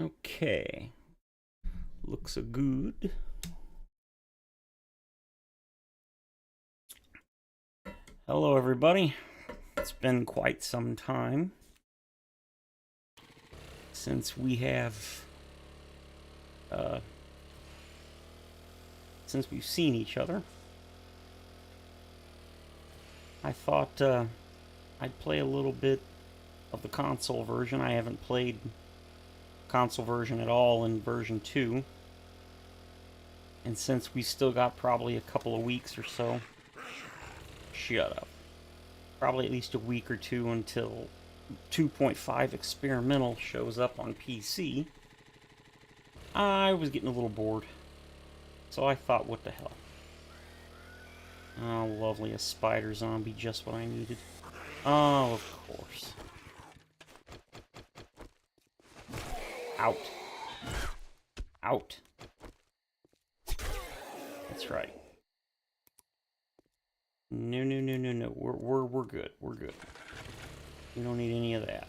Okay. Looks a good. Hello, everybody. It's been quite some time since we have, since we've seen each other. I thought I'd play a little bit of the console version. I haven't played console version at all in version 2. And since we still got probably a couple of weeks or so, shut up. Probably at least a week or two until 2.5 experimental shows up on PC. I was getting a little bored. So I thought, what the hell. Oh, lovely, a spider zombie, just what I needed. Oh, of course. Out. Out. That's right. No, no, no, no, no. We're good. We're good. We don't need any of that.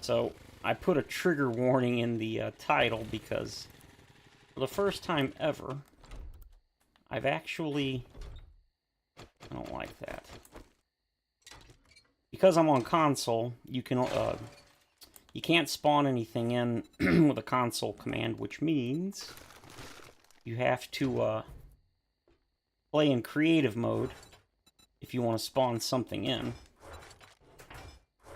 So, I put a trigger warning in the title because for the first time ever, I've actually... I don't like that. Because I'm on console, you can't spawn anything in with a console command, which means you have to play in creative mode if you want to spawn something in.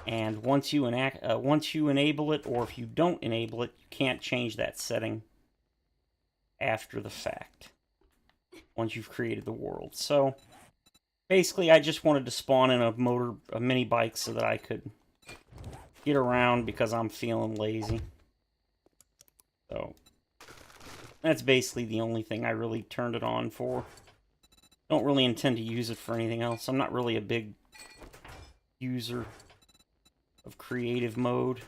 And once you enable it, or if you don't enable it, you can't change that setting after the fact. Once you've created the world. So basically, I just wanted to spawn in a mini bike so that I could get around because I'm feeling lazy. So that's basically the only thing I really turned it on for. Don't really intend to use it for anything else. I'm not really a big user of creative mode.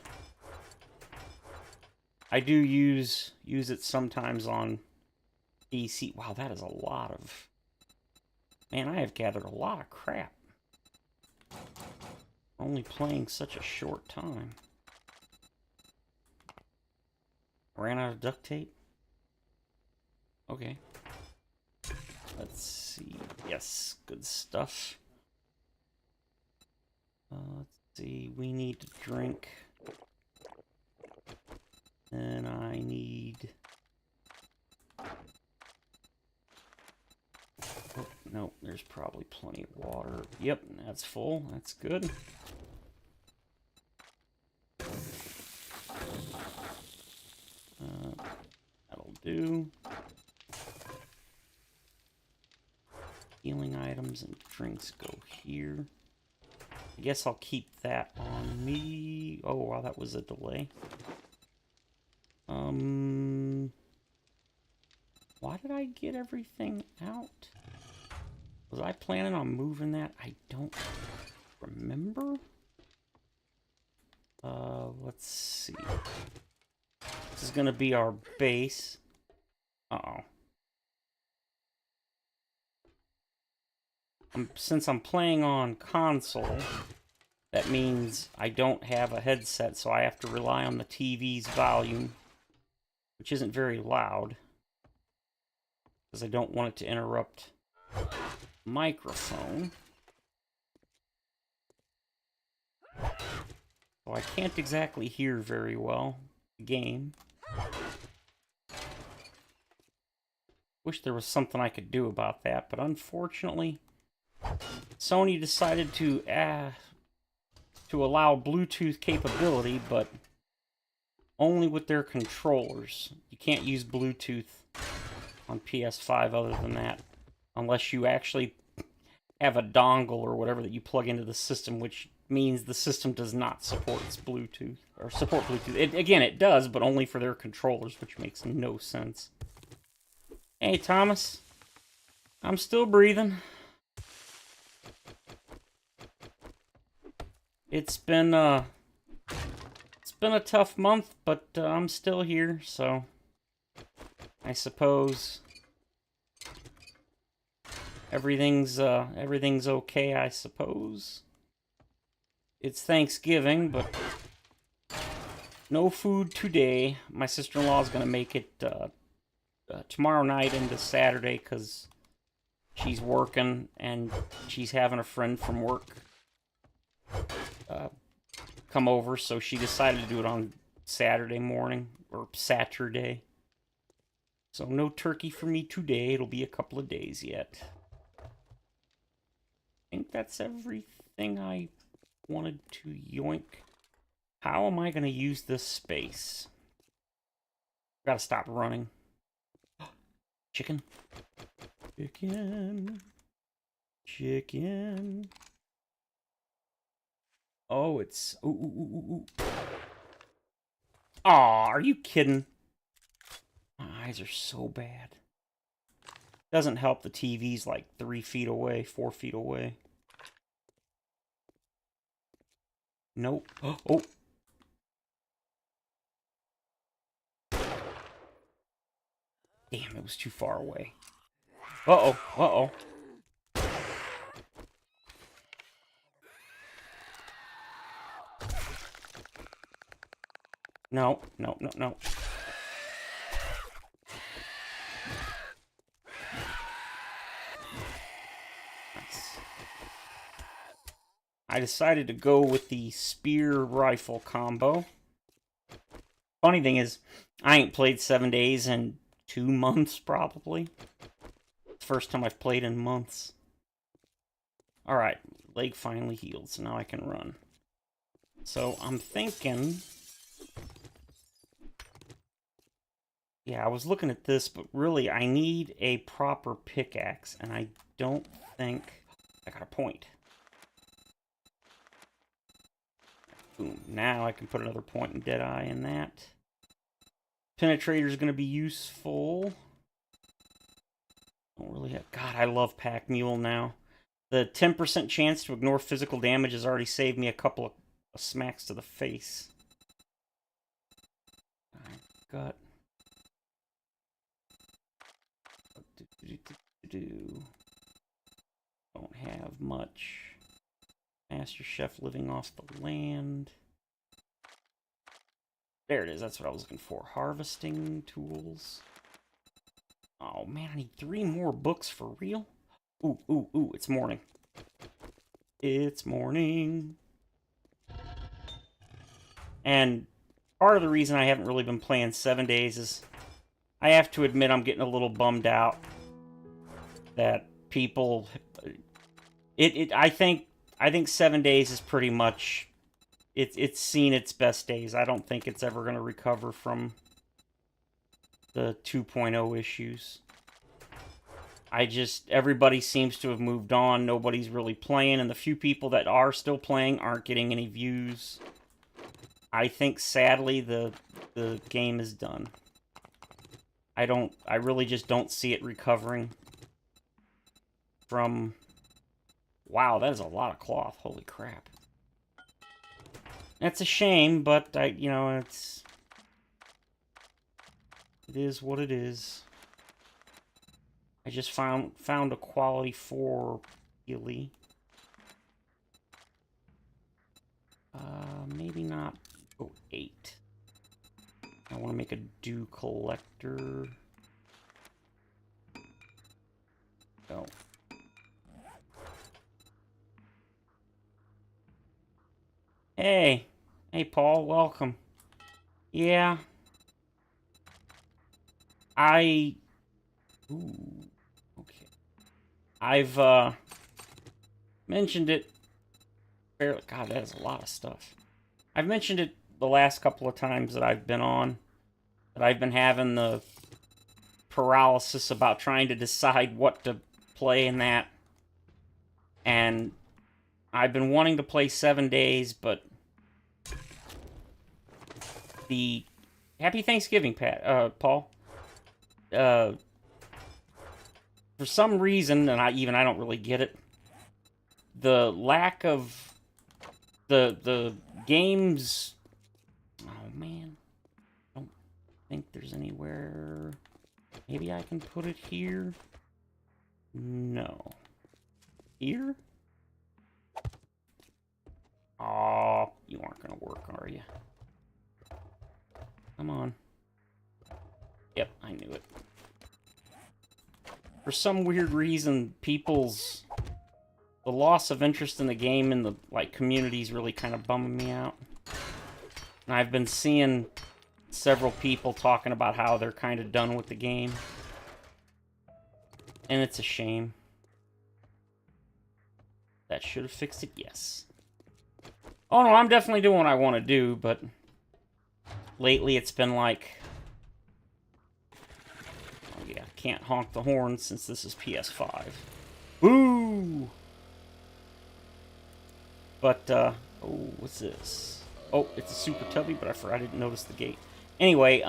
I do use it sometimes on PC. Wow, that is a lot of... Man, I have gathered a lot of crap. Only playing such a short time. Ran out of duct tape? Okay. Let's see. Yes, good stuff. Let's see. We need to drink. And I need... Oh, no, there's probably plenty of water. Yep, that's full. That's good. That'll do. Healing items and drinks go here. I guess I'll keep that on me. Oh, wow, that was a delay. Why did I get everything out? Was I planning on moving that? I don't remember. Let's see. This is gonna be our base. Uh-oh. Since I'm playing on console, that means I don't have a headset, so I have to rely on the TV's volume, which isn't very loud, because I don't want it to interrupt microphone. So I can't exactly hear very well the game. Wish there was something I could do about that, but unfortunately, Sony decided to allow Bluetooth capability, but only with their controllers. You can't use Bluetooth on PS5 other than that, unless you actually have a dongle or whatever that you plug into the system, which means the system does not support Bluetooth, or support Bluetooth. Again, it does, but only for their controllers, which makes no sense. Hey, Thomas. I'm still breathing. It's been a tough month, but I'm still here, so I suppose everything's okay, I suppose. It's Thanksgiving, but No food today. My sister-in-law is gonna make it tomorrow night into Saturday because she's working and she's having a friend from work come over, so she decided to do it on Saturday morning or Saturday. So no turkey for me today. It'll be a couple of days yet. I think that's everything I wanted to yoink. How am I going to use this space? Gotta stop running. Chicken. Chicken. Chicken. Oh, it's... Ooh, ooh, ooh, ooh. Aw, are you kidding? My eyes are so bad. Doesn't help the TV's like 3 feet away, 4 feet away. Nope. Oh! Damn, it was too far away. Uh-oh, uh-oh. No, no, no, no. Nice. I decided to go with the spear rifle combo. Funny thing is, I ain't played 7 days in 2 months, probably. First time I've played in months. Alright, leg finally healed, so now I can run. So, I'm thinking... Yeah, I was looking at this, but really, I need a proper pickaxe, and I don't think... I got a point. Boom. Now I can put another point in Deadeye in that. Penetrator's going to be useful. Don't really have... God, I love Pack Mule now. The 10% chance to ignore physical damage has already saved me a couple of smacks to the face. I've got... Don't have much. Master Chef living off the land. There it is, that's what I was looking for. Harvesting tools. Oh man, I need 3 more books for real? Ooh, ooh, ooh, it's morning. It's morning. And part of the reason I haven't really been playing 7 days is I have to admit I'm getting a little bummed out that people... I think 7 days is pretty much... It's seen its best days. I don't think it's ever going to recover from the 2.0 issues. Everybody seems to have moved on. Nobody's really playing, and the few people that are still playing aren't getting any views. I think, sadly, the game is done. I really just don't see it recovering from... Wow, that is a lot of cloth. Holy crap. That's a shame, but you know, it is what it is. I just found a quality 4 Healy. Maybe not. Oh, 8. I want to make a dew collector. Oh. Hey, Paul, welcome. Yeah. Ooh, okay. I've, mentioned it fairly... God, that is a lot of stuff. I've mentioned it the last couple of times that I've been on, that I've been having the paralysis about trying to decide what to play in that. And I've been wanting to play 7 days, but the... Happy Thanksgiving, Paul. For some reason, and I don't really get it, the lack of the games... Oh, man. I don't think there's anywhere... Maybe I can put it here? No. Here? Aw, you aren't gonna work, are you? Come on. Yep, I knew it. For some weird reason, the loss of interest in the game in the, like, community's really kind of bumming me out. And I've been seeing several people talking about how they're kind of done with the game. And it's a shame. That should have fixed it, yes. Oh no, I'm definitely doing what I want to do, but lately it's been like, oh yeah, can't honk the horn since this is PS5. Boo! But, oh, what's this? Oh, it's a Super Tubby, but I didn't notice the gate. Anyway,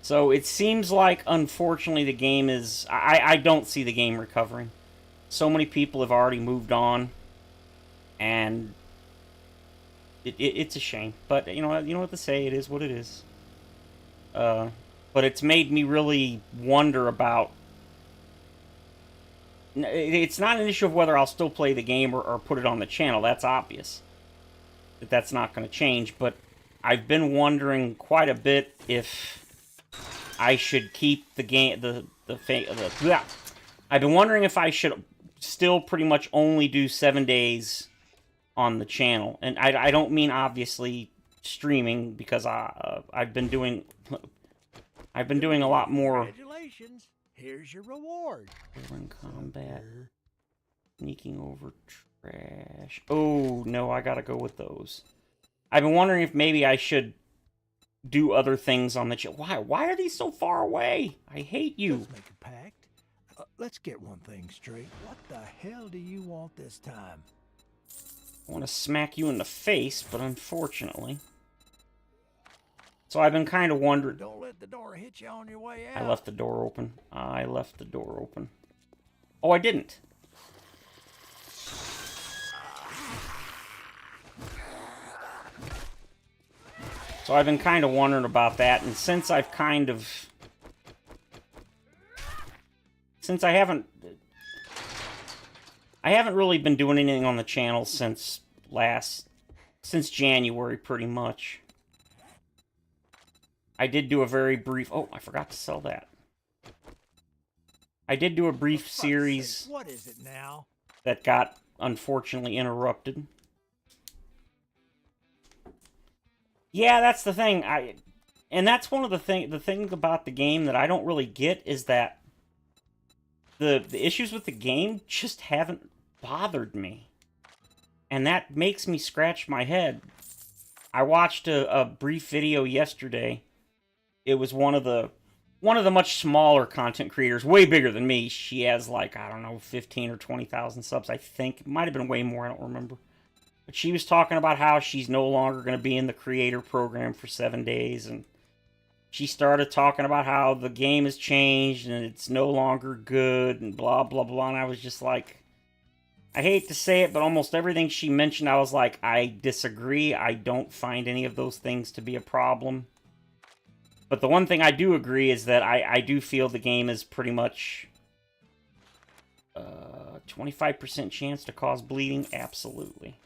so it seems like, unfortunately, the game is, I don't see the game recovering. So many people have already moved on, and it's a shame. But, you know what to say, it is what it is. But it's made me really wonder about, it's not an issue of whether I'll still play the game or put it on the channel. That's obvious. That's not going to change. But I've been wondering quite a bit if I should keep the game. I've been wondering if I should still pretty much only do 7 days on the channel, and I don't mean obviously streaming, because I've been doing a lot more. Congratulations. Here's your reward. In combat. Sneaking over trash. Oh, no, I gotta go with those. I've been wondering if maybe I should do other things on the channel. Why are these so far away? I hate you. Let's make a pact. Let's get one thing straight. What the hell do you want this time? I want to smack you in the face, but unfortunately. So I've been kind of wondering. Don't let the door hit you on your way out. I left the door open. I left the door open. Oh, I didn't. So I've been kind of wondering about that, and since I haven't really been doing anything on the channel since January, pretty much. I did do a very brief... Oh, I forgot to sell that. I did do a brief series... What is it now? ...that got, unfortunately, interrupted. Yeah, that's the thing. And that's one of the thing about the game that I don't really get, is that the issues with the game just haven't bothered me. And that makes me scratch my head. I watched a brief video yesterday. It was one of the much smaller content creators, way bigger than me. She has, like, I don't know, 15 or 20,000 subs, I think. It might have been way more, I don't remember. But she was talking about how she's no longer going to be in the creator program for 7 days, and she started talking about how the game has changed and it's no longer good and blah, blah, blah, and I was just like, I hate to say it, but almost everything she mentioned, I was like, I disagree. I don't find any of those things to be a problem. But the one thing I do agree is that I do feel the game is pretty much 25% chance to cause bleeding. Absolutely.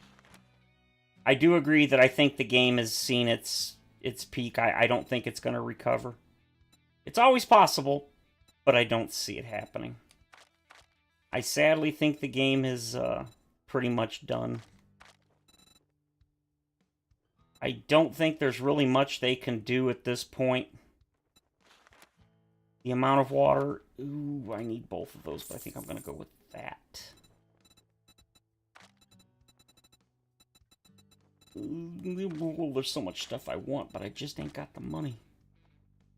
I do agree that I think the game has seen its peak. I don't think it's going to recover. It's always possible, but I don't see it happening. I sadly think the game is pretty much done. I don't think there's really much they can do at this point. The amount of water... Ooh, I need both of those, but I think I'm going to go with that. Ooh, there's so much stuff I want, but I just ain't got the money.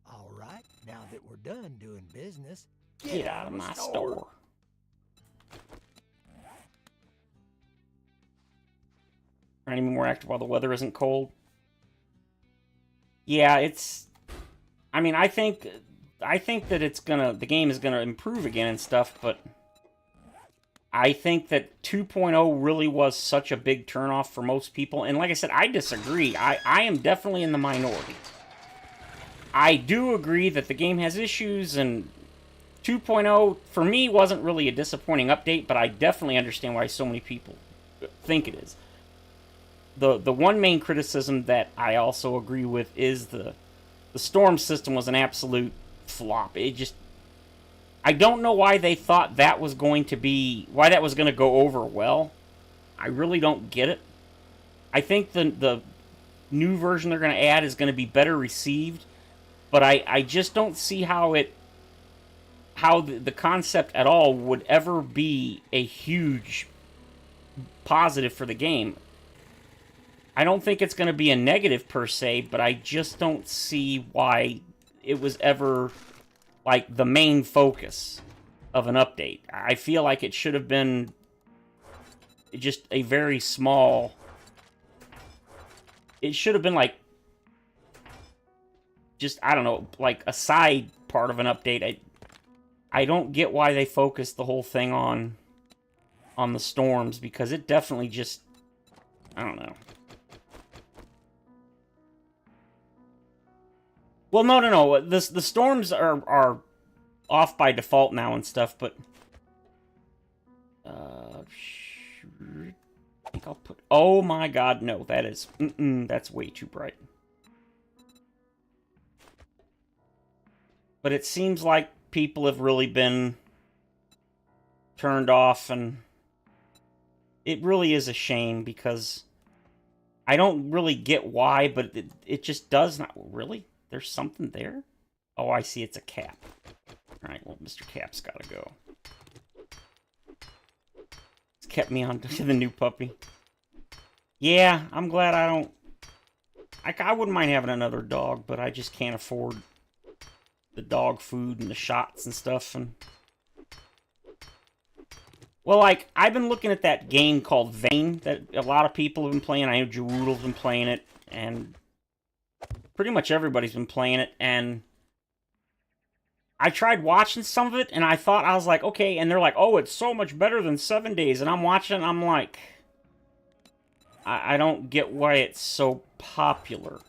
All right, now that we're done doing business, get out of my store. Trying to be more active while the weather isn't cold. Yeah, it's... I mean, I think that the game is gonna improve again and stuff, but I think that 2.0 really was such a big turnoff for most people, and like I said, I disagree. I am definitely in the minority. I do agree that the game has issues, and 2.0, for me, wasn't really a disappointing update, but I definitely understand why so many people think it is. the one main criticism that I also agree with is the storm system was an absolute flop. It just, I don't know why they thought that was going to be, why that was going to go over well. I really don't get it. I think the new version they're going to add is going to be better received, but I just don't see how the concept at all would ever be a huge positive for the game. I don't think it's going to be a negative per se, but I just don't see why it was ever like the main focus of an update. I feel like it should have been just a very small, it should have been like just, I don't know, like a side part of an update. I don't get why they focused the whole thing on the storms, because it definitely just, I don't know. Well, no. The storms are off by default now and stuff, but I think I'll put. Oh my God, no! That is, that's way too bright. But it seems like people have really been turned off, and it really is a shame, because I don't really get why, but it just does not. Really? There's something there? Oh, I see. It's a cap. Alright, well, Mr. Cap's gotta go. It's kept me on to the new puppy. Yeah, I'm glad I don't... I wouldn't mind having another dog, but I just can't afford the dog food and the shots and stuff. And well, like, I've been looking at that game called Vane that a lot of people have been playing. I know Jeroodle's been playing it, and pretty much everybody's been playing it, and I tried watching some of it, and I thought, I was like, okay, and they're like, oh, it's so much better than 7 Days, and I'm watching it, and I'm like, I don't get why it's so popular.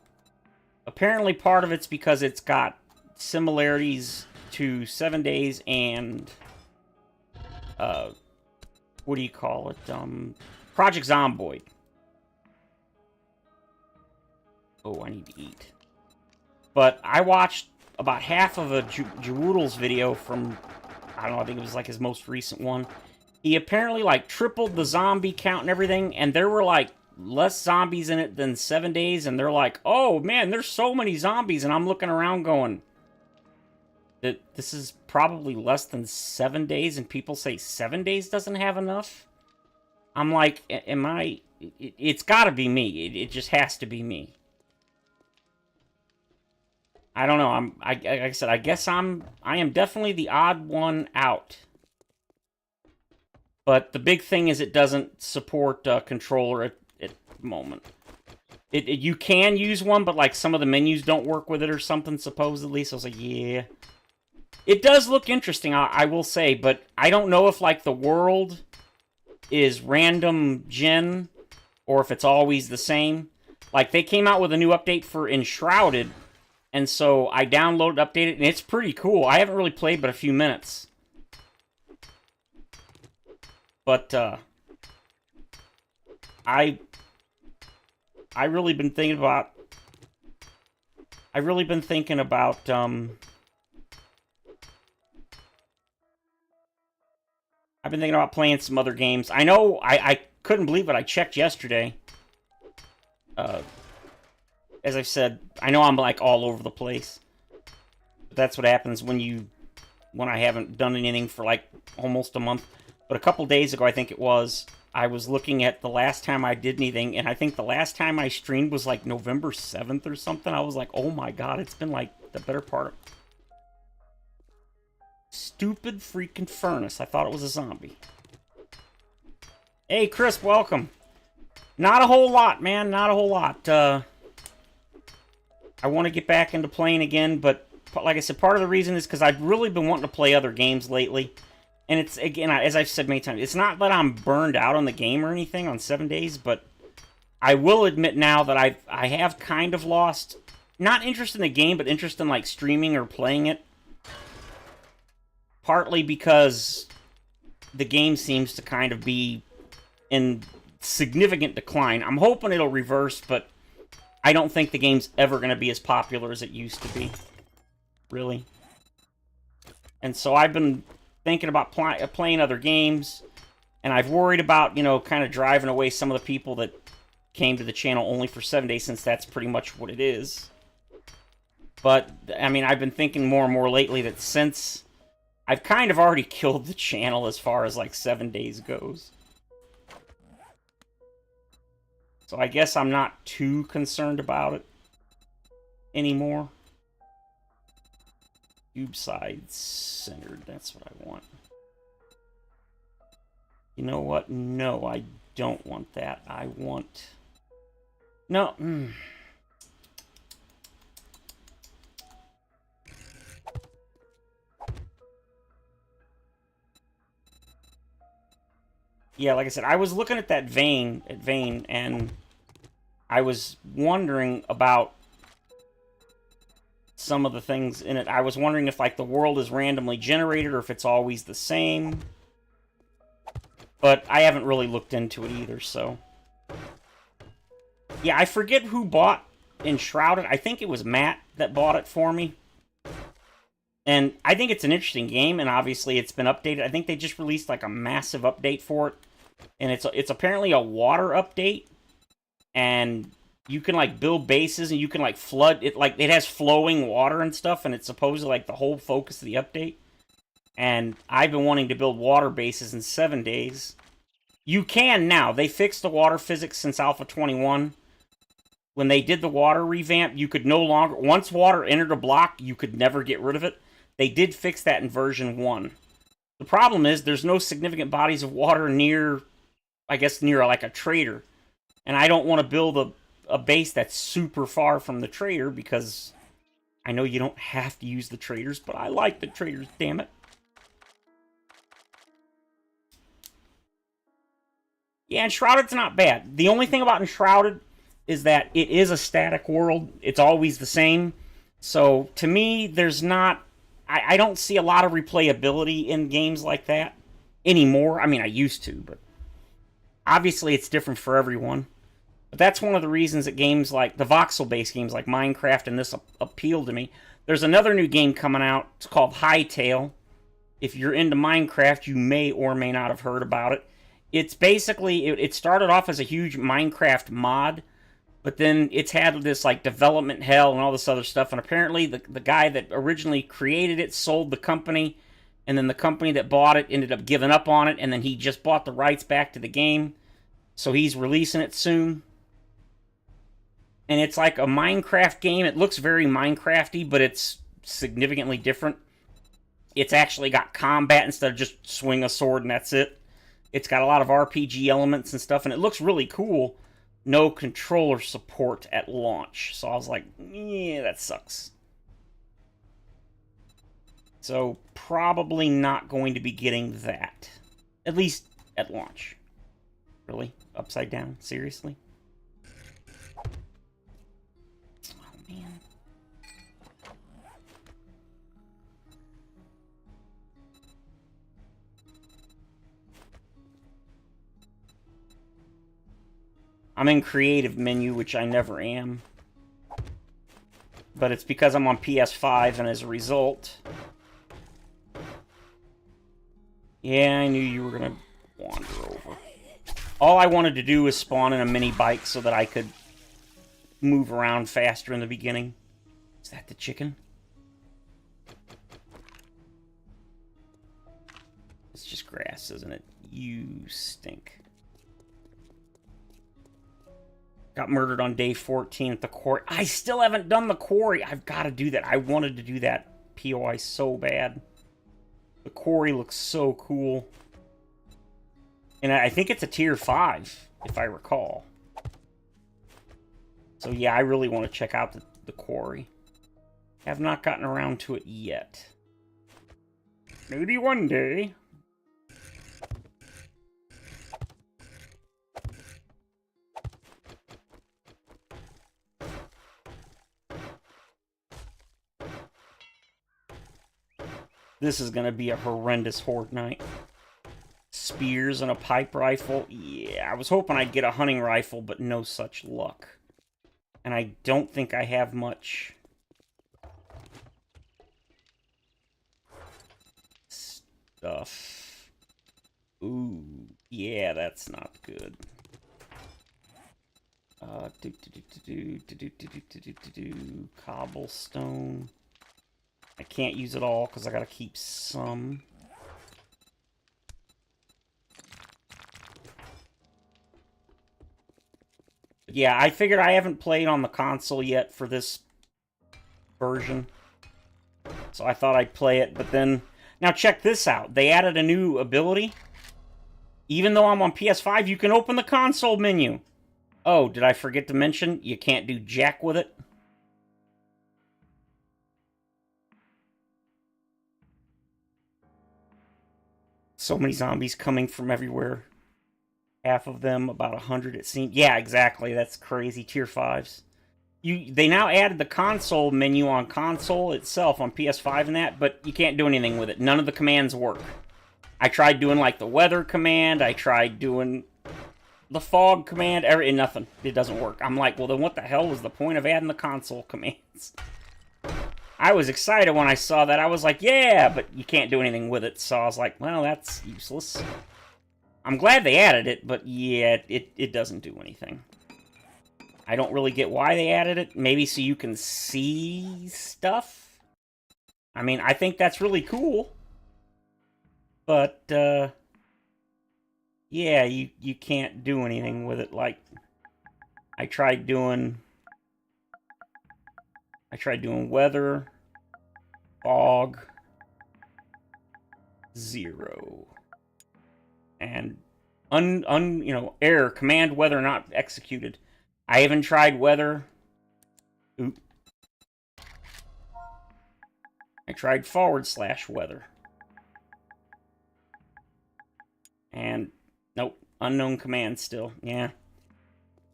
Apparently part of it's because it's got similarities to 7 Days and, what do you call it, Project Zomboid. Oh, I need to eat. But I watched about half of a Jeroodle's video from, I don't know, I think it was like his most recent one. He apparently like tripled the zombie count and everything, and there were like less zombies in it than 7 Days, and they're like, oh man, there's so many zombies, and I'm looking around going, that this is probably less than 7 Days, and people say 7 Days doesn't have enough? I'm like, am I... It's gotta be me. It just has to be me. I don't know. like I said, I guess I am definitely the odd one out. But the big thing is it doesn't support controller at the moment. You can use one, but like some of the menus don't work with it or something, supposedly. So I was like, yeah. It does look interesting, I will say, but I don't know if like the world is random gen or if it's always the same. Like they came out with a new update for Enshrouded, and so I downloaded, updated it, and it's pretty cool. I haven't really played but a few minutes. But, I really been thinking about... I've been thinking about playing some other games. I know, I couldn't believe it. I checked yesterday. As I've said, I know I'm like all over the place. But that's what happens when I haven't done anything for like almost a month. But a couple days ago, I think it was, I was looking at the last time I did anything, and I think the last time I streamed was like November 7th or something. I was like, oh my god, it's been like the better part of... Stupid freaking furnace. I thought it was a zombie. Hey, Chris, welcome. Not a whole lot, man. Not a whole lot. I want to get back into playing again, but like I said, part of the reason is because I've really been wanting to play other games lately. And it's, again, as I've said many times, it's not that I'm burned out on the game or anything on 7 Days, but I will admit now that I have kind of lost, not interest in the game, but interest in like streaming or playing it. Partly because the game seems to kind of be in significant decline. I'm hoping it'll reverse, but I don't think the game's ever going to be as popular as it used to be. Really. And so I've been thinking about playing other games, and I've worried about, you know, kind of driving away some of the people that came to the channel only for 7 days, since that's pretty much what it is. But, I mean, I've been thinking more and more lately that since I've kind of already killed the channel as far as, like, 7 days goes. So I guess I'm not too concerned about it anymore. Cube side centered, that's what I want. You know what? No, I don't want that. I want... No. Yeah, like I said, I was looking at that vein, and I was wondering about some of the things in it. I was wondering if, like, the world is randomly generated or if it's always the same. But I haven't really looked into it either, so... Yeah, I forget who bought Enshrouded. I think it was Matt that bought it for me. And I think it's an interesting game, and obviously it's been updated. I think they just released, like, a massive update for it. And it's apparently a water update. And you can, like, build bases, and you can, like, flood it. Like, it has flowing water and stuff, and it's supposedly, like, the whole focus of the update. And I've been wanting to build water bases in 7 days. You can now. They fixed the water physics since Alpha 21. When they did the water revamp, you could no longer... Once water entered a block, you could never get rid of it. They did fix that in version 1. The problem is, there's no significant bodies of water near... I guess near, like, a trader. And I don't want to build a base that's super far from the trader, because I know you don't have to use the traders, but I like the traders, damn it. Yeah, Enshrouded's not bad. The only thing about Enshrouded is that it is a static world. It's always the same. So, to me, there's not... I don't see a lot of replayability in games like that anymore. I mean, I used to, but... Obviously, it's different for everyone. But that's one of the reasons that games like... The voxel-based games like Minecraft and this appeal to me. There's another new game coming out. It's called Hytale. If you're into Minecraft, you may or may not have heard about it. It's basically... It started off as a huge Minecraft mod... But then it's had this, like, development hell and all this other stuff. And apparently the guy that originally created it sold the company. And then the company that bought it ended up giving up on it. And then he just bought the rights back to the game. So he's releasing it soon. And it's like a Minecraft game. It looks very Minecrafty, but it's significantly different. It's actually got combat instead of just swing a sword and that's it. It's got a lot of RPG elements and stuff. And it looks really cool. No controller support at launch. So I was like, yeah, that sucks. So probably not going to be getting that. At least at launch. Really? Upside down? Seriously? Oh, man. I'm in creative menu, which I never am. But it's because I'm on PS5, and as a result... Yeah, I knew you were going to wander over. All I wanted to do was spawn in a mini bike so that I could move around faster in the beginning. Is that the chicken? It's just grass, isn't it? You stink. Got murdered on day 14 at the quarry. I still haven't done the quarry. I've got to do that. I wanted to do that POI so bad. The quarry looks so cool. And I think it's a tier 5, if I recall. So yeah, I really want to check out the quarry. Have not gotten around to it yet. Maybe one day. This is going to be a horrendous horde night. spears and a pipe rifle. Yeah, I was hoping I'd get a hunting rifle, but no such luck. And I don't think I have much stuff. Ooh, yeah, that's not good. Cobblestone. I can't use it all because I gotta keep some. Yeah, I figured I haven't played on the console yet for this version. So I thought I'd play it, but then... Now check this out. They added a new ability. Even though I'm on PS5, you can open the console menu. Oh, did I forget to mention? You can't do jack with it. So many zombies coming from everywhere. Half of them, about 100 it seems. Yeah, exactly. That's crazy. Tier 5s. They now added the console menu on console itself, on PS5 and that, but you can't do anything with it. None of the commands work. I tried doing, like, the weather command. I tried doing the fog command. Nothing. It doesn't work. I'm like, well, then what the hell was the point of adding the console commands? I was excited when I saw that. I was like, yeah, but you can't do anything with it. So I was like, well, that's useless. I'm glad they added it, but yeah, it doesn't do anything. I don't really get why they added it. Maybe so you can see stuff? I mean, I think that's really cool. But, yeah, you can't do anything with it. Like, I tried doing weather, fog, 0. And error, command weather not executed. I even tried weather. Oop. I tried /weather. And nope, unknown command still. Yeah.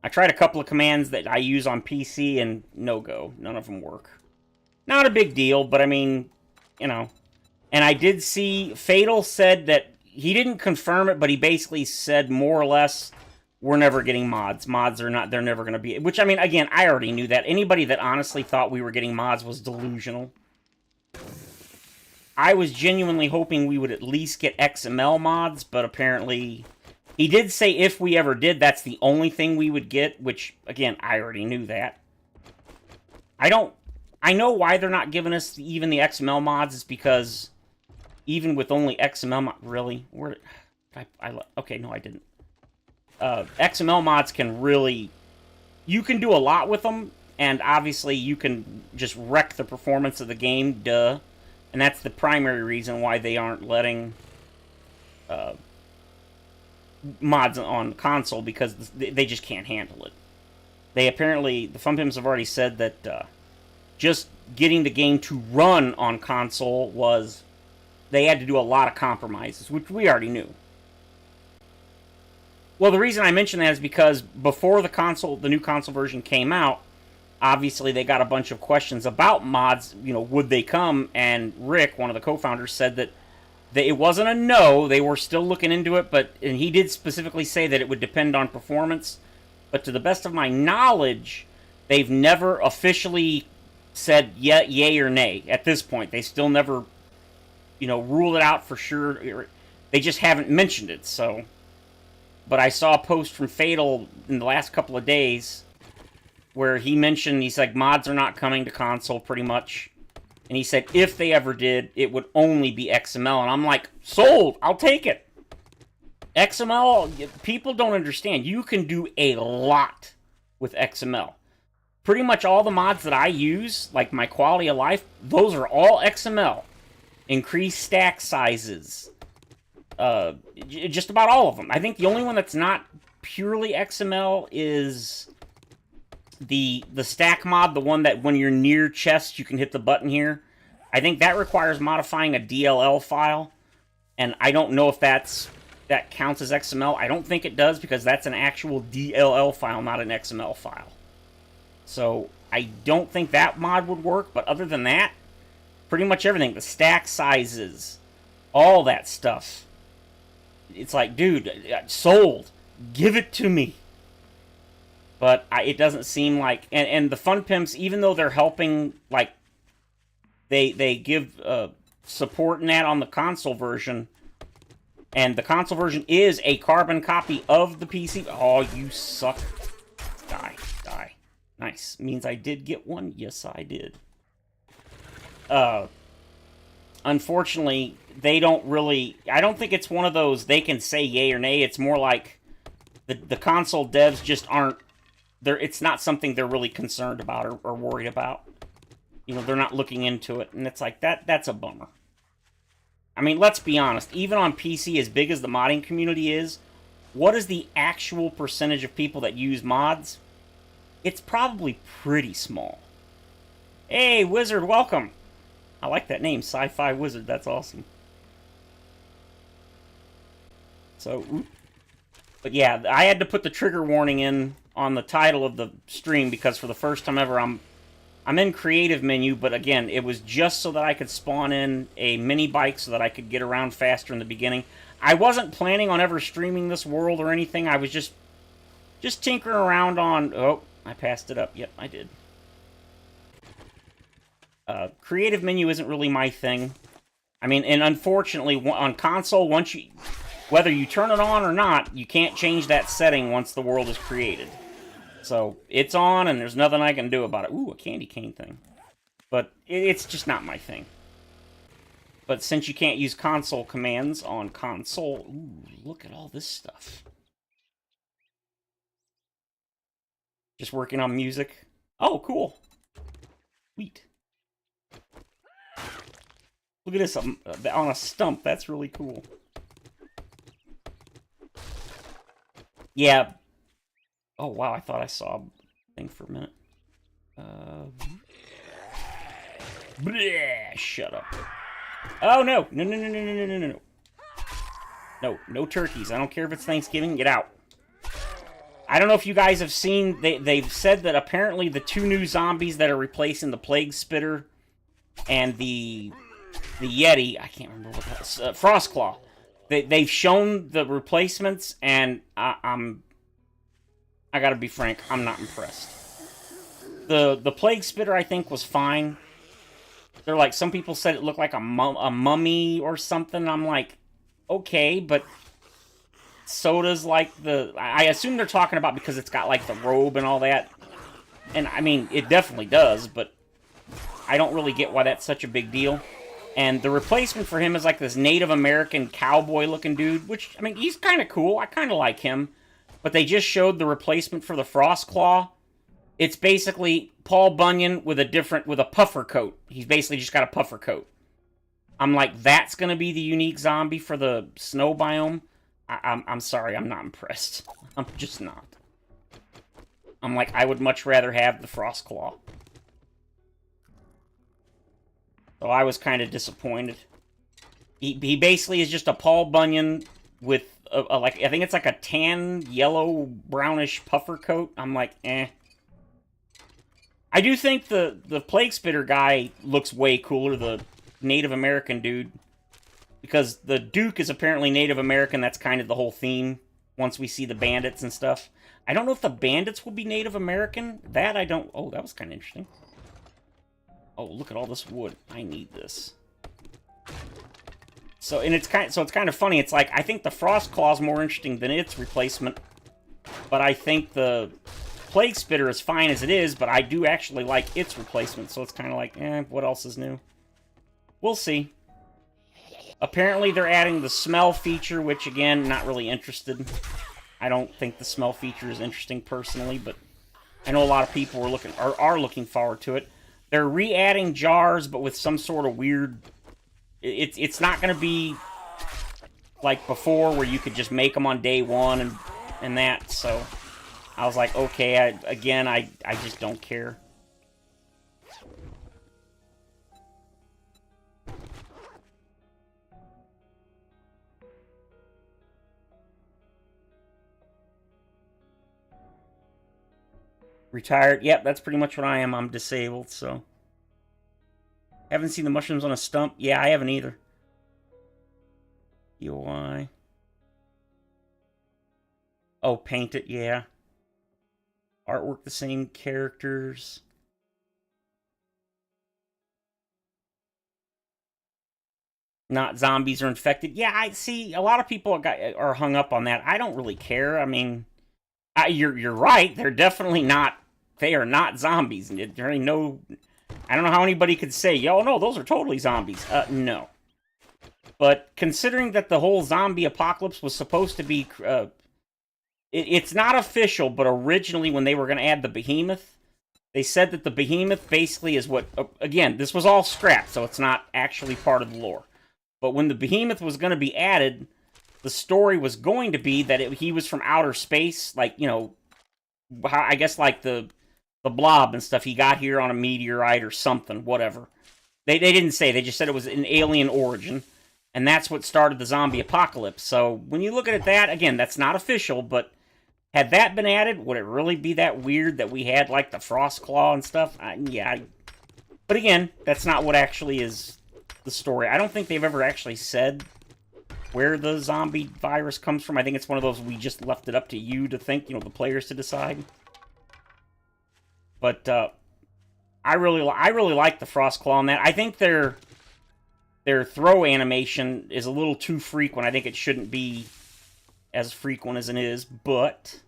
I tried a couple of commands that I use on PC and no go. None of them work. Not a big deal, but I mean, you know. And I did see Fatal said that he didn't confirm it, but he basically said more or less, we're never getting mods. Mods are not, they're never going to be. Which, I mean, again, I already knew that. Anybody that honestly thought we were getting mods was delusional. I was genuinely hoping we would at least get XML mods, but apparently... He did say if we ever did, that's the only thing we would get, which, again, I already knew that. I know why they're not giving us even the XML mods, is because even with only XML mods... Really? Okay, no, I didn't. XML mods can really... You can do a lot with them, and obviously you can just wreck the performance of the game, duh. And that's the primary reason why they aren't letting mods on console, because they just can't handle it. They apparently, the FunPimps have already said that just getting the game to run on console was, they had to do a lot of compromises, which we already knew. Well, the reason I mention that is because before the new console version came out, obviously they got a bunch of questions about mods, would they come, and Rick, one of the co-founders, said that it wasn't a no, they were still looking into it, and he did specifically say that it would depend on performance, but to the best of my knowledge, they've never officially said yay or nay at this point. They still never, ruled it out for sure. They just haven't mentioned it, so... But I saw a post from Fatal in the last couple of days where he mentioned, he's like, mods are not coming to console, pretty much. And he said, if they ever did, it would only be XML. And I'm like, sold! I'll take it! XML, people don't understand. You can do a lot with XML. Pretty much all the mods that I use, like my quality of life, those are all XML. Increased stack sizes. Just about all of them. I think the only one that's not purely XML is the stack mod, the one that when you're near chest, you can hit the button here. I think that requires modifying a DLL file, and I don't know if that counts as XML. I don't think it does, because that's an actual DLL file, not an XML file. So I don't think that mod would work, but other than that, pretty much everything, the stack sizes, all that stuff, it's like, dude, sold. Give it to me. But it doesn't seem like... And the Fun Pimps, even though they're helping, like, they give support in that on the console version, and the console version is a carbon copy of the PC. Oh, you suck. Die. Die. Nice. Means I did get one? Yes, I did. Unfortunately, they don't really... I don't think it's one of those they can say yay or nay. It's more like the console devs just aren't... It's not something they're really concerned about or worried about. You know, they're not looking into it. And it's like, that's a bummer. I mean, let's be honest. Even on PC, as big as the modding community is, what is the actual percentage of people that use mods? It's probably pretty small. Hey, Wizard, welcome. I like that name, Sci-Fi Wizard. That's awesome. So, but yeah, I had to put the trigger warning in on the title of the stream because for the first time ever, I'm in creative menu, but again, it was just so that I could spawn in a mini bike so that I could get around faster in the beginning. I wasn't planning on ever streaming this world or anything. I was just tinkering around on... Oh, I passed it up. Yep, I did. Creative menu isn't really my thing. I mean, and unfortunately, on console, once you... Whether you turn it on or not, you can't change that setting once the world is created. So, it's on, and there's nothing I can do about it. Ooh, a candy cane thing. But it's just not my thing. But since you can't use console commands on console... Ooh, look at all this stuff. Just working on music. Oh, cool. Sweet. Look at this on a stump. That's really cool. Yeah. Oh, wow, I thought I saw a thing for a minute. Bleh, shut up. Oh, no. No, no, no, no, no, no, no, no. No, no turkeys. I don't care if it's Thanksgiving. Get out. I don't know if you guys have seen... They've said that apparently the two new zombies that are replacing the Plague Spitter and the Yeti... I can't remember what that was. Frostclaw. They've shown the replacements, and I gotta be frank, I'm not impressed. The Plague Spitter, I think, was fine. They're like, some people said it looked like a mummy or something. I'm like, okay, but so does, like, I assume they're talking about because it's got, like, the robe and all that. And, I mean, it definitely does, but I don't really get why that's such a big deal. And the replacement for him is, like, this Native American cowboy-looking dude, which, I mean, he's kind of cool. I kind of like him. But they just showed the replacement for the Frostclaw. It's basically Paul Bunyan with a puffer coat. He's basically just got a puffer coat. I'm like, that's going to be the unique zombie for the snow biome? I'm sorry, I'm not impressed. I'm just not. I'm like, I would much rather have the Frostclaw. So I was kind of disappointed. He basically is just a Paul Bunyan with... like, I think it's like a tan, yellow, brownish puffer coat. I'm like, eh. I do think the Plague Spitter guy looks way cooler, the Native American dude. Because the Duke is apparently Native American. That's kind of the whole theme once we see the bandits and stuff. I don't know if the bandits will be Native American. That I don't... Oh, that was kind of interesting. Oh, look at all this wood. I need this. So, and it's kind of funny. It's like, I think the Frostclaw is more interesting than its replacement. But I think the Plague Spitter is fine as it is, but I do actually like its replacement. So it's kind of like, what else is new? We'll see. Apparently they're adding the smell feature, which again, not really interested. I don't think the smell feature is interesting personally, but I know a lot of people are looking forward to it. They're re-adding jars, but with some sort of weird... It's not going to be like before, where you could just make them on day one and that. So I was like, okay, I just don't care. Retired? Yep, that's pretty much what I am. I'm disabled, so... Haven't seen the mushrooms on a stump? Yeah, I haven't either. UI. Oh, paint it, yeah. Artwork the same, characters. Not zombies or infected. Yeah, I see. A lot of people are hung up on that. I don't really care. I mean, you're right. They're definitely not. They are not zombies. There ain't no. I don't know how anybody could say, "Yo, no, those are totally zombies." No. But considering that the whole zombie apocalypse was supposed to be, it's not official. But originally, when they were going to add the behemoth, they said that the behemoth basically is what. Again, this was all scrapped, so it's not actually part of the lore. But when the behemoth was going to be added, the story was going to be that he was from outer space, like, you know, I guess like the blob and stuff. He got here on a meteorite or something, whatever. They didn't say. They just said it was an alien origin, and that's what started the zombie apocalypse. So when you look at that, again, that's not official, but had that been added, would it really be that weird that we had, like, the frost claw and stuff? Yeah. But again, that's not what actually is the story. I don't think they've ever actually said where the zombie virus comes from. I think it's one of those we just left it up to you to think, you know, the players to decide. But I really like the frost claw on that. I think their throw animation is a little too frequent. I think it shouldn't be as frequent as it is, but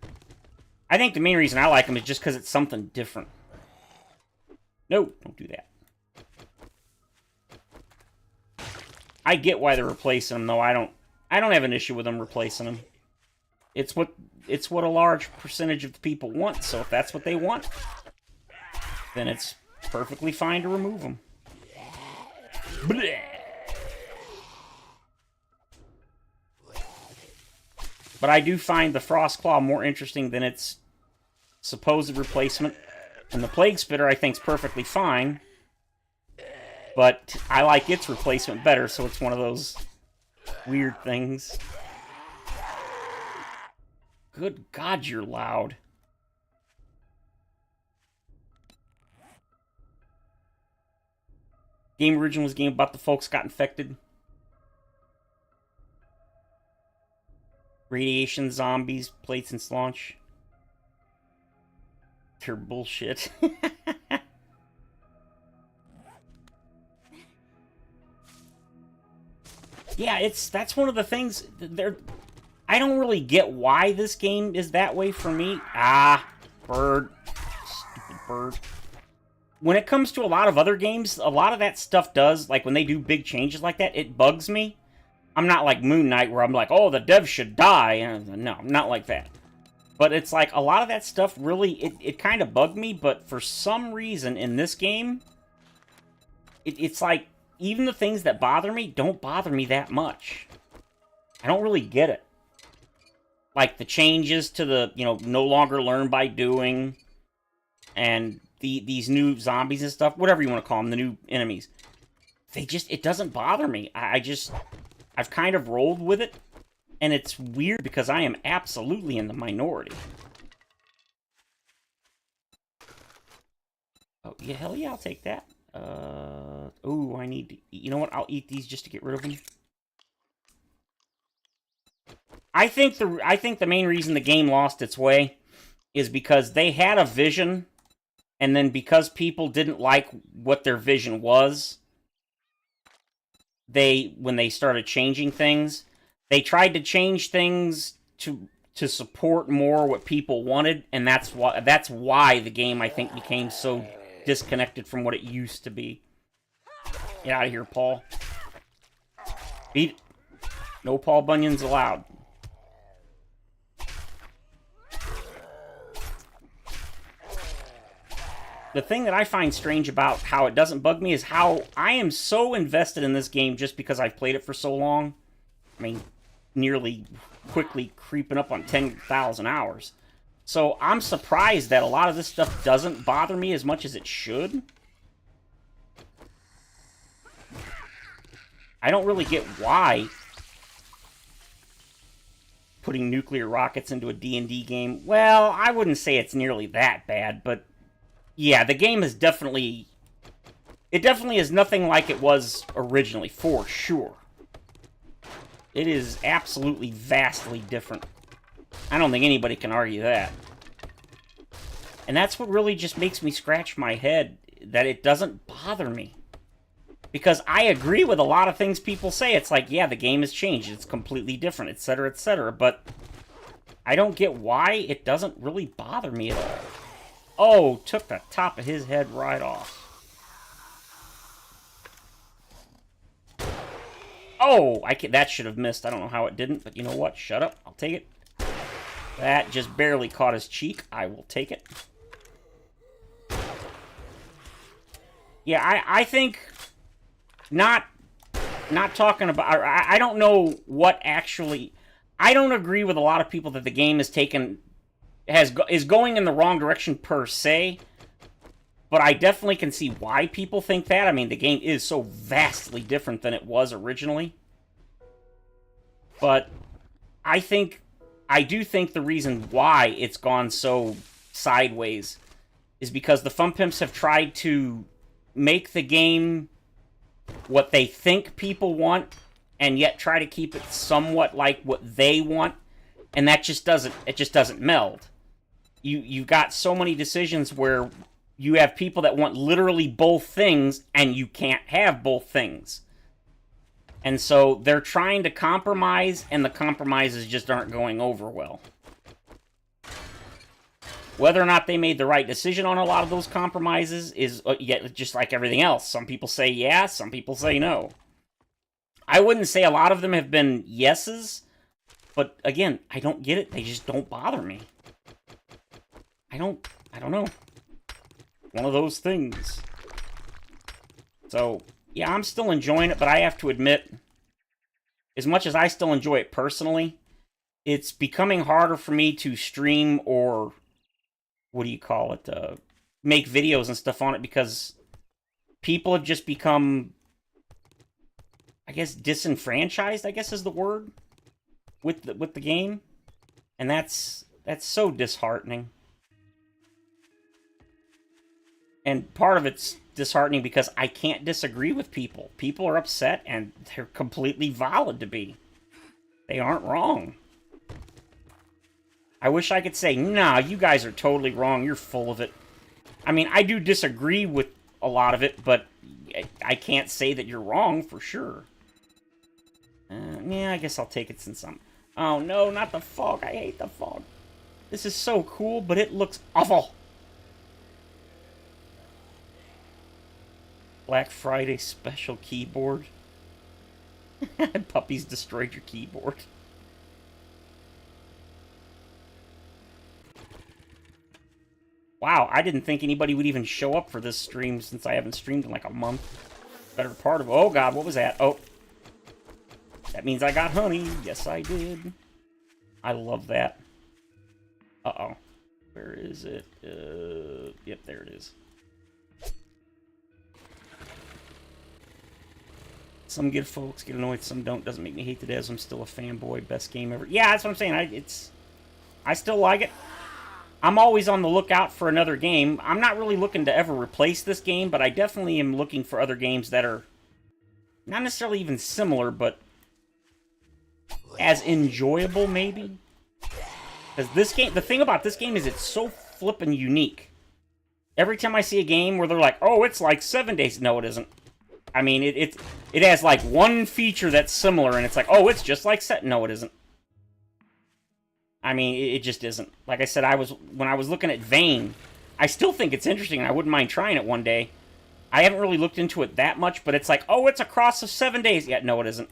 I think the main reason I like them is just because it's something different. No, don't do that. I get why they're replacing them, though. I don't have an issue with them replacing them. It's what a large percentage of the people want. So if that's what they want, then it's perfectly fine to remove them. Blech. But I do find the Frost Claw more interesting than its supposed replacement. And the Plague Spitter, I think, is perfectly fine. But I like its replacement better, so it's one of those weird things. Good God, you're loud. Game origin was a game about the folks got infected. Radiation zombies played since launch. They're bullshit. Yeah, that's one of the things. I don't really get why this game is that way for me. Bird. Stupid bird. When it comes to a lot of other games, a lot of that stuff does, like when they do big changes like that, it bugs me. I'm not like Moon Knight where I'm like, oh, the devs should die. No, I'm not like that. But it's like a lot of that stuff really, it kind of bugged me, but for some reason in this game, it's like, even the things that bother me don't bother me that much. I don't really get it. Like the changes to the, you know, no longer learn by doing, and these new zombies and stuff, whatever you want to call them, the new enemies. It doesn't bother me. I've kind of rolled with it, and it's weird because I am absolutely in the minority. Oh, yeah, hell yeah, I'll take that. Oh, I need to... You know what? I'll eat these just to get rid of them. I think the main reason the game lost its way is because they had a vision, and then because people didn't like what their vision was, when they started changing things, they tried to change things to support more what people wanted, and that's why the game, I think, became so disconnected from what it used to be. Get out of here, Paul. Beat it. No Paul Bunyans allowed. The thing that I find strange about how it doesn't bug me is how I am so invested in this game just because I've played it for so long. I mean, nearly quickly creeping up on 10,000 hours. So I'm surprised that a lot of this stuff doesn't bother me as much as it should. I don't really get why putting nuclear rockets into a D&D game. Well, I wouldn't say it's nearly that bad, but yeah, the game is definitely... It definitely is nothing like it was originally, for sure. It is absolutely vastly different. I don't think anybody can argue that. And that's what really just makes me scratch my head, that it doesn't bother me. Because I agree with a lot of things people say. It's like, yeah, the game has changed. It's completely different, etc., etc. But I don't get why it doesn't really bother me at all. Oh, took the top of his head right off. Oh, that should have missed. I don't know how it didn't, but you know what? Shut up. I'll take it. That just barely caught his cheek. I will take it. Yeah, I think not talking about... I don't know what actually... I don't agree with a lot of people that the game has taken... is going in the wrong direction per se. But I definitely can see why people think that. I mean, the game is so vastly different than it was originally. But I do think the reason why it's gone so sideways is because the Fun Pimps have tried to make the game what they think people want, and yet try to keep it somewhat like what they want, and that just doesn't meld. You've got so many decisions where you have people that want literally both things, and you can't have both things. And so they're trying to compromise, and the compromises just aren't going over well. Whether or not they made the right decision on a lot of those compromises is just like everything else. Some people say yeah, some people say no. I wouldn't say a lot of them have been yeses, but again, I don't get it. They just don't bother me. I don't know. One of those things. So, yeah, I'm still enjoying it, but I have to admit, as much as I still enjoy it personally, it's becoming harder for me to stream or, what do you call it, make videos and stuff on it, because people have just become, I guess, disenfranchised, I guess is the word, with the game. And that's so disheartening. And part of it's disheartening because I can't disagree with people. People are upset, and they're completely valid to be. They aren't wrong. I wish I could say, nah, you guys are totally wrong, you're full of it. I mean, I do disagree with a lot of it, but I can't say that you're wrong for sure. Yeah, I guess I'll take it since I'm... Oh no, not the fog. I hate the fog. This is so cool, but it looks awful. Black Friday special keyboard. Puppies destroyed your keyboard. Wow, I didn't think anybody would even show up for this stream since I haven't streamed in like a month. Better part of... Oh god, what was that? Oh. That means I got honey. Yes, I did. I love that. Uh-oh. Where is it? Yep, there it is. Some good folks get annoyed, some don't. Doesn't make me hate the devs. I'm still a fanboy. Best game ever. Yeah, that's what I'm saying. I still like it. I'm always on the lookout for another game. I'm not really looking to ever replace this game, but I definitely am looking for other games that are not necessarily even similar, but as enjoyable, maybe. Because this game, the thing about this game is it's so flippin' unique. Every time I see a game where they're like, oh, it's like 7 days. No, it isn't. I mean, it has like one feature that's similar, and it's like, oh, it's just like set. No, it isn't. I mean, it just isn't. Like I said, when I was looking at Vane, I still think it's interesting, and I wouldn't mind trying it one day. I haven't really looked into it that much, but it's like, oh, it's across of 7 days. Yeah, no, it isn't.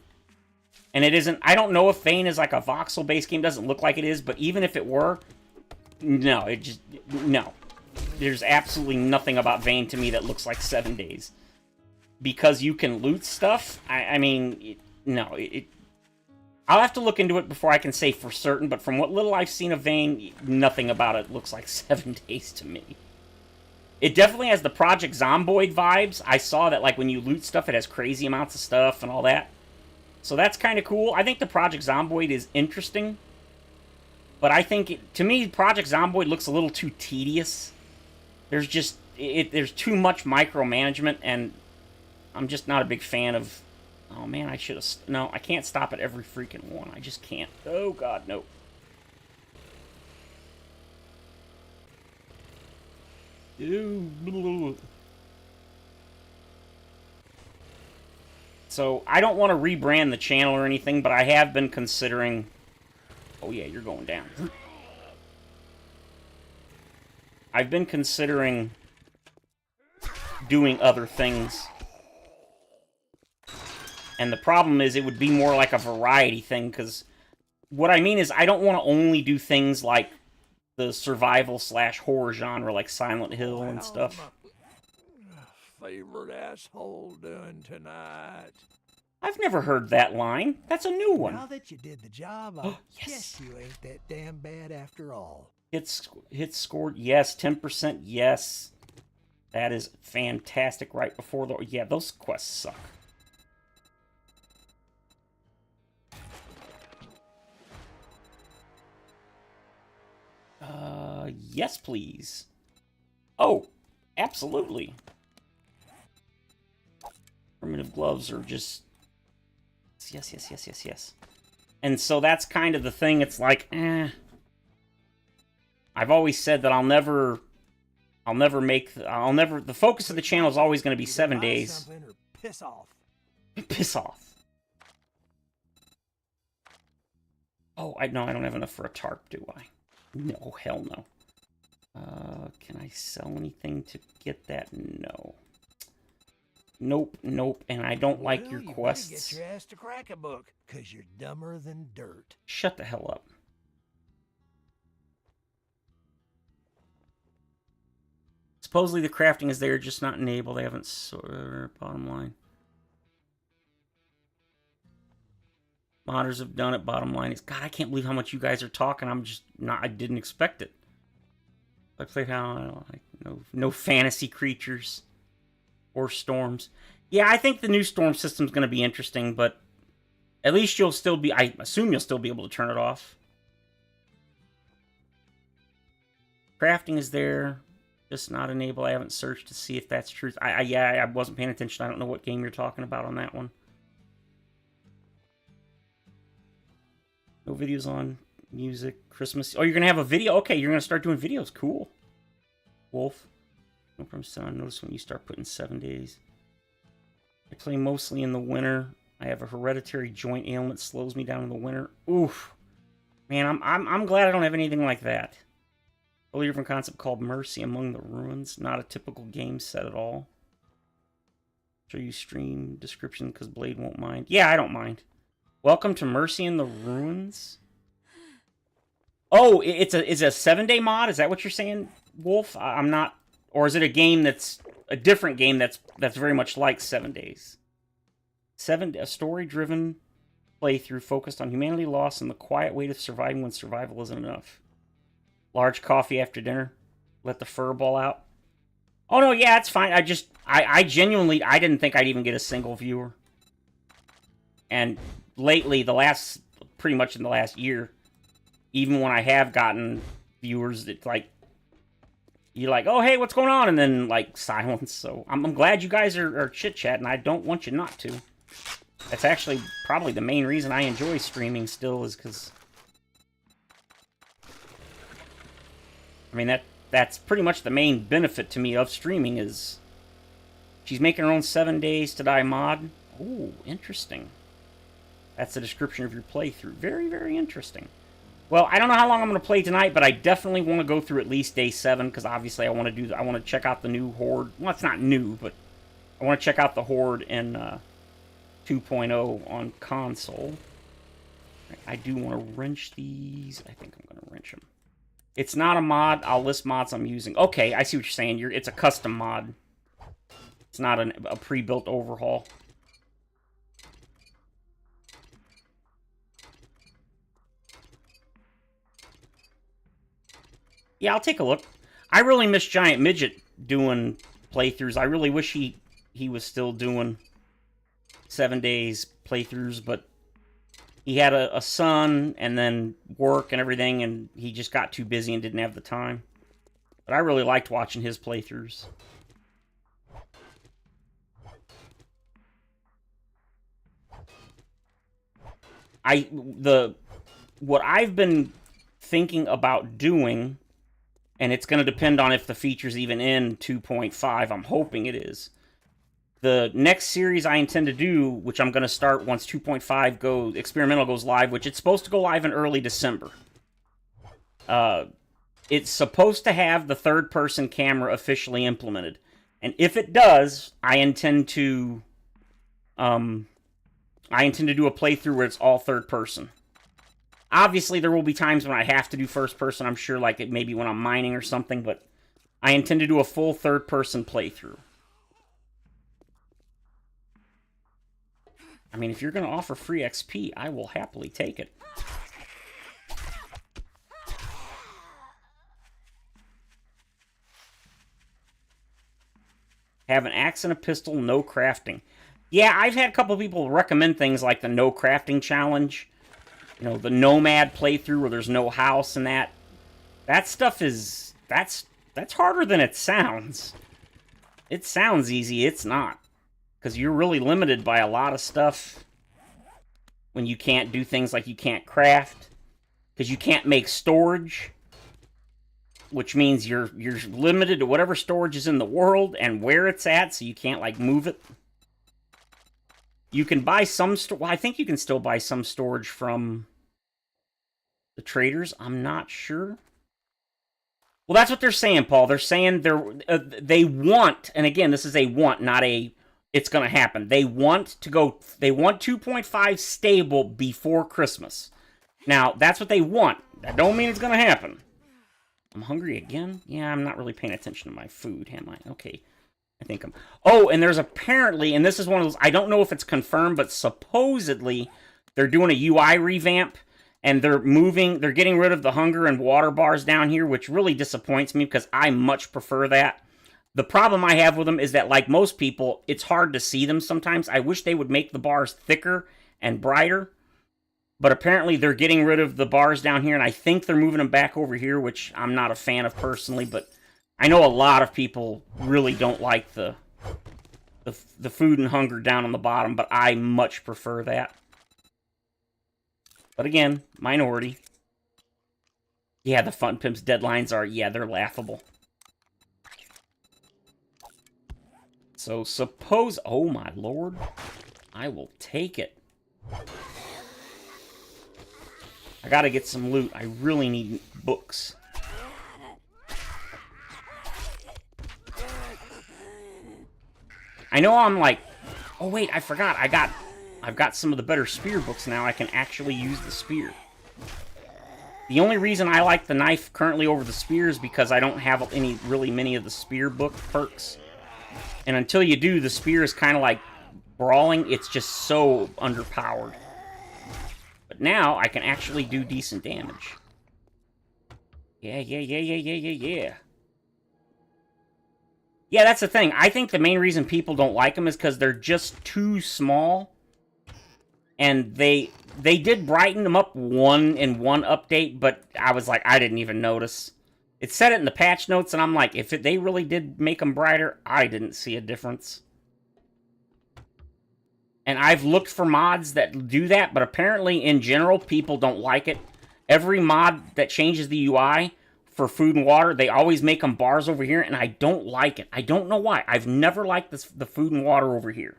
And it isn't. I don't know if Vane is like a voxel-based game. Doesn't look like it is, but even if it were, no, no. There's absolutely nothing about Vane to me that looks like 7 days. Because you can loot stuff, I mean, no. I'll have to look into it before I can say for certain, but from what little I've seen of Vane, nothing about it looks like 7 days to me. It definitely has the Project Zomboid vibes. I saw that, like, when you loot stuff, it has crazy amounts of stuff and all that. So that's kind of cool. I think the Project Zomboid is interesting. But I think, to me, Project Zomboid looks a little too tedious. There's just, there's too much micromanagement, and I'm just not a big fan of... Oh, man, I should have... No, I can't stop at every freaking one. I just can't. Oh, God, no. So, I don't want to rebrand the channel or anything, but I have been considering... Oh yeah, you're going down. I've been considering doing other things. And the problem is it would be more like a variety thing, because what I mean is I don't want to only do things like the survival/horror genre, like Silent Hill and stuff. Favorite asshole doing tonight? I've never heard that line. That's a new one. Now that you did the job, I Yes. guess you ain't that damn bad after all. Hits scored, yes. 10%, yes. That is fantastic right before the... Yeah, those quests suck. Yes, please. Oh, absolutely. Primitive gloves are just... Yes, yes, yes, yes, yes. And so that's kind of the thing. It's like, I've always said that the focus of the channel is always going to be 7 days. Piss off. Piss off. Oh, no, I don't have enough for a tarp, do I? No, hell no. Can I sell anything to get that? No. Nope, nope, and I don't like your quests. Get your ass to crack a book, 'cause you're dumber than dirt. Shut the hell up. Supposedly the crafting is there, just not enabled. They haven't bottom line. Modders have done it, bottom line is... God, I can't believe how much you guys are talking. I'm just not... I didn't expect it. I played how... I don't like... No fantasy creatures. Or storms. Yeah, I think the new storm system's going to be interesting, but... At least you'll still be... I assume you'll still be able to turn it off. Crafting is there. Just not enabled. I haven't searched to see if that's true. Yeah, I wasn't paying attention. I don't know what game you're talking about on that one. No videos on music, Christmas. Oh, you're going to have a video? Okay, you're going to start doing videos. Cool. Wolf. No problem, son. Notice when you start putting 7 days. I play mostly in the winter. I have a hereditary joint ailment. Slows me down in the winter. Oof. Man, I'm glad I don't have anything like that. Totally different concept called Mercy Among the Ruins. Not a typical game set at all. Show you stream description because Blade won't mind. Yeah, I don't mind. Welcome to Mercy in the Ruins. Oh, it's a 7-day mod? Is that what you're saying, Wolf? I'm not... Or is it a game that's... A different game that's very much like 7 days? A story-driven playthrough focused on humanity loss and the quiet weight of surviving when survival isn't enough. Large coffee after dinner. Let the fur ball out. Oh, no, yeah, it's fine. I genuinely... I didn't think I'd even get a single viewer. And... Lately, pretty much in the last year, even when I have gotten viewers, it's like, you're like, oh, hey, what's going on? And then, like, silence. So I'm glad you guys are chit-chatting. I don't want you not to. That's actually probably the main reason I enjoy streaming still is because... I mean, that's pretty much the main benefit to me of streaming is... She's making her own 7 days to die mod. Ooh, interesting. That's the description of your playthrough. Very, very interesting. Well, I don't know how long I'm going to play tonight, but I definitely want to go through at least day 7, because obviously I want to check out the new Horde. Well, it's not new, but I want to check out the Horde in 2.0 on console. I do want to wrench these. I think I'm going to wrench them. It's not a mod. I'll list mods I'm using. Okay, I see what you're saying. It's a custom mod. It's not a pre-built overhaul. Yeah, I'll take a look. I really miss Giant Midget doing playthroughs. I really wish he was still doing 7 days playthroughs, but he had a son and then work and everything, and he just got too busy and didn't have the time. But I really liked watching his playthroughs. What I've been thinking about doing And it's going to depend on if the feature's even in 2.5. I'm hoping it is. The next series I intend to do, which I'm going to start once 2.5 experimental goes live, which it's supposed to go live in early December. It's supposed to have the third-person camera officially implemented. And if it does, I intend to do a playthrough where it's all third-person. Obviously, there will be times when I have to do first-person, I'm sure, like it maybe when I'm mining or something, but I intend to do a full third-person playthrough. I mean, if you're going to offer free XP, I will happily take it. Have an axe and a pistol, no crafting. Yeah, I've had a couple of people recommend things like the no crafting challenge. You know, the nomad playthrough where there's no house and that. That stuff is... That's harder than it sounds. It sounds easy, it's not. Because you're really limited by a lot of stuff when you can't do things like you can't craft. Because you can't make storage. Which means you're limited to whatever storage is in the world and where it's at, so you can't, like, move it. You can buy some... Well, I think you can still buy some storage from the traders. I'm not sure. Well, that's what they're saying, Paul. They're saying they want... And again, this is a want, not a... It's going to happen. They want to go... They want 2.5 stable before Christmas. Now, that's what they want. That don't mean it's going to happen. I'm hungry again? Yeah, I'm not really paying attention to my food, am I? Okay. I think I'm... Oh, and there's apparently, and this is one of those... I don't know if it's confirmed, but supposedly they're doing a UI revamp, and they're getting rid of the hunger and water bars down here, which really disappoints me, because I much prefer that. The problem I have with them is that, like most people, it's hard to see them sometimes. I wish they would make the bars thicker and brighter. But apparently they're getting rid of the bars down here, and I think they're moving them back over here, which I'm not a fan of personally, but I know a lot of people really don't like the food and hunger down on the bottom, but I much prefer that. But again, minority. Yeah, the Fun Pimps deadlines are, yeah, they're laughable. So suppose, oh my lord, I will take it. I gotta get some loot. I really need books. I know I'm like... Oh, wait, I forgot. I've got some of the better spear books now. I can actually use the spear. The only reason I like the knife currently over the spear is because I don't have really many of the spear book perks. And until you do, the spear is kind of like brawling. It's just so underpowered. But now, I can actually do decent damage. Yeah. Yeah, that's the thing. I think the main reason people don't like them is because they're just too small. And they did brighten them up in one update, but I was like, I didn't even notice. It said it in the patch notes, and I'm like, if they really did make them brighter, I didn't see a difference. And I've looked for mods that do that, but apparently, in general, people don't like it. Every mod that changes the UI for food and water, they always make them bars over here, and I don't like it. I don't know why. I've never liked the food and water over here.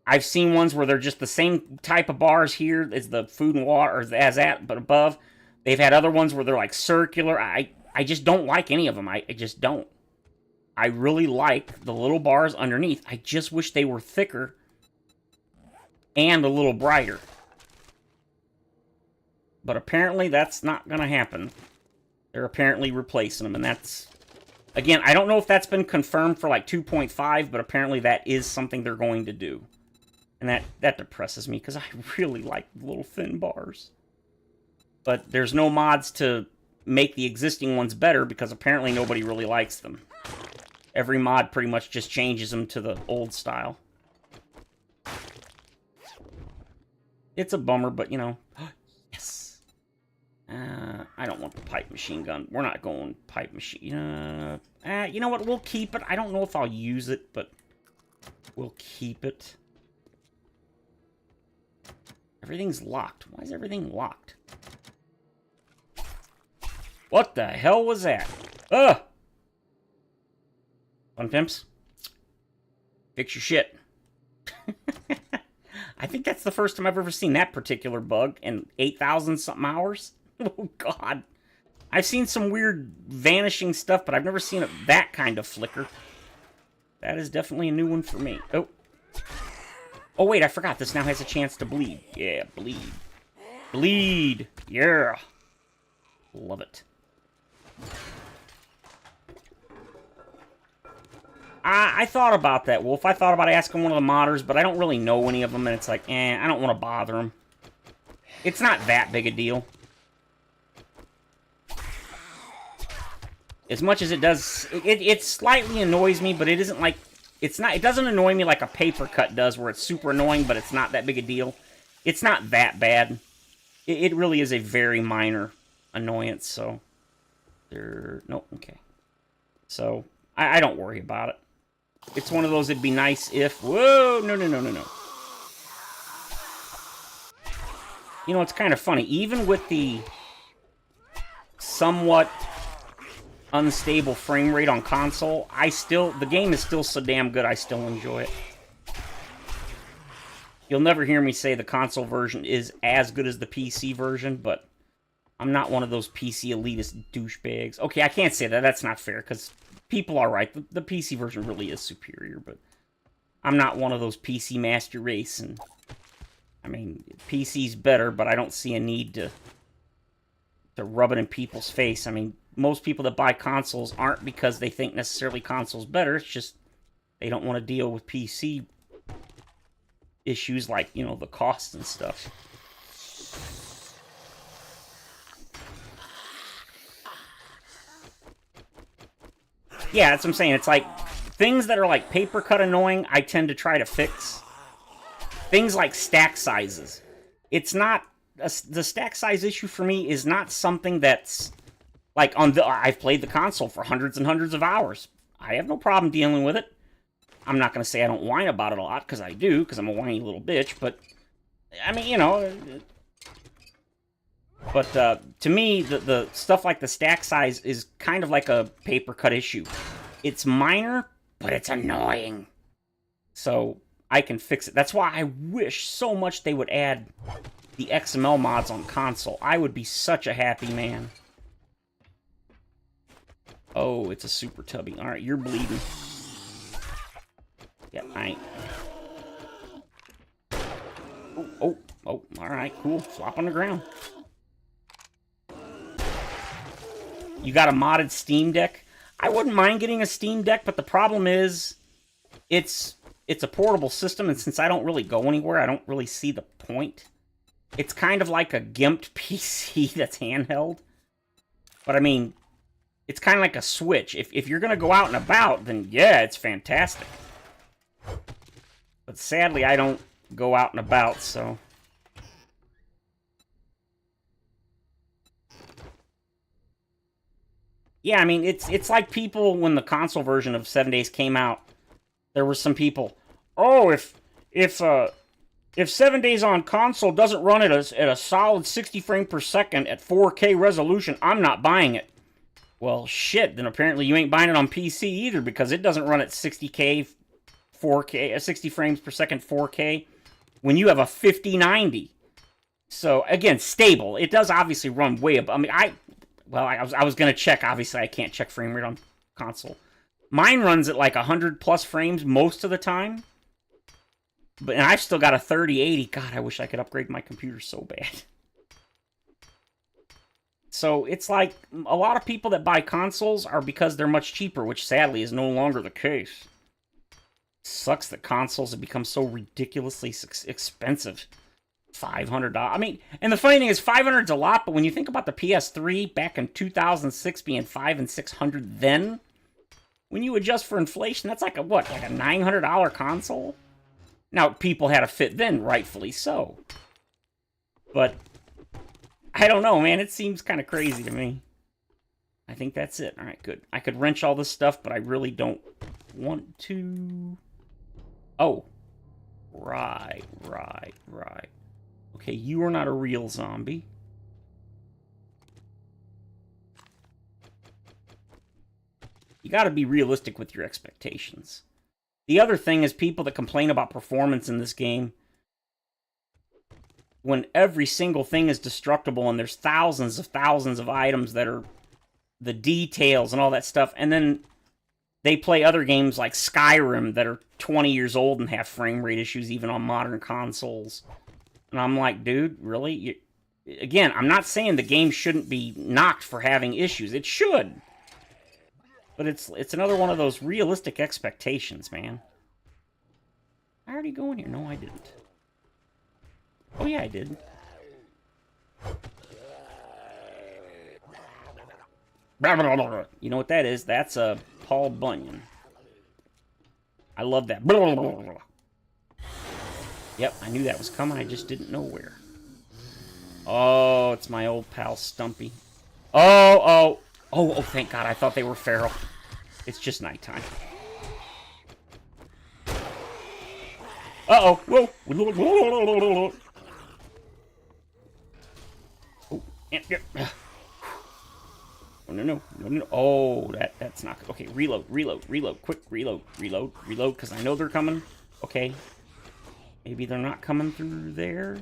I've seen ones where they're just the same type of bars here as the food and water, or as that, but above. They've had other ones where they're like circular. I just don't like any of them. I just don't. I really like the little bars underneath. I just wish they were thicker and a little brighter. But apparently that's not going to happen. They're apparently replacing them, and that's... Again, I don't know if that's been confirmed for like 2.5, but apparently that is something they're going to do. And that depresses me, because I really like the little thin bars. But there's no mods to make the existing ones better, because apparently nobody really likes them. Every mod pretty much just changes them to the old style. It's a bummer, but, you know... Yes! I don't want the pipe machine gun. We're not going pipe machine... you know what? We'll keep it. I don't know if I'll use it, but... We'll keep it. Everything's locked. Why is everything locked? What the hell was that? Ugh! Fun pimps. Fix your shit. I think that's the first time I've ever seen that particular bug in 8,000 something hours. Oh, God. I've seen some weird vanishing stuff, but I've never seen that kind of flicker. That is definitely a new one for me. Oh. Oh, wait, I forgot. This now has a chance to bleed. Yeah, bleed. Bleed. Yeah. Love it. I thought about that, Wolf. I thought about asking one of the modders, but I don't really know any of them, and it's like, I don't want to bother them. It's not that big a deal. As much as it does, it slightly annoys me, but it isn't like, it doesn't annoy me like a paper cut does, where it's super annoying, but it's not that big a deal. It's not that bad. It really is a very minor annoyance, so. No, okay. So, I don't worry about it. It's one of those, it'd be nice if... Whoa! No. You know, it's kind of funny. Even with the somewhat unstable frame rate on console, the game is still so damn good, I still enjoy it. You'll never hear me say the console version is as good as the PC version, but I'm not one of those PC elitist douchebags. Okay, I can't say that. That's not fair, because people are right. The PC version really is superior, but I'm not one of those PC master race, and I mean, PC's better, but I don't see a need to rub it in people's face. I mean, most people that buy consoles aren't because they think necessarily console's better. It's just they don't want to deal with PC issues like, you know, the cost and stuff. Yeah, that's what I'm saying. It's like, things that are like paper cut annoying, I tend to try to fix. Things like stack sizes. It's not, the stack size issue for me is not something that's, like, I've played the console for hundreds and hundreds of hours. I have no problem dealing with it. I'm not going to say I don't whine about it a lot, because I do, because I'm a whiny little bitch, but, I mean, you know... But to me, the stuff like the stack size is kind of like a paper cut issue. It's minor, but it's annoying. So I can fix it. That's why I wish so much they would add the XML mods on console. I would be such a happy man. Oh, it's a super tubby. Alright, you're bleeding. Yep, I ain't. Oh, alright, cool. Flop on the ground. You got a modded Steam Deck? I wouldn't mind getting a Steam Deck, but the problem is, it's a portable system, and since I don't really go anywhere, I don't really see the point. It's kind of like a gimped PC that's handheld. But I mean, it's kind of like a Switch. If you're going to go out and about, then yeah, it's fantastic. But sadly, I don't go out and about, so... Yeah, I mean, it's like people, when the console version of 7 Days came out, there were some people, oh, if 7 Days on console doesn't run at a solid 60 frames per second at 4K resolution, I'm not buying it. Well, shit, then apparently you ain't buying it on PC either, because it doesn't run at 60K, 4K, 60 frames per second 4K, when you have a 5090. So, again, stable. It does obviously run way above, I mean, I was going to check. Obviously, I can't check frame rate on console. Mine runs at like 100 plus frames most of the time. And I've still got a 3080. God, I wish I could upgrade my computer so bad. So it's like a lot of people that buy consoles are because they're much cheaper, which sadly is no longer the case. Sucks that consoles have become so ridiculously expensive. $500. I mean, and the funny thing is, $500 is a lot, but when you think about the PS3 back in 2006 being $500 and $600 then, when you adjust for inflation, that's like a, what, like a $900 console? Now, people had a fit then, rightfully so. But, I don't know, man, it seems kind of crazy to me. I think that's it. Alright, good. I could wrench all this stuff, but I really don't want to... Oh. Right. Okay, you are not a real zombie. You got to be realistic with your expectations. The other thing is people that complain about performance in this game, when every single thing is destructible and there's thousands of items that are the details and all that stuff, and then they play other games like Skyrim that are 20 years old and have frame rate issues even on modern consoles. And I'm like, dude, really? Again, I'm not saying the game shouldn't be knocked for having issues. It should. But it's another one of those realistic expectations, man. I already go in here. No, I didn't. Oh, yeah, I did. You know what that is? That's a Paul Bunyan. I love that. Yep, I knew that was coming. I just didn't know where. Oh, it's my old pal Stumpy. Oh, thank God. I thought they were feral. It's just nighttime. Uh-oh. Whoa. Oh, yep. Oh, no. Oh, that's not good. Okay, reload. Quick, reload, because I know they're coming. Okay. Maybe they're not coming through there.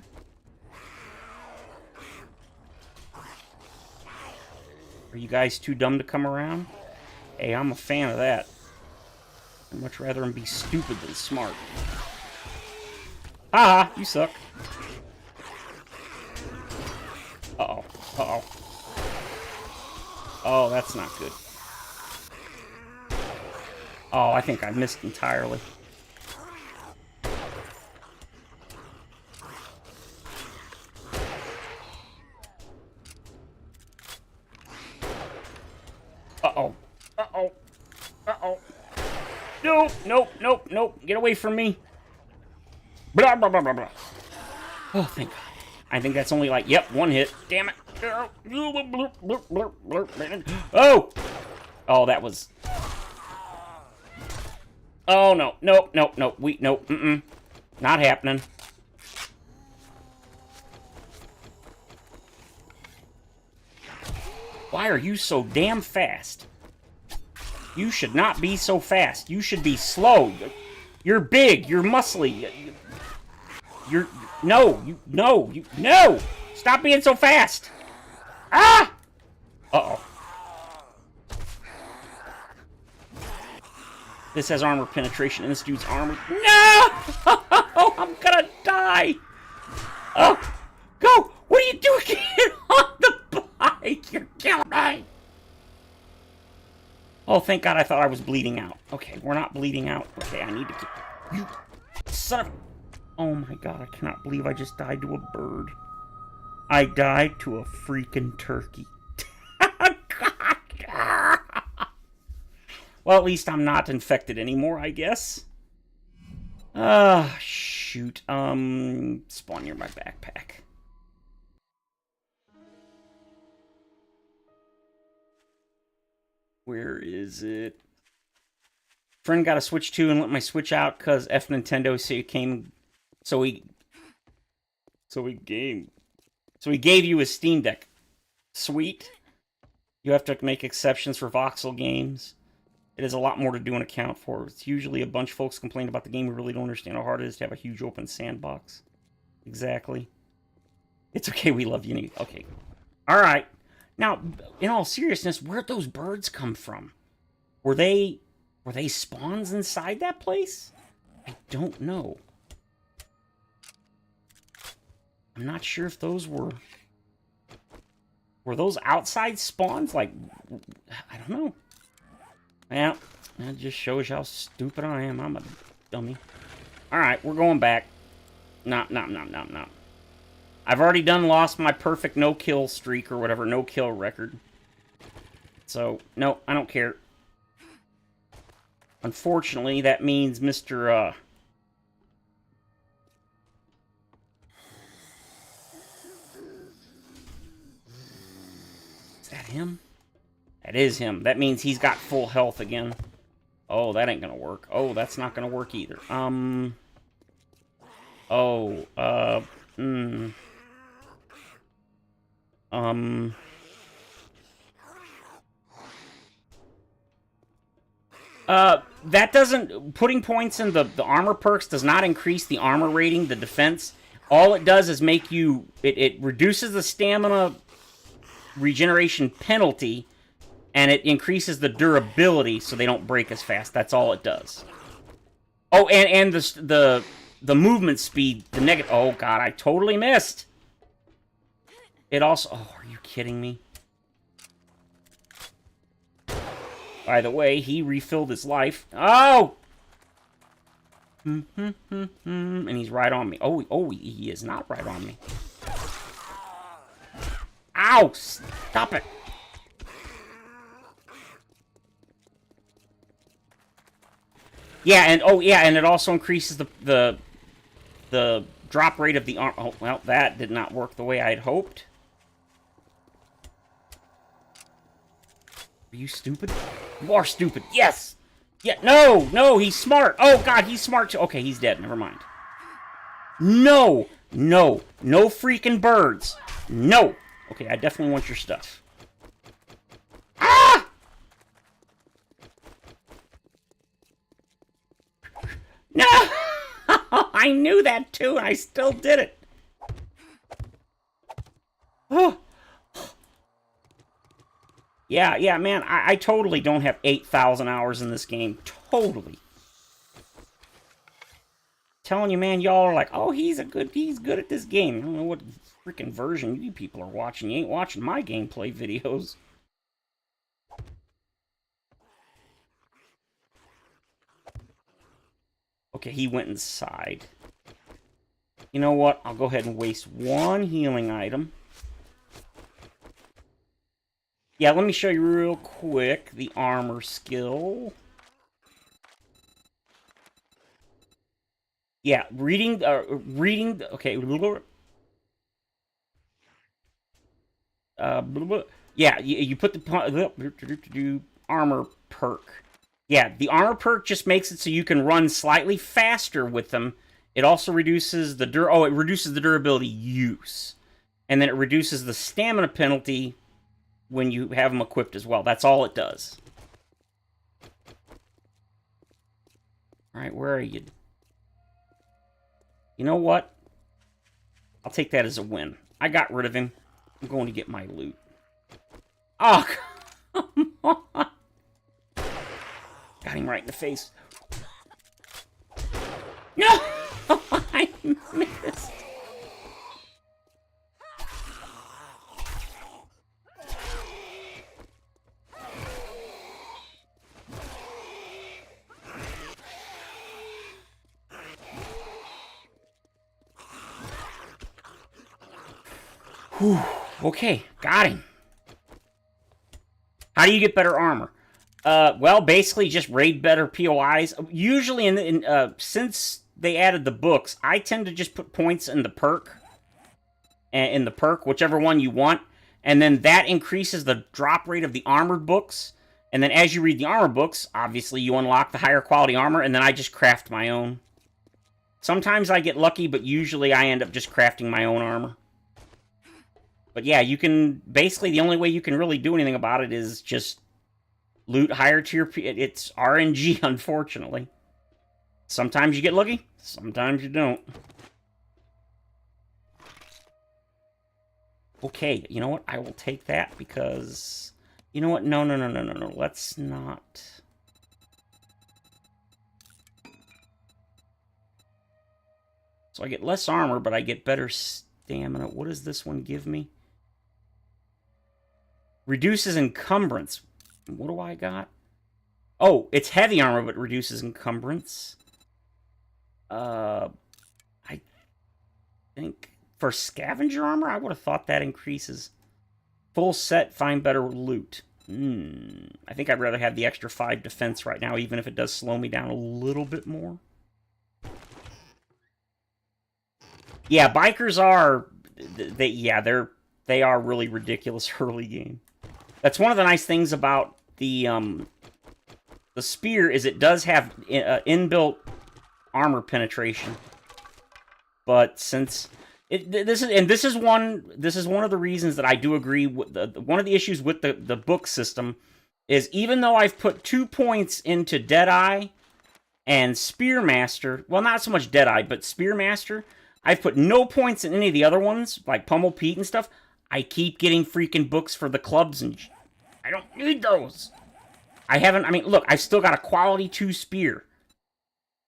Are you guys too dumb to come around? Hey, I'm a fan of that. I'd much rather them be stupid than smart. Haha, you suck. Uh-oh. Oh, that's not good. Oh, I think I missed entirely. Uh-oh. Nope. Get away from me. Blah. Oh, thank God. I think that's only like, yep, one hit. Damn it. Oh! Oh, that was... Oh, no. Nope. Not happening. Why are you so damn fast? You should not be so fast. You should be slow. You're big. You're muscly. No! Stop being so fast! Ah! Uh-oh. This has armor penetration, and this dude's armor... No! I'm gonna die! Oh! Go! What are you doing? Get on the bike! You're killing me! Oh, thank God, I thought I was bleeding out. Okay, we're not bleeding out. Okay, I need to get... You son of... Oh my God, I cannot believe I just died to a bird. I died to a freaking turkey. God. Well, at least I'm not infected anymore, I guess. Shoot. Spawn near my backpack. Where is it? Friend got a Switch 2 and let my Switch out because F Nintendo So he gave you his Steam Deck. Sweet. You have to make exceptions for voxel games. It is a lot more to do and account for. It's usually a bunch of folks complain about the game who really don't understand how hard it is to have a huge open sandbox. Exactly. It's okay, we love you. Okay. Alright. Now, in all seriousness, where'd those birds come from? Were they spawns inside that place? I don't know. I'm not sure if those were those outside spawns? Like, I don't know. Well, that just shows how stupid I am. I'm a dummy. Alright, we're going back. No. I've already lost my perfect no-kill streak or whatever, no-kill record. So, no, I don't care. Unfortunately, that means Mr. Is that him? That is him. That means he's got full health again. Oh, that ain't gonna work. Oh, that's not gonna work either. That doesn't... Putting points in the armor perks does not increase the armor rating, the defense. All it does is make you... It reduces the stamina regeneration penalty, and it increases the durability so they don't break as fast. That's all it does. Oh, and the movement speed, the negative... Oh, God, I totally missed. It also... Oh, are you kidding me? By the way, he refilled his life. Oh! And he's right on me. Oh, he is not right on me. Ow! Stop it! Yeah, and and it also increases the drop rate of the arm. Oh, well, that did not work the way I had hoped. Are you stupid? You are stupid. Yes! Yeah, no, he's smart. Oh, God, he's smart too. Okay, he's dead. Never mind. No freaking birds. No. Okay, I definitely want your stuff. Ah! No! I knew that too, and I still did it. Oh. Yeah, man, I totally don't have 8,000 hours in this game. Totally. Telling you, man, y'all are like, oh, he's good at this game. I don't know what freaking version you people are watching. You ain't watching my gameplay videos. Okay, he went inside. You know what? I'll go ahead and waste one healing item. Yeah, let me show you real quick the armor skill. Yeah, reading, okay. Yeah, you put the armor perk. Yeah, the armor perk just makes it so you can run slightly faster with them. It also reduces the it reduces the durability use. And then it reduces the stamina penalty when you have them equipped as well. That's all it does. Alright, where are you? You know what? I'll take that as a win. I got rid of him. I'm going to get my loot. Oh, come on. Got him right in the face. No! I missed. Whew. Okay, got him. How do you get better armor? Well, basically just raid better POIs. Usually, since they added the books, I tend to just put points in the perk. Whichever one you want. And then that increases the drop rate of the armored books. And then as you read the armor books, obviously you unlock the higher quality armor, and then I just craft my own. Sometimes I get lucky, but usually I end up just crafting my own armor. But yeah, you can... Basically, the only way you can really do anything about it is just loot higher tier... It's RNG, unfortunately. Sometimes you get lucky, sometimes you don't. Okay, you know what? I will take that because... You know what? No. Let's not... So I get less armor, but I get better stamina. What does this one give me? Reduces encumbrance. What do I got? Oh, it's heavy armor, but reduces encumbrance. I think for scavenger armor, I would have thought that increases. Full set, find better loot. I think I'd rather have the extra 5 defense right now, even if it does slow me down a little bit more. Yeah, bikers are... They are really ridiculous early game. That's one of the nice things about the spear is it does have inbuilt armor penetration. But since this is one of the reasons that I do agree with one of the issues with the book system is even though I've put 2 points into Deadeye and Spearmaster, well, not so much Deadeye, but Spearmaster, I've put no points in any of the other ones, like Pummel Pete and stuff. I keep getting freaking books for the clubs, and I don't need those. I mean, look, I've still got a quality 2 spear.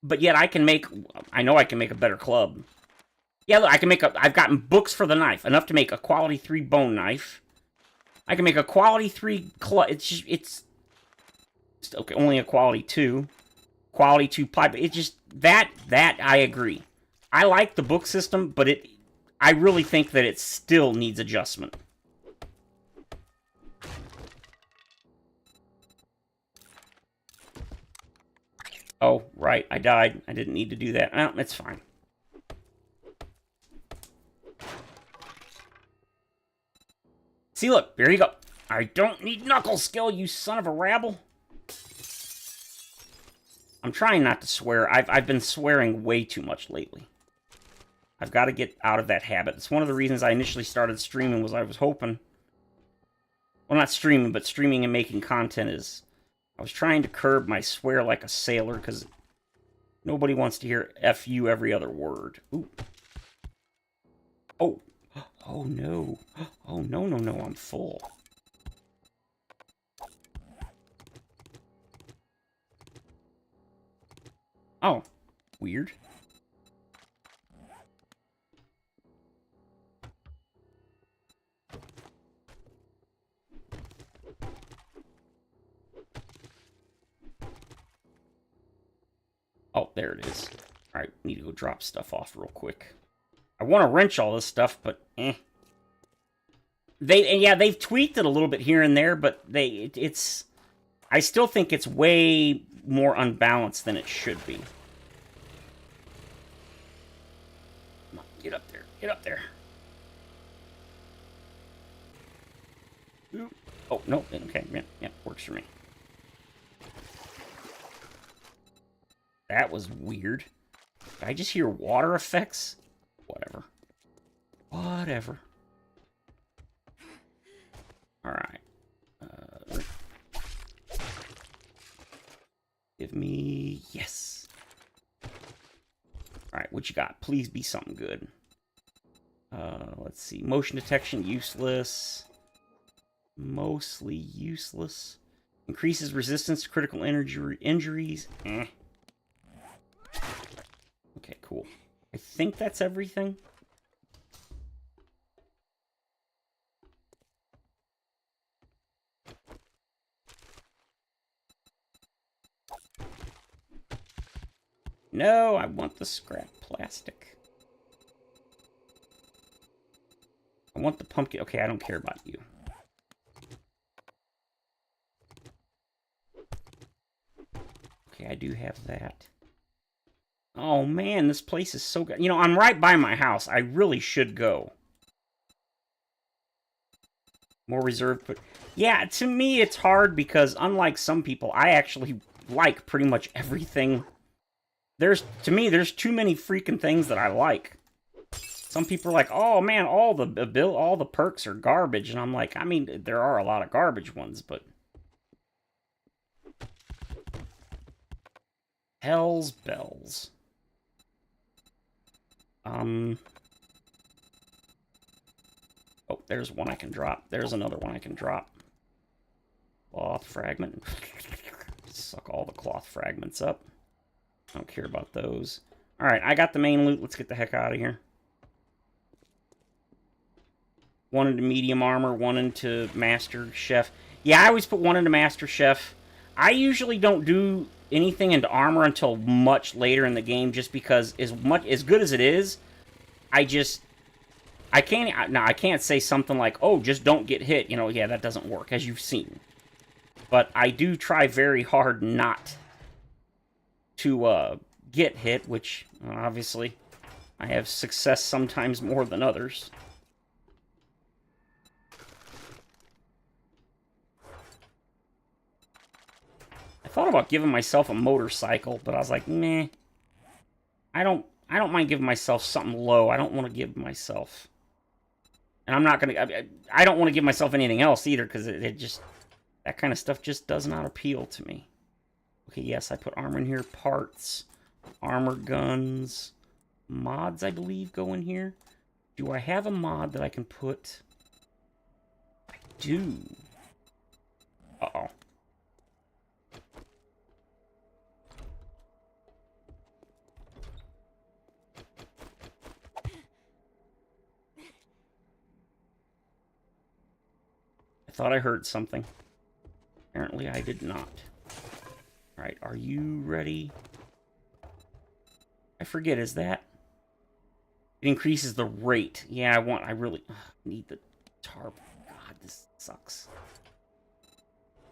But yet I know I can make a better club. Yeah, look, I've gotten books for the knife, enough to make a quality 3 bone knife. I can make a quality 3 club. It's okay, only a quality 2. Quality 2 ply, but it's just, that I agree. I like the book system, but I really think that it still needs adjustment. Oh, right, I died. I didn't need to do that. Oh, it's fine. See, look, there you go. I don't need knuckle skill, you son of a rabble. I'm trying not to swear. I've been swearing way too much lately. I've got to get out of that habit. It's one of the reasons I initially started streaming, was I was hoping... Well, not streaming, but streaming and making content is... I was trying to curb my swear like a sailor, because nobody wants to hear F you every other word. Ooh. Oh. Oh, no. Oh, no, no, no, I'm full. Oh. Weird. Oh, there it is. Alright, need to go drop stuff off real quick. I want to wrench all this stuff, but eh. They've tweaked it a little bit here and there, but it's... I still think it's way more unbalanced than it should be. Come on, get up there. Get up there. Ooh. Oh, no. Okay, yeah, works for me. That was weird. Did I just hear water effects? Whatever. Whatever. Alright. Give me... Yes. Alright, what you got? Please be something good. Let's see. Motion detection, useless. Mostly useless. Increases resistance to critical injuries. Eh. Okay, cool. I think that's everything. No, I want the scrap plastic. I want the pumpkin. Okay, I don't care about you. Okay, I do have that. Oh, man, this place is so good. You know, I'm right by my house. I really should go. More reserved, but... Yeah, to me, it's hard because, unlike some people, I actually like pretty much everything. To me, there's too many freaking things that I like. Some people are like, oh, man, all the perks are garbage. And I'm like, I mean, there are a lot of garbage ones, but... Hell's bells. Oh, there's one I can drop. There's another one I can drop. Cloth fragment. Suck all the cloth fragments up. I don't care about those. Alright, I got the main loot. Let's get the heck out of here. One into medium armor, one into Master Chef. Yeah, I always put one into Master Chef. I usually don't do anything into armor until much later in the game, just because as good as it is, I can't say something like, oh, just don't get hit. You know, yeah, that doesn't work, as you've seen. But I do try very hard not to get hit, which, obviously, I have success sometimes more than others. I thought about giving myself a motorcycle, but I was like, meh. I don't mind giving myself something low. I don't want to give myself... And I'm not going to... I don't want to give myself anything else either, because it just... That kind of stuff just does not appeal to me. Okay, yes, I put armor in here. Parts, armor guns, mods, I believe, go in here. Do I have a mod that I can put? I do. Uh-oh. I thought I heard something. Apparently I did not. Alright, are you ready? I forget, is that? It increases the rate. Yeah, I really need the tarp. God, this sucks.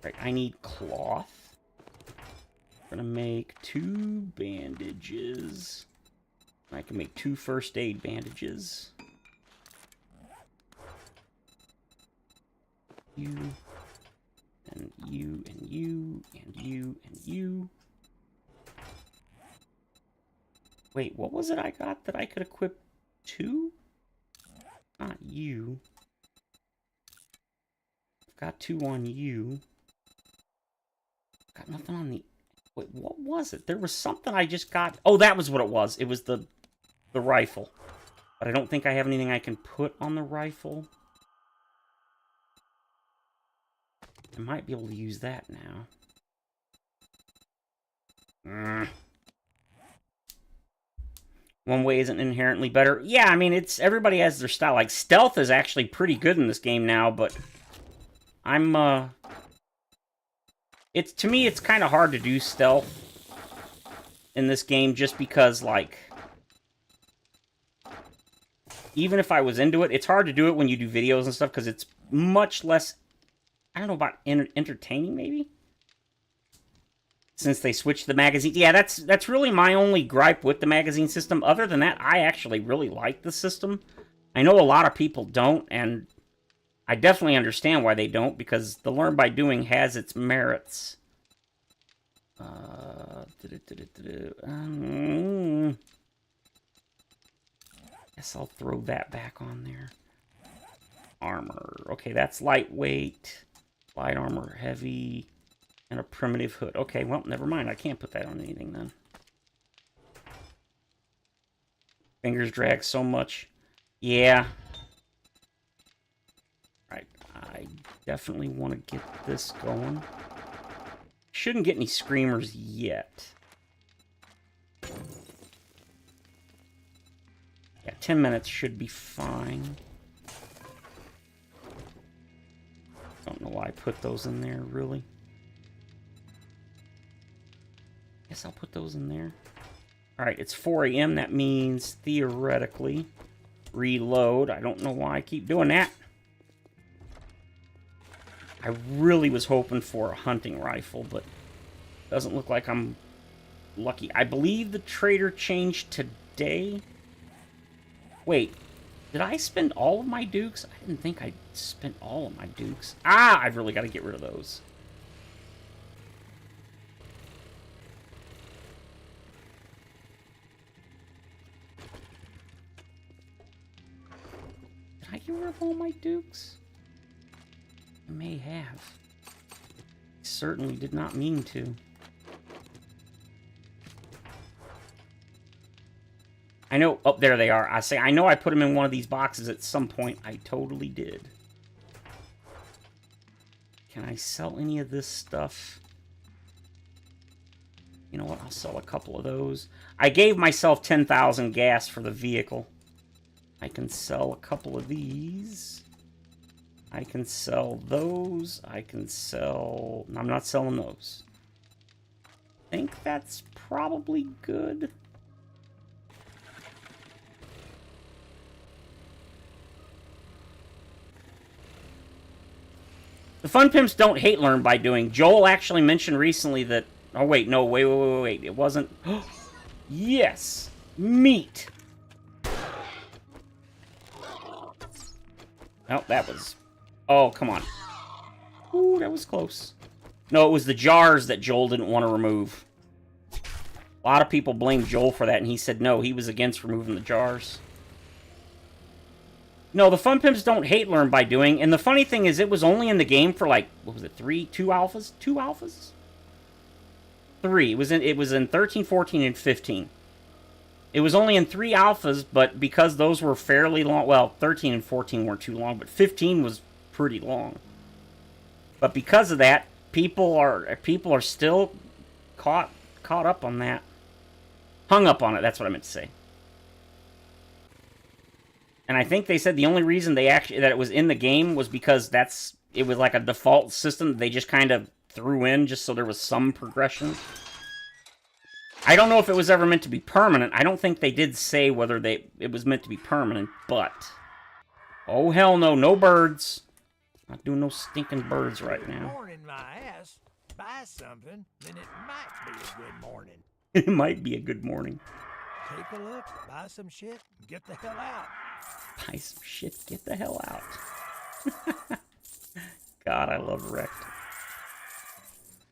Right, I need cloth. I'm gonna make 2 bandages. I can make 2 first aid bandages. You, and you, and you, and you, and you. Wait, what was it I got that I could equip 2? Not you. I've got 2 on you. Got nothing on the... Wait, what was it? There was something I just got... Oh, that was what it was. It was the rifle. But I don't think I have anything I can put on the rifle. I might be able to use that now. One way isn't inherently better. Yeah, I mean, it's... Everybody has their style. Like, stealth is actually pretty good in this game now, but... I'm, to me, it's kind of hard to do stealth in this game just because, like... Even if I was into it, it's hard to do it when you do videos and stuff because it's much less... I don't know about entertaining, maybe? Since they switched the magazine. Yeah, that's really my only gripe with the magazine system. Other than that, I actually really like the system. I know a lot of people don't, and I definitely understand why they don't, because the learn by doing has its merits. Guess I'll throw that back on there. Armor. Okay, that's lightweight. Light armor, heavy, and a primitive hood. Okay, well, never mind. I can't put that on anything then. Fingers drag so much. Yeah. Right. I definitely want to get this going. Shouldn't get any screamers yet. Yeah, 10 minutes should be fine. Don't know why I put those in there, really. Guess I'll put those in there. Alright, it's 4 a.m. That means, theoretically, reload. I don't know why I keep doing that. I really was hoping for a hunting rifle, but doesn't look like I'm lucky. I believe the trader changed today. Wait. Did I spend all of my dukes? I didn't think I spent all of my dukes. Ah, I've really got to get rid of those. Did I get rid of all my dukes? I may have. I certainly did not mean to. I know... Oh, there they are. I know I put them in one of these boxes at some point. I totally did. Can I sell any of this stuff? You know what? I'll sell a couple of those. I gave myself 10,000 gas for the vehicle. I can sell a couple of these. I can sell those. I can sell... I'm not selling those. I think that's probably good. The Fun Pimps don't hate learn by doing. Joel actually mentioned recently that... Oh, wait, no, wait. It wasn't... Yes! Meat! Oh, that was... Oh, come on. Ooh, that was close. No, it was the jars that Joel didn't want to remove. A lot of people blamed Joel for that, and he said no, he was against removing the jars. No, the Fun Pimps don't hate learn by doing, and the funny thing is it was only in the game for like, what was it, two alphas? Two alphas? Three. It was in 13, 14, and 15. It was only in 3 alphas, but because those were fairly long, well, 13 and 14 weren't too long, but 15 was pretty long. But because of that, people are still caught up on that. Hung up on it, that's what I meant to say. And I think they said the only reason that it was in the game was because it was like a default system that they just kind of threw in just so there was some progression. I don't know if it was ever meant to be permanent. I don't think they did say whether it was meant to be permanent, but oh hell no, no birds. Not doing no stinking birds right now. Morning, my ass. Buy something, then it might be a good morning. It might be a good morning. Take a look, buy some shit, and get the hell out. Buy some shit, get the hell out. God, I love Wrecked.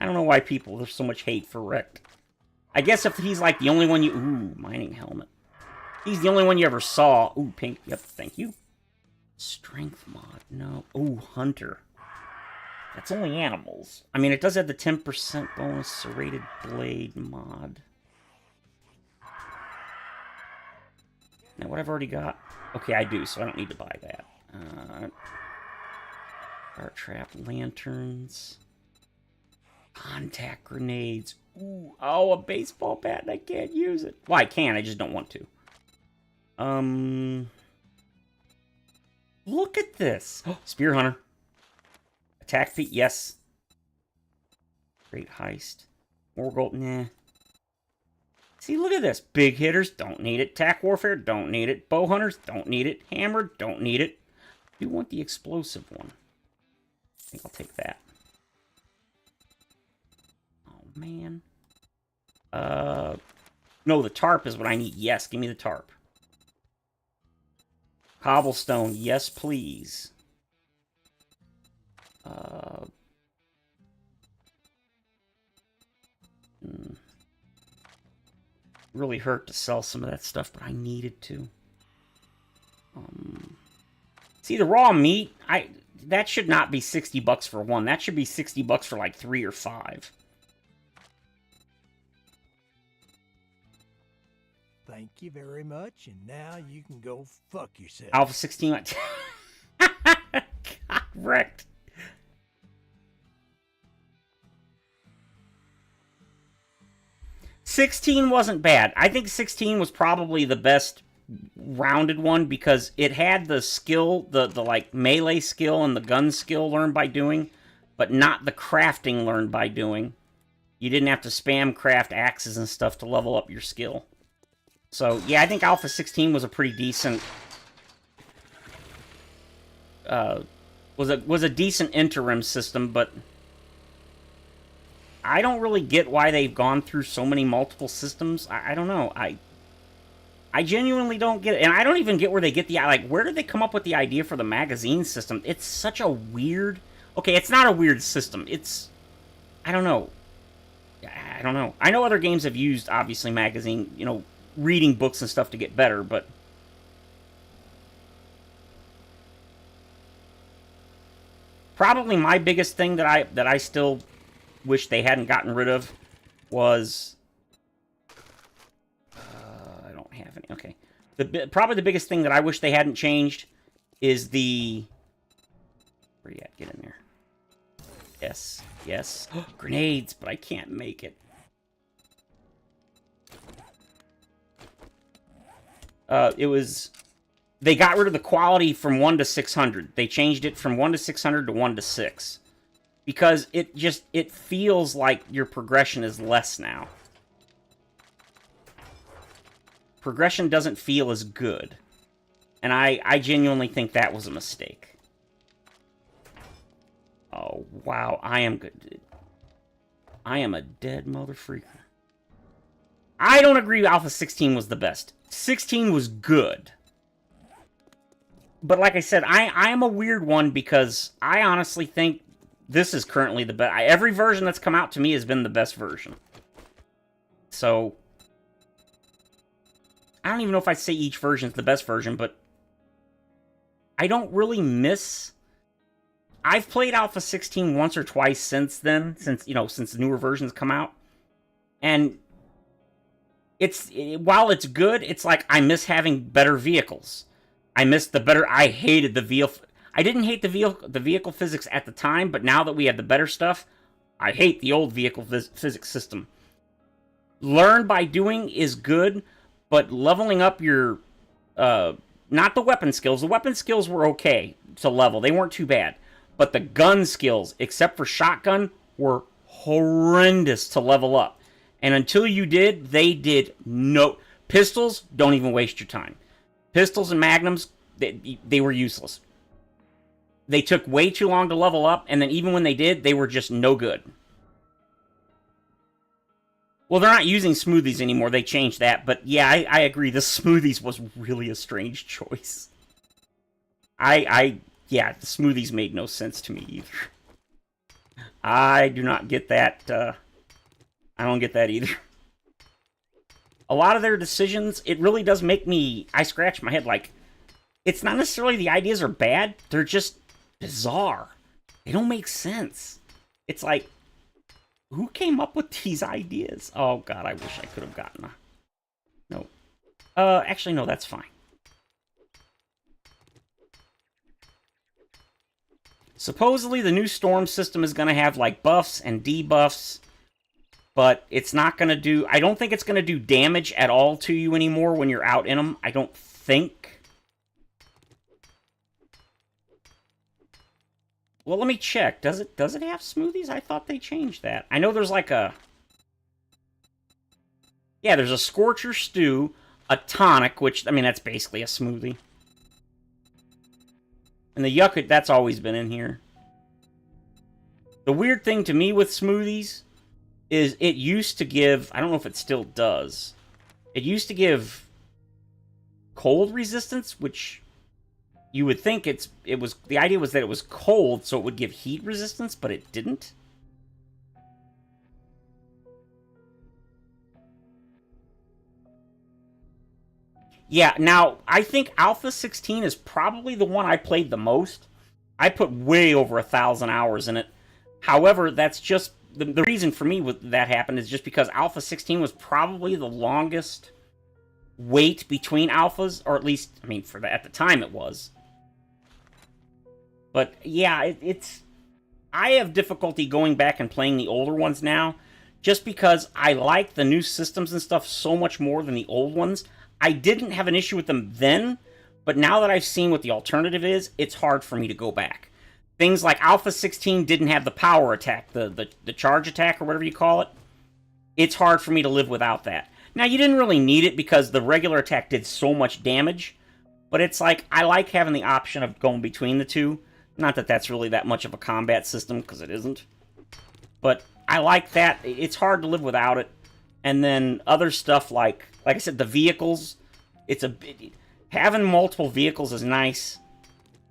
I don't know why there's so much hate for Wrecked. I guess if he's like the only one ooh, mining helmet. He's the only one you ever saw. Ooh, pink, yep, thank you. Strength mod, no. Ooh, hunter. That's only animals. I mean, it does have the 10% bonus serrated blade mod. Now, what I've already got. Okay, I do, so I don't need to buy that. Dart trap, lanterns. Contact grenades. Ooh, oh, a baseball bat, and I can't use it. Well, I can, I just don't want to. Look at this. Oh, Spear Hunter. Attack feat, yes. Great heist. More gold, nah. See, look at this. Big hitters, don't need it. Attack warfare, don't need it. Bow hunters, don't need it. Hammer, don't need it. You want the explosive one. I think I'll take that. Oh, man. No, the tarp is what I need. Yes, give me the tarp. Cobblestone, yes, please. Really hurt to sell some of that stuff, but I needed to. See, the raw meat, that should not be $60 for one. That should be $60 for like 3 or 5. Thank you very much, and now you can go fuck yourself. Alpha 16. God, wrecked. $16 wasn't bad. I think 16 was probably the best rounded one because it had the skill, the like melee skill and the gun skill learned by doing, but not the crafting learned by doing. You didn't have to spam craft axes and stuff to level up your skill. So, yeah, I think Alpha 16 was a pretty decent... was a decent interim system, but... I don't really get why they've gone through so many multiple systems. I don't know. I genuinely don't get it. And I don't even get where they get the... Like, where did they come up with the idea for the magazine system? It's such a weird... Okay, it's not a weird system. It's... I don't know. I don't know. I know other games have used, obviously, magazine, you know, reading books and stuff to get better, but... Probably my biggest thing that I still wish they hadn't gotten rid of was... I don't have any. Okay. Probably the biggest thing that I wish they hadn't changed is the... Where you at? Get in there. Yes. Yes. Grenades, but I can't make it. It was... They got rid of the quality from 1 to 600. They changed it from 1 to 600 to 1 to 6. Because it feels like your progression is less now. Progression doesn't feel as good. And I genuinely think that was a mistake. Oh, wow. I am good. I am a dead motherfreaker. I don't agree Alpha 16 was the best. 16 was good. But like I said, I am a weird one because I honestly think this is currently the best. Every version that's come out to me has been the best version. So, I don't even know if I'd say each version is the best version, but I don't really miss... I've played Alpha 16 once or twice since then, since the newer versions come out. And while it's good, it's like I miss having better vehicles. I hated the vehicle. I didn't hate the vehicle physics at the time, but now that we have the better stuff, I hate the old vehicle physics system. Learn by doing is good, but leveling up your not the weapon skills. The weapon skills were okay to level. They weren't too bad. But the gun skills, except for shotgun, were horrendous to level up. And until you did, they did no... Pistols, don't even waste your time. Pistols and magnums, they were useless. They took way too long to level up, and then even when they did, they were just no good. Well, they're not using smoothies anymore. They changed that. But yeah, I agree. The smoothies was really a strange choice. Yeah, the smoothies made no sense to me either. I do not get that. I don't get that either. A lot of their decisions, it really does make me... I scratch my head like... It's not necessarily the ideas are bad. They're just bizarre. They don't make sense. It's like... Who came up with these ideas? Oh, God, I wish I could have gotten a... No. Actually, no, that's fine. Supposedly, the new storm system is going to have, like, buffs and debuffs, but it's not going to do... I don't think it's going to do damage at all to you anymore when you're out in them. I don't think. Well, let me check. Does it have smoothies? I thought they changed that. I know there's like a... Yeah, there's a Scorcher Stew, a tonic, which, I mean, that's basically a smoothie. And the yucca, that's always been in here. The weird thing to me with smoothies is it used to give... I don't know if it still does. It used to give cold resistance, which... You would think the idea was that it was cold, so it would give heat resistance, but it didn't. Yeah, now, I think Alpha 16 is probably the one I played the most. I put way over 1,000 hours in it. However, that's just... The reason for me that happened is just because Alpha 16 was probably the longest wait between alphas, or at least, I mean, at the time it was. But, yeah, I have difficulty going back and playing the older ones now, just because I like the new systems and stuff so much more than the old ones. I didn't have an issue with them then, but now that I've seen what the alternative is, it's hard for me to go back. Things like Alpha 16 didn't have the power attack, the charge attack, or whatever you call it. It's hard for me to live without that. Now, you didn't really need it because the regular attack did so much damage, but it's like, I like having the option of going between the two. Not that that's really that much of a combat system, because it isn't. But I like that. It's hard to live without it. And then other stuff like I said, the vehicles. Having multiple vehicles is nice.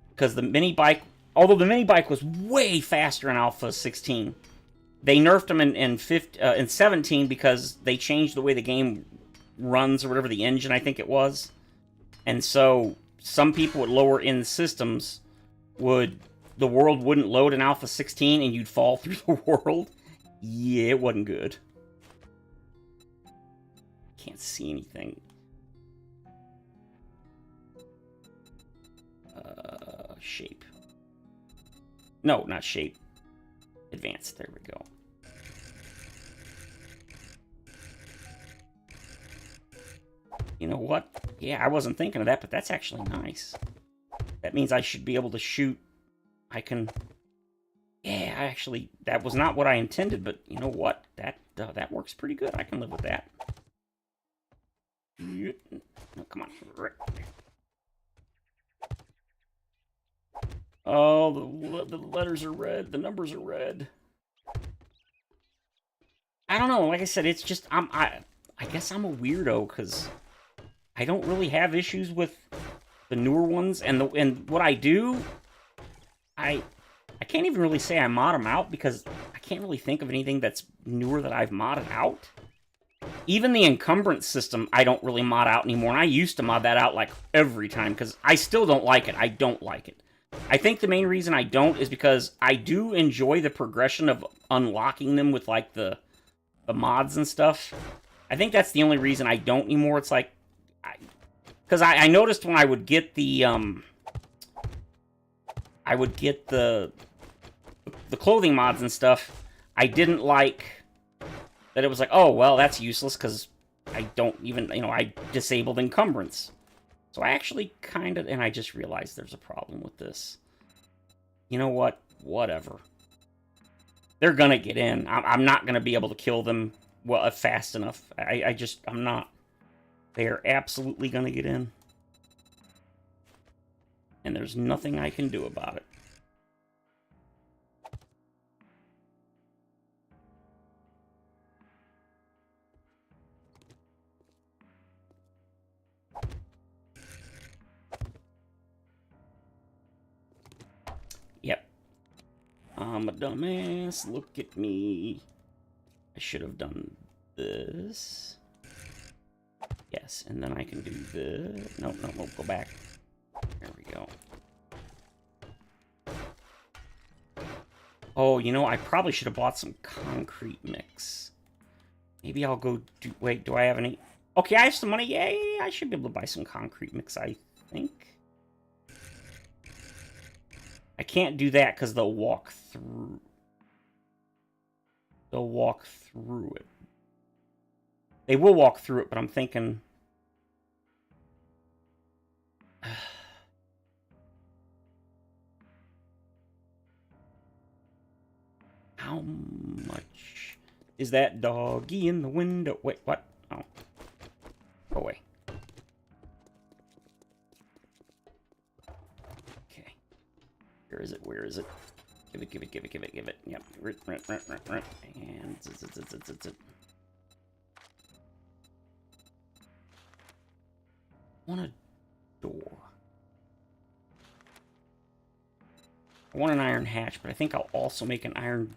Because the mini bike, although the mini bike was way faster in Alpha 16, they nerfed them in 17 because they changed the way the game runs, or whatever, the engine, I think it was. And so some people with lower end systems the world wouldn't load in Alpha 16 and you'd fall through the world. Yeah, it wasn't good. Can't see anything. Shape. No, not shape. Advanced. There we go. You know what? Yeah, I wasn't thinking of that, but that's actually nice. That means I should be able to shoot. I can... Yeah, actually, that was not what I intended, but you know what? That works pretty good. I can live with that. No, come on. Oh, the letters are red. The numbers are red. I don't know. Like I said, it's just... I guess I'm a weirdo, because I don't really have issues with the newer ones, and what I do, I can't even really say I mod them out, because I can't really think of anything that's newer that I've modded out. Even the encumbrance system, I don't really mod out anymore. And I used to mod that out like every time because I still don't like it. I don't like it. I think the main reason I don't is because I do enjoy the progression of unlocking them with like the mods and stuff. I think that's the only reason I don't anymore. It's like, because I noticed when I would get the clothing mods and stuff, I didn't like that it was like, oh, well, that's useless because I don't even, I disabled encumbrance. So I actually kind of, and I just realized there's a problem with this. You know what? Whatever. They're gonna get in. I'm not gonna be able to kill them fast enough. I'm not. They are absolutely gonna get in. And there's nothing I can do about it. Yep. I'm a dumbass. Look at me. I should have done this. Yes, and then I can do this. No, go back. There we go. Oh, I probably should have bought some concrete mix. Maybe I'll go do... Wait, do I have any... Okay, I have some money. Yay! I should be able to buy some concrete mix, I think. I can't do that because they'll walk through... They'll walk through it. They will walk through it, but I'm thinking... How much is that doggy in the window? Wait, what? Oh. Go away. Okay. Where is it? Where is it? Give it. Yep. And... I want a door. I want an iron hatch, but I think I'll also make an iron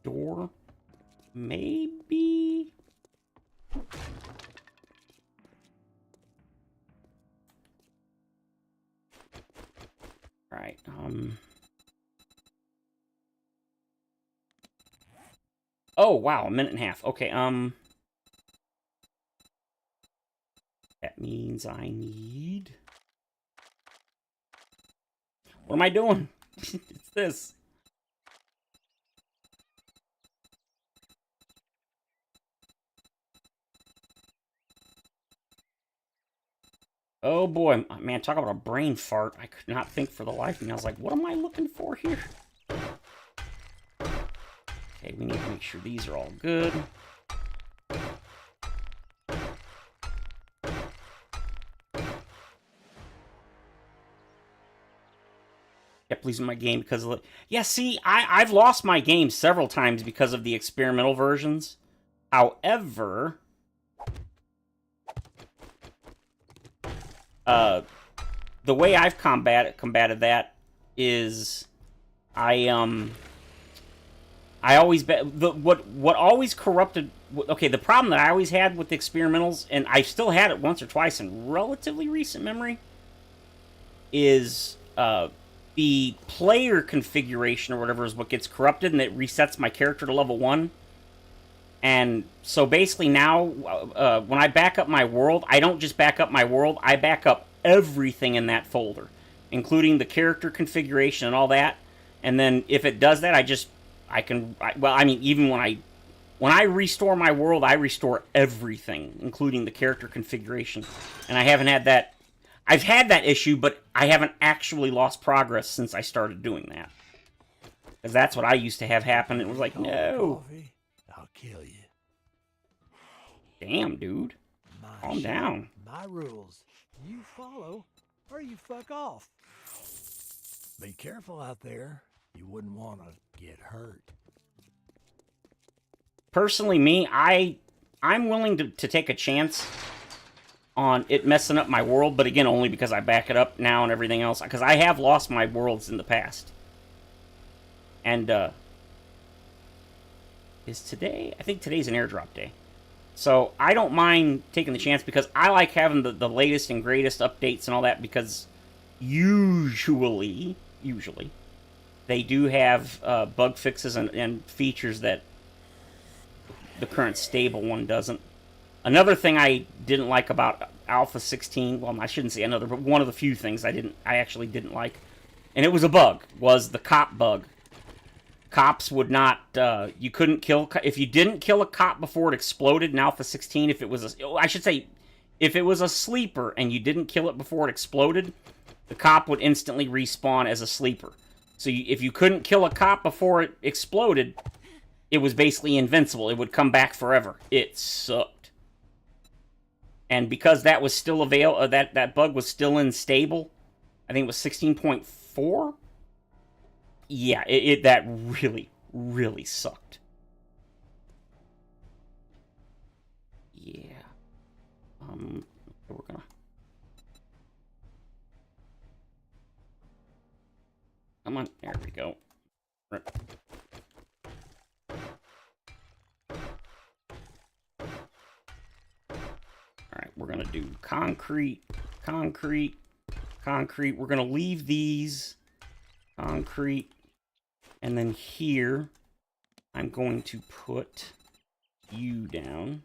door. Maybe? Right, Oh, wow, a minute and a half. Okay, that means I need... What am I doing? It's this. Oh boy, man, talk about a brain fart. I could not think for the life of me. I was like, what am I looking for here? Okay, we need to make sure these are all good. Kept losing my game because of... Yeah, see, I've lost my game several times because of the experimental versions. However... the way I've combated that is I always what always corrupted. Okay, the problem that I always had with the experimentals, and I still had it once or twice in relatively recent memory, is the player configuration or whatever is what gets corrupted, and it resets my character to level 1. And so basically now, when I back up my world, I don't just back up my world, I back up everything in that folder, including the character configuration and all that. And then if it does that, even when I restore my world, I restore everything, including the character configuration. And I haven't had that. I've had that issue, but I haven't actually lost progress since I started doing that. Because that's what I used to have happen. It was like, no. I'll kill you. Damn, dude. Calm down. My rules. You follow, or you fuck off. Be careful out there. You wouldn't want to get hurt. Personally, me, I'm willing to take a chance on it messing up my world, but again, only because I back it up now and everything else. Because I have lost my worlds in the past. And, is today? I think today's an airdrop day. So I don't mind taking the chance because I like having the latest and greatest updates and all that because usually they do have bug fixes and features that the current stable one doesn't. Another thing I didn't like about Alpha 16, well, I shouldn't say another, but one of the few things I actually didn't like, and it was a bug, was the cop bug. Cops would not, you couldn't kill, if you didn't kill a cop before it exploded in Alpha 16, if it was I should say, if it was a sleeper and you didn't kill it before it exploded, the cop would instantly respawn as a sleeper. So if you couldn't kill a cop before it exploded, it was basically invincible. It would come back forever. It sucked. And because that was still that bug was still unstable, I think it was 16.4. Yeah, that really sucked. Yeah. We're gonna. Come on, there we go. Right. Alright, we're going to do concrete. We're going to leave these concrete. And then here, I'm going to put you down.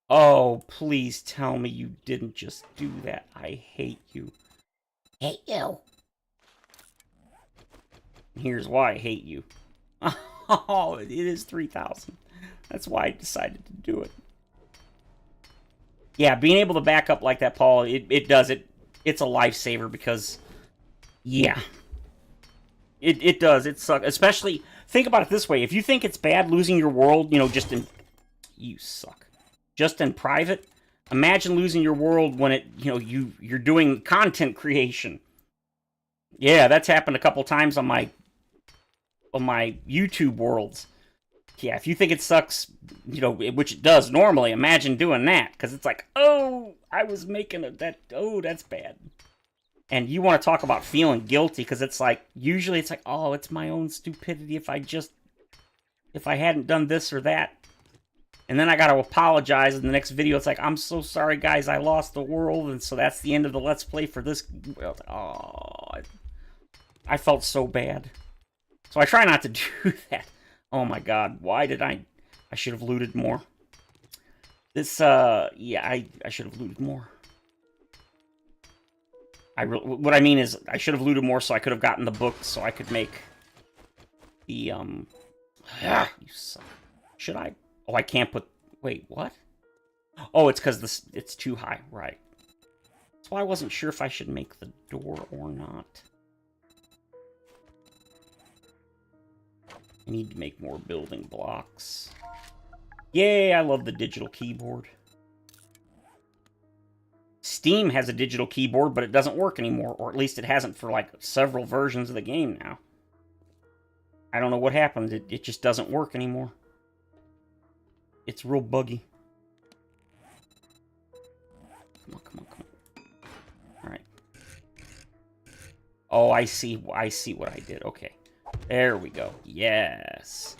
Oh, please tell me you didn't just do that. I hate you. Hate you. Here's why I hate you. Oh, it is 3,000. That's why I decided to do it. Yeah, being able to back up like that, Paul, it's a lifesaver because, yeah. It does. It sucks. Especially, think about it this way. If you think it's bad losing your world, you suck. Just in private, imagine losing your world when you're doing content creation. Yeah, that's happened a couple times on my YouTube worlds. Yeah, if you think it sucks, which it does normally, imagine doing that. Because it's like, oh, I was making that's bad. And you want to talk about feeling guilty, because it's like, usually it's like, oh, it's my own stupidity if I hadn't done this or that. And then I got to apologize in the next video. It's like, I'm so sorry, guys, I lost the world, and so that's the end of the Let's Play for this. Oh, I felt so bad. So I try not to do that. Oh my god, why did I should have looted more. This, yeah, I should have looted more. What I mean is, I should have looted more so I could have gotten the books so I could make the, you suck. Should I? Oh, I can't put, wait, what? Oh, it's because it's too high, right. That's why I wasn't sure if I should make the door or not. I need to make more building blocks. Yay, I love the digital keyboard. Steam has a digital keyboard, but it doesn't work anymore, or at least it hasn't for like several versions of the game now. I don't know what happened, it just doesn't work anymore. It's real buggy. Come on. Alright. Oh, I see what I did, okay. There we go. Yes.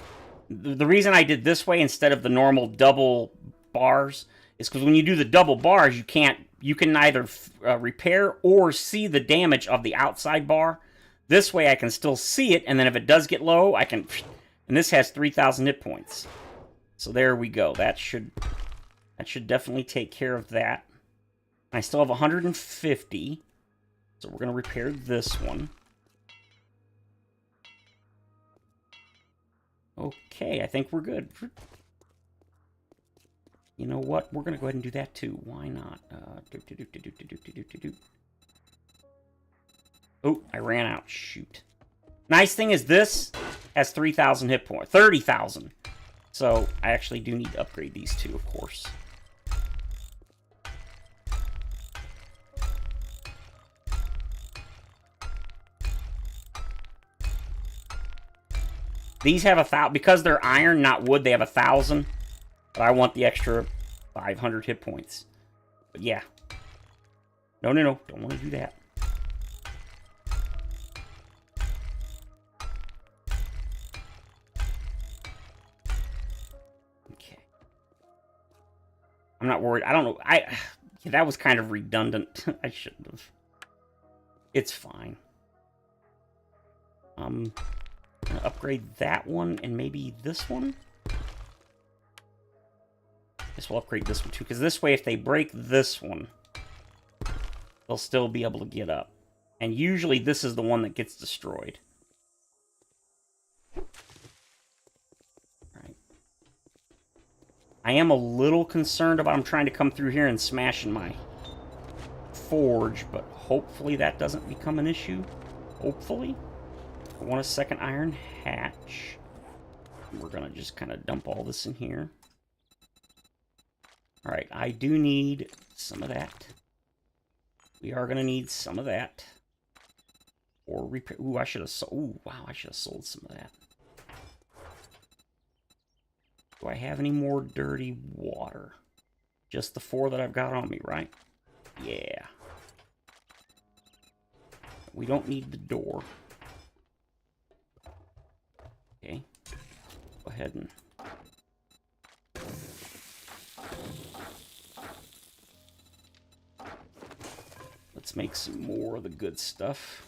The reason I did this way instead of the normal double bars is because when you do the double bars, you can neither repair or see the damage of the outside bar. This way I can still see it, and then if it does get low, I can... And this has 3,000 hit points. So there we go. That should definitely take care of that. I still have 150. So we're going to repair this one. Okay, I think we're good. You know what? We're going to go ahead and do that too. Why not? Oh, I ran out. Shoot. Nice thing is this has 3,000 hit points. 30,000. So I actually do need to upgrade these two, of course. These have 1,000, because they're iron, not wood, they have 1,000. But I want the extra 500 hit points. But yeah. No, don't want to do that. not worried. I don't know. That was kind of redundant. I shouldn't have. It's fine. I'm gonna upgrade that one and maybe this one. Guess we'll upgrade this one too, because this way, if they break this one, they'll still be able to get up. And usually this is the one that gets destroyed. Alright. I am a little concerned about them trying to come through here and smashing my forge, but hopefully that doesn't become an issue. Hopefully. I want a second iron hatch. We're gonna just kind of dump all this in here. Alright, I do need some of that. We are gonna need some of that. Or repair. Ooh, I should have sold. Ooh, wow, I should have sold some of that. Do I have any more dirty water? Just the 4 that I've got on me, right? Yeah. We don't need the door. Okay. Go ahead and... let's make some more of the good stuff.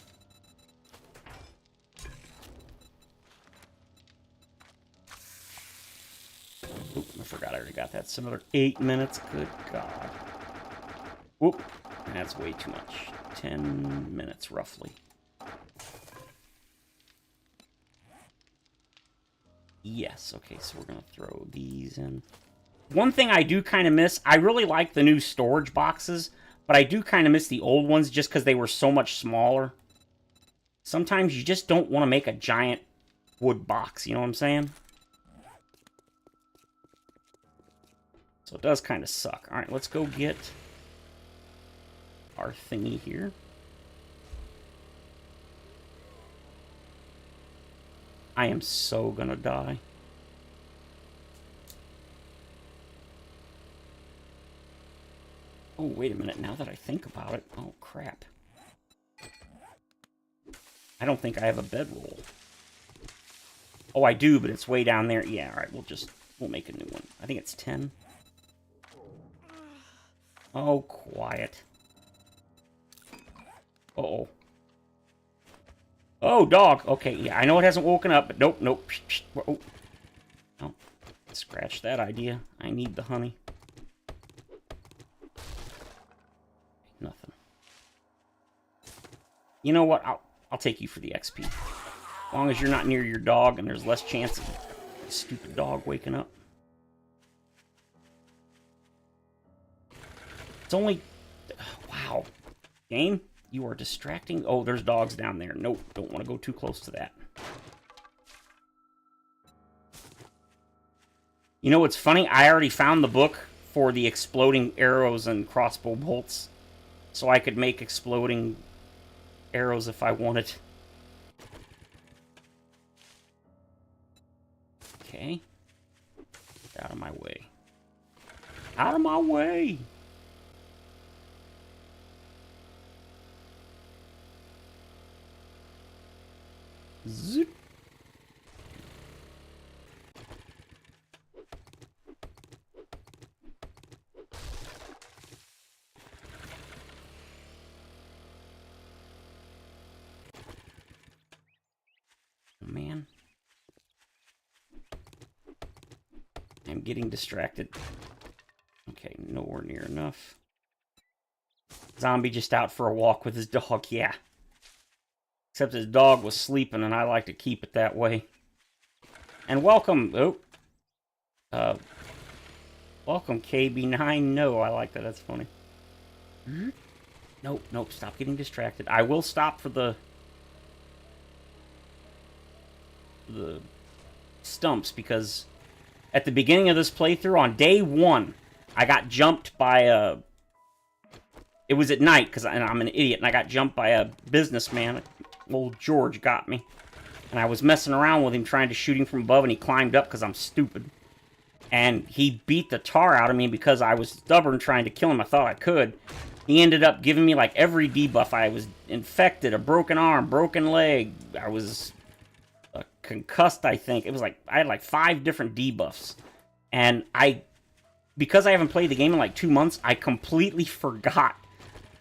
Oop, I forgot I already got that. It's another 8 minutes. Good God. Whoop. That's way too much. 10 minutes, roughly. Yes. Okay, so we're going to throw these in. One thing I do kind of miss, I really like the new storage boxes, but I do kind of miss the old ones just because they were so much smaller. Sometimes you just don't want to make a giant wood box, you know what I'm saying? So it does kind of suck. All right, let's go get our thingy here. I am so gonna die. Oh, wait a minute. Now that I think about it. Oh, crap. I don't think I have a bedroll. Oh, I do, but it's way down there. Yeah, all right. We'll make a new one. I think it's 10. Oh, quiet. Uh-oh. Oh, dog. Okay, yeah, I know it hasn't woken up, but nope, nope. Oh. No. Scratch that idea. I need the honey. Nothing. You know what? I'll take you for the XP. As long as you're not near your dog and there's less chance of a stupid dog waking up. It's only... wow. Game, you are distracting. Oh, there's dogs down there. Nope, don't want to go too close to that. You know what's funny? I already found the book for the exploding arrows and crossbow bolts. So I could make exploding arrows if I wanted. Okay. Get out of my way. Out of my way! Zip. Man. I'm getting distracted. Okay, nowhere near enough. Zombie just out for a walk with his dog, yeah. Except his dog was sleeping, and I like to keep it that way. And welcome, welcome KB9. No, I like that. That's funny. Nope, nope. Stop getting distracted. I will stop for the stumps because at the beginning of this playthrough, on day 1, I got jumped by a. It was at night because I'm an idiot, and I got jumped by a businessman. Old George got me. And I was messing around with him trying to shoot him from above, and he climbed up because I'm stupid. And he beat the tar out of me because I was stubborn trying to kill him. I thought I could. He ended up giving me like every debuff. I was infected, a broken arm, broken leg. I was concussed, I think. It was like, I had like 5 different debuffs. And I because I haven't played the game in like 2 months, I completely forgot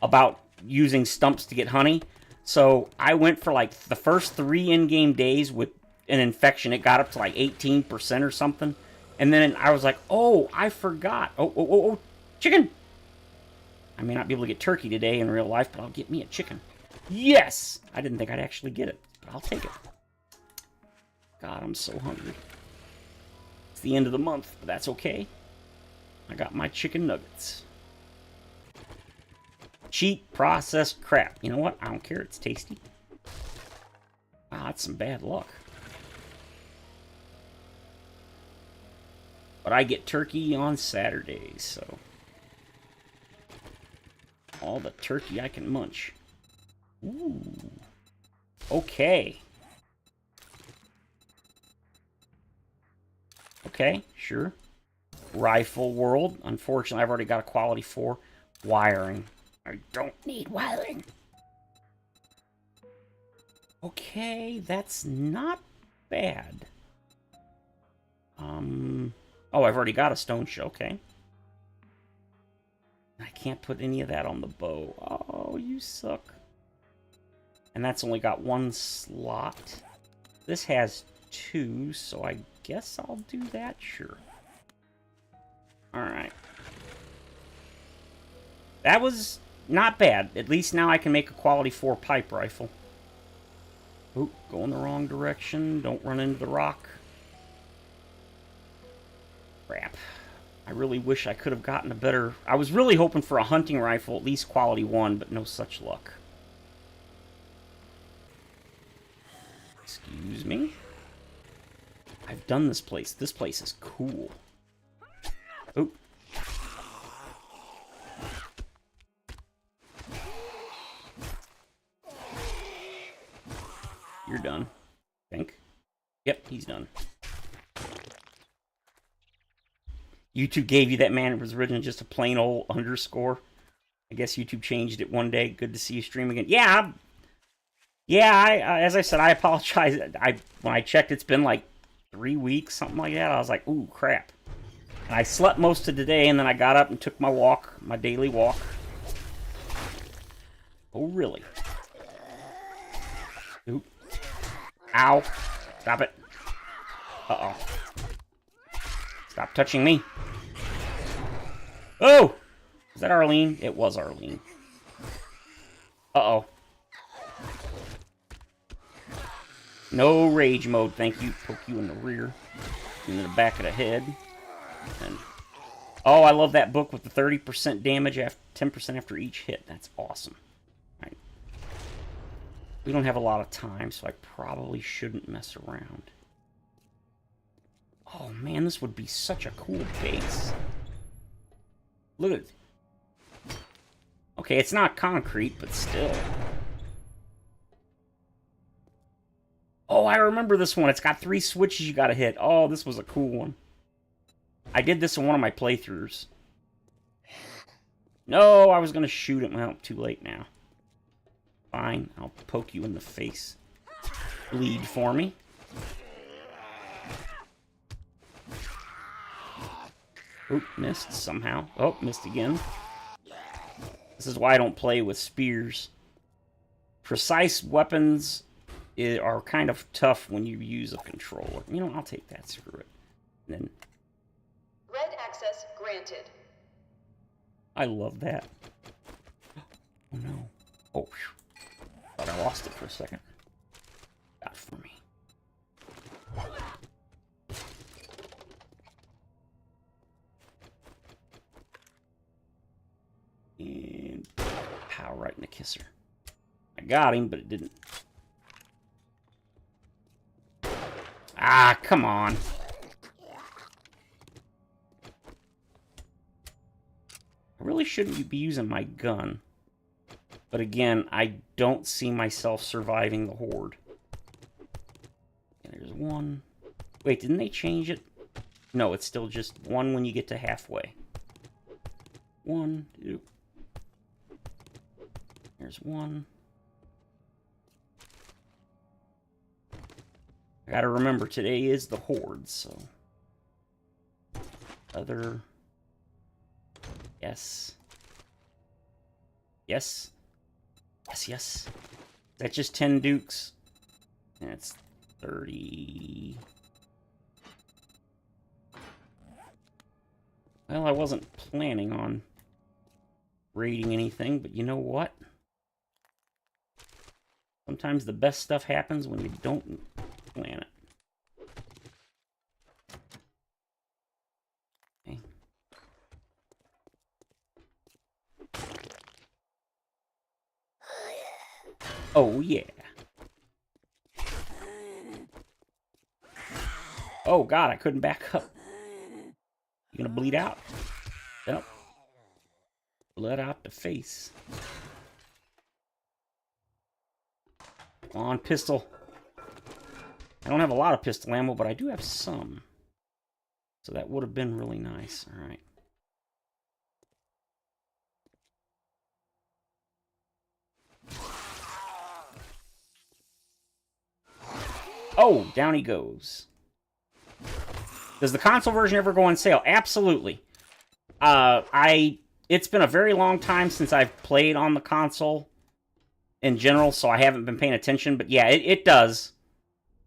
about using stumps to get honey. So I went for like the first 3 in-game days with an infection. It got up to like 18% or something. And then I was like, oh, I forgot. Oh, chicken! I may not be able to get turkey today in real life, but I'll get me a chicken. Yes! I didn't think I'd actually get it, but I'll take it. God, I'm so hungry. It's the end of the month, but that's okay. I got my chicken nuggets. Cheap, processed crap. You know what? I don't care. It's tasty. Wow, that's some bad luck. But I get turkey on Saturdays, so... all the turkey I can munch. Ooh. Okay. Okay, sure. Rifle world. Unfortunately, I've already got a quality 4. Wiring. I don't need wiring. Okay, that's not bad. Oh, I've already got a stone show. Okay. I can't put any of that on the bow. Oh, you suck. And that's only got 1 slot. This has 2, so I guess I'll do that. Sure. Alright. That was not bad. At least now I can make a quality 4 pipe rifle. Oop, going the wrong direction. Don't run into the rock. Crap. I really wish I could have gotten a better... I was really hoping for a hunting rifle, at least quality 1, but no such luck. Excuse me? I've done this place. This place is cool. Oh. You're done. I think. Yep, he's done. YouTube gave you that, man. It was originally just a plain old underscore. I guess YouTube changed it one day. Good to see you stream again. Yeah, I as I said, I apologize. When I checked, it's been like 3 weeks, something like that. I was like, ooh, crap. And I slept most of the day, and then I got up and took my walk, my daily walk. Oh, really? Oop. Ow. Stop it. Uh-oh. Stop touching me. Oh! Is that Arlene? It was Arlene. Uh-oh. No rage mode, thank you. Poke you in the rear. In the back of the head. And oh, I love that book with the 30% damage, after 10% after each hit. That's awesome. All right. We don't have a lot of time, so I probably shouldn't mess around. Oh man, this would be such a cool base. Look at it. Okay, it's not concrete, but still. Oh, I remember this one. It's got 3 switches you gotta hit. Oh, this was a cool one. I did this in one of my playthroughs. No, I was gonna shoot it. Well, too late now. Fine, I'll poke you in the face. Bleed for me. Oop, missed somehow. Oh, missed again. This is why I don't play with spears. Precise weapons are kind of tough when you use a controller. You know, I'll take that. Screw it. And then... Red access granted. I love that. Oh, no. Oh, phew. Thought I lost it for a second. Got it for me. And pow, right in the kisser. I got him, but it didn't. Ah, come on. I really shouldn't be using my gun. But again, I don't see myself surviving the horde. And there's one. Wait, didn't they change it? No, it's still just 1 when you get to halfway. 1, 2. There's 1. I gotta remember, today is the horde, so... Other... Yes. Yes. Yes, yes. That's just 10 dukes. That's 30. Well, I wasn't planning on raiding anything, but you know what? Sometimes the best stuff happens when you don't plan it. Okay. Oh, yeah. Oh, God, I couldn't back up. You gonna bleed out? Yep. Blood out the face. Come on, pistol. I don't have a lot of pistol ammo, but I do have some. So that would have been really nice. All right. Oh, down he goes. Does the console version ever go on sale? Absolutely. It's been a very long time since I've played on the console in general, so I haven't been paying attention. But yeah, it does.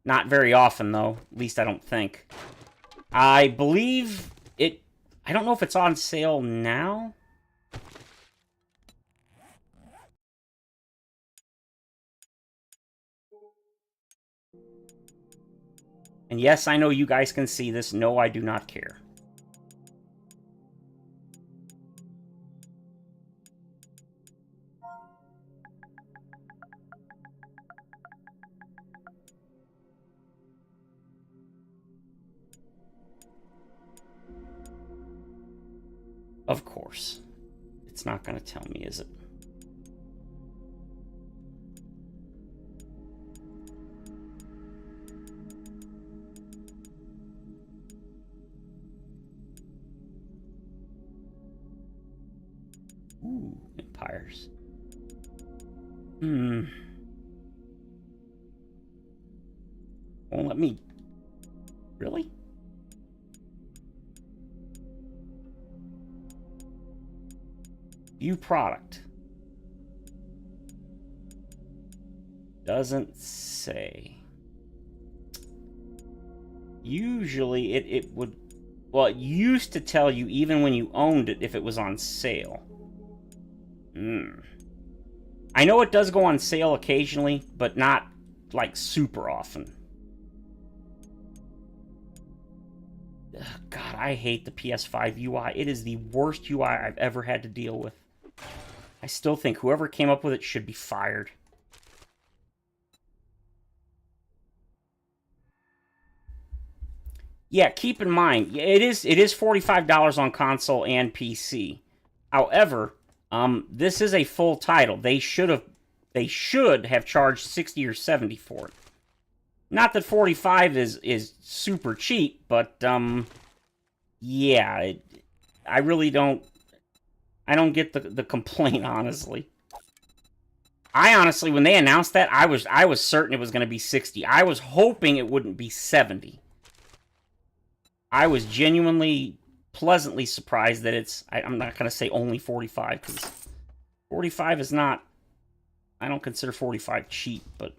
Not very often, though. At least I don't think. I believe it... I don't know if it's on sale now. And yes, I know you guys can see this. No, I do not care. Of course. It's not going to tell me, is it? Ooh, empires. Won't let me... Really? View product. Doesn't say. Usually it would... Well, it used to tell you even when you owned it if it was on sale. I know it does go on sale occasionally, but not, like, super often. Ugh, God, I hate the PS5 UI. It is the worst UI I've ever had to deal with. I still think whoever came up with it should be fired. Yeah, keep in mind, it is $45 on console and PC. However, this is a full title. They should have charged 60 or 70 for it. Not that 45 is super cheap, but yeah, I really don't. I don't get the complaint, honestly. I honestly, when they announced that, I was certain it was going to be 60. I was hoping it wouldn't be 70. I was genuinely, pleasantly surprised that it's... I'm not going to say only 45, because 45 is not... I don't consider 45 cheap, but...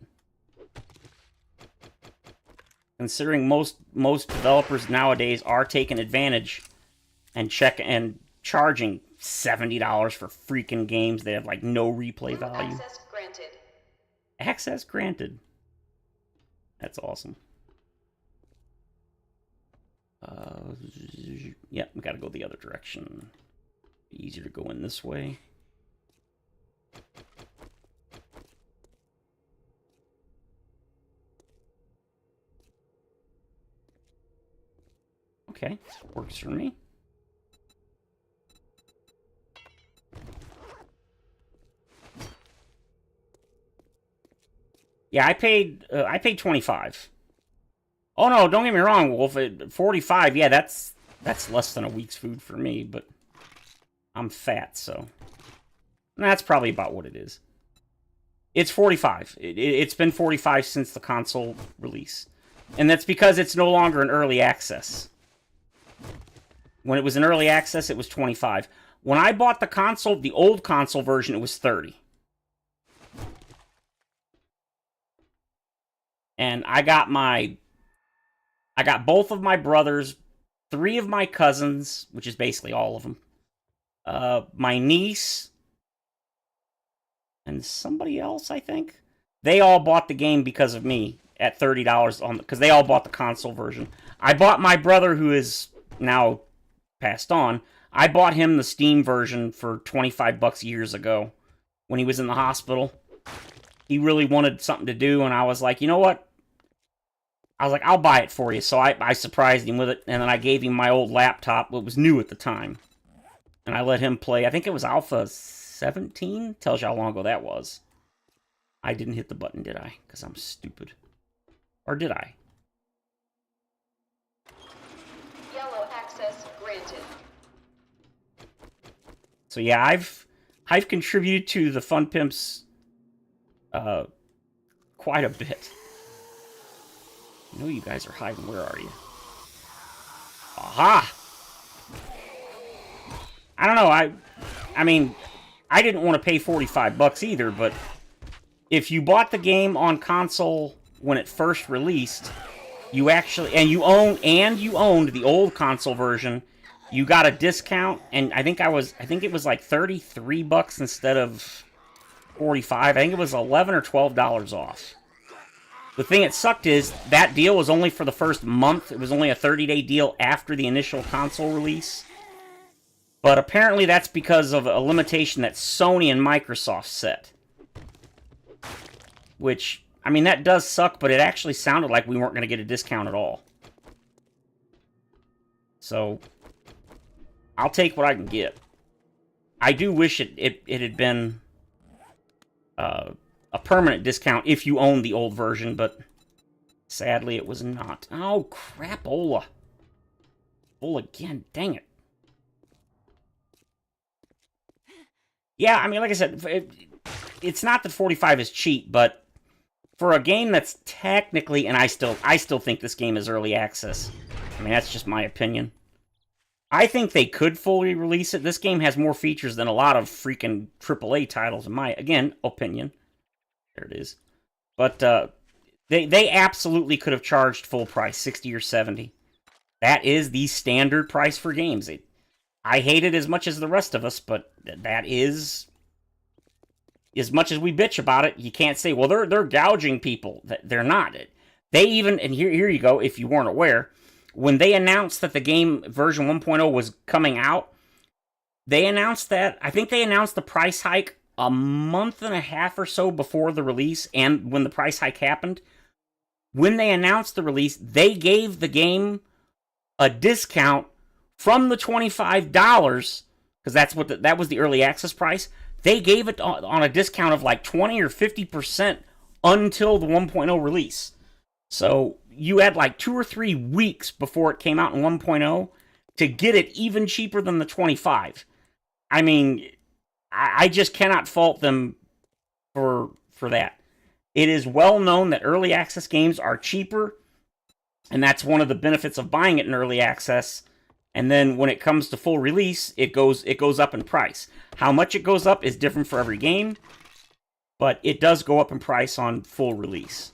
Considering most developers nowadays are taking advantage and charging $70 for freaking games that have, like, no replay value. Access granted. Access granted. That's awesome. Yeah, we gotta go the other direction. Be easier to go in this way. Okay, works for me. Yeah, I paid 25. Oh no, don't get me wrong, Wolf. 45, yeah, that's less than a week's food for me, but I'm fat, so that's probably about what it is. It's 45. It's been 45 since the console release. And that's because it's no longer in early access. When it was in early access, it was 25. When I bought the console, the old console version, it was $30. And I got both of my brothers, 3 of my cousins, which is basically all of them, my niece, and somebody else, I think. They all bought the game because of me at $30 because they all bought the console version. I bought my brother, who is now passed on. I bought him the Steam version for $25 years ago when he was in the hospital. He really wanted something to do, and I was like, you know what? I was like, I'll buy it for you. So I surprised him with it, and then I gave him my old laptop. It was new at the time. And I let him play. I think it was Alpha 17? Tells you how long ago that was. I didn't hit the button, did I? Because I'm stupid. Or did I? Yellow access granted. So yeah, I've contributed to the Fun Pimps quite a bit. I know you guys are hiding. Where are you? Aha! I don't know. I mean, I didn't want to pay $45 either, but if you bought the game on console when it first released, you actually you owned the old console version, you got a discount, and I think it was like $33 instead of $45. I think it was $11 or $12 off. The thing that sucked is that deal was only for the first month. It was only a 30-day deal after the initial console release. But apparently that's because of a limitation that Sony and Microsoft set. Which, I mean, that does suck, but it actually sounded like we weren't going to get a discount at all. So, I'll take what I can get. I do wish it had been a permanent discount if you own the old version, but sadly it was not. Oh, crapola. Full again, dang it. Yeah, I mean, like I said, it's not that 45 is cheap, but for a game that's technically, and I still think this game is early access. I mean, that's just my opinion. I think they could fully release it. This game has more features than a lot of freaking AAA titles, in my, again, opinion. There it is. But they absolutely could have charged full price, 60 or 70. That is the standard price for games. I hate it as much as the rest of us, but that is, as much as we bitch about it, you can't say, well, they're gouging people. They're not. They even, and here you go, if you weren't aware, when they announced that the game version 1.0 was coming out, they announced that, I think they announced the price hike a month and a half or so before the release, and when the price hike happened. When they announced the release, they gave the game a discount from the $25, because that was the early access price. They gave it on a discount of like 20 or 50% until the 1.0 release. So you had like 2 or 3 weeks before it came out in 1.0 to get it even cheaper than the 25. I mean, I just cannot fault them for that. It is well known that early access games are cheaper, and that's one of the benefits of buying it in early access. And then when it comes to full release, it goes up in price. How much it goes up is different for every game, but it does go up in price on full release.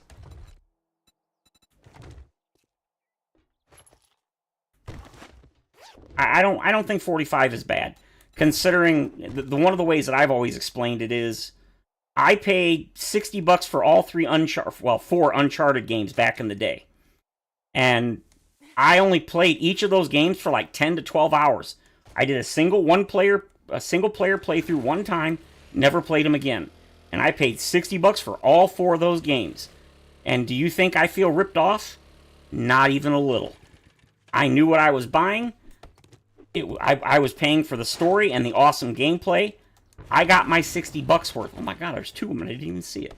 I don't think 45 is bad, considering the one of the ways that I've always explained it is I paid $60 for all 4 Uncharted games back in the day, and I only played each of those games for like 10 to 12 hours. I did a single player playthrough one time, never played them again. And I paid $60 for all 4 of those games. And do you think I feel ripped off? Not even a little. I knew what I was buying. I was paying for the story and the awesome gameplay. I got my $60 worth. Oh my god, there's 2 of them and I didn't even see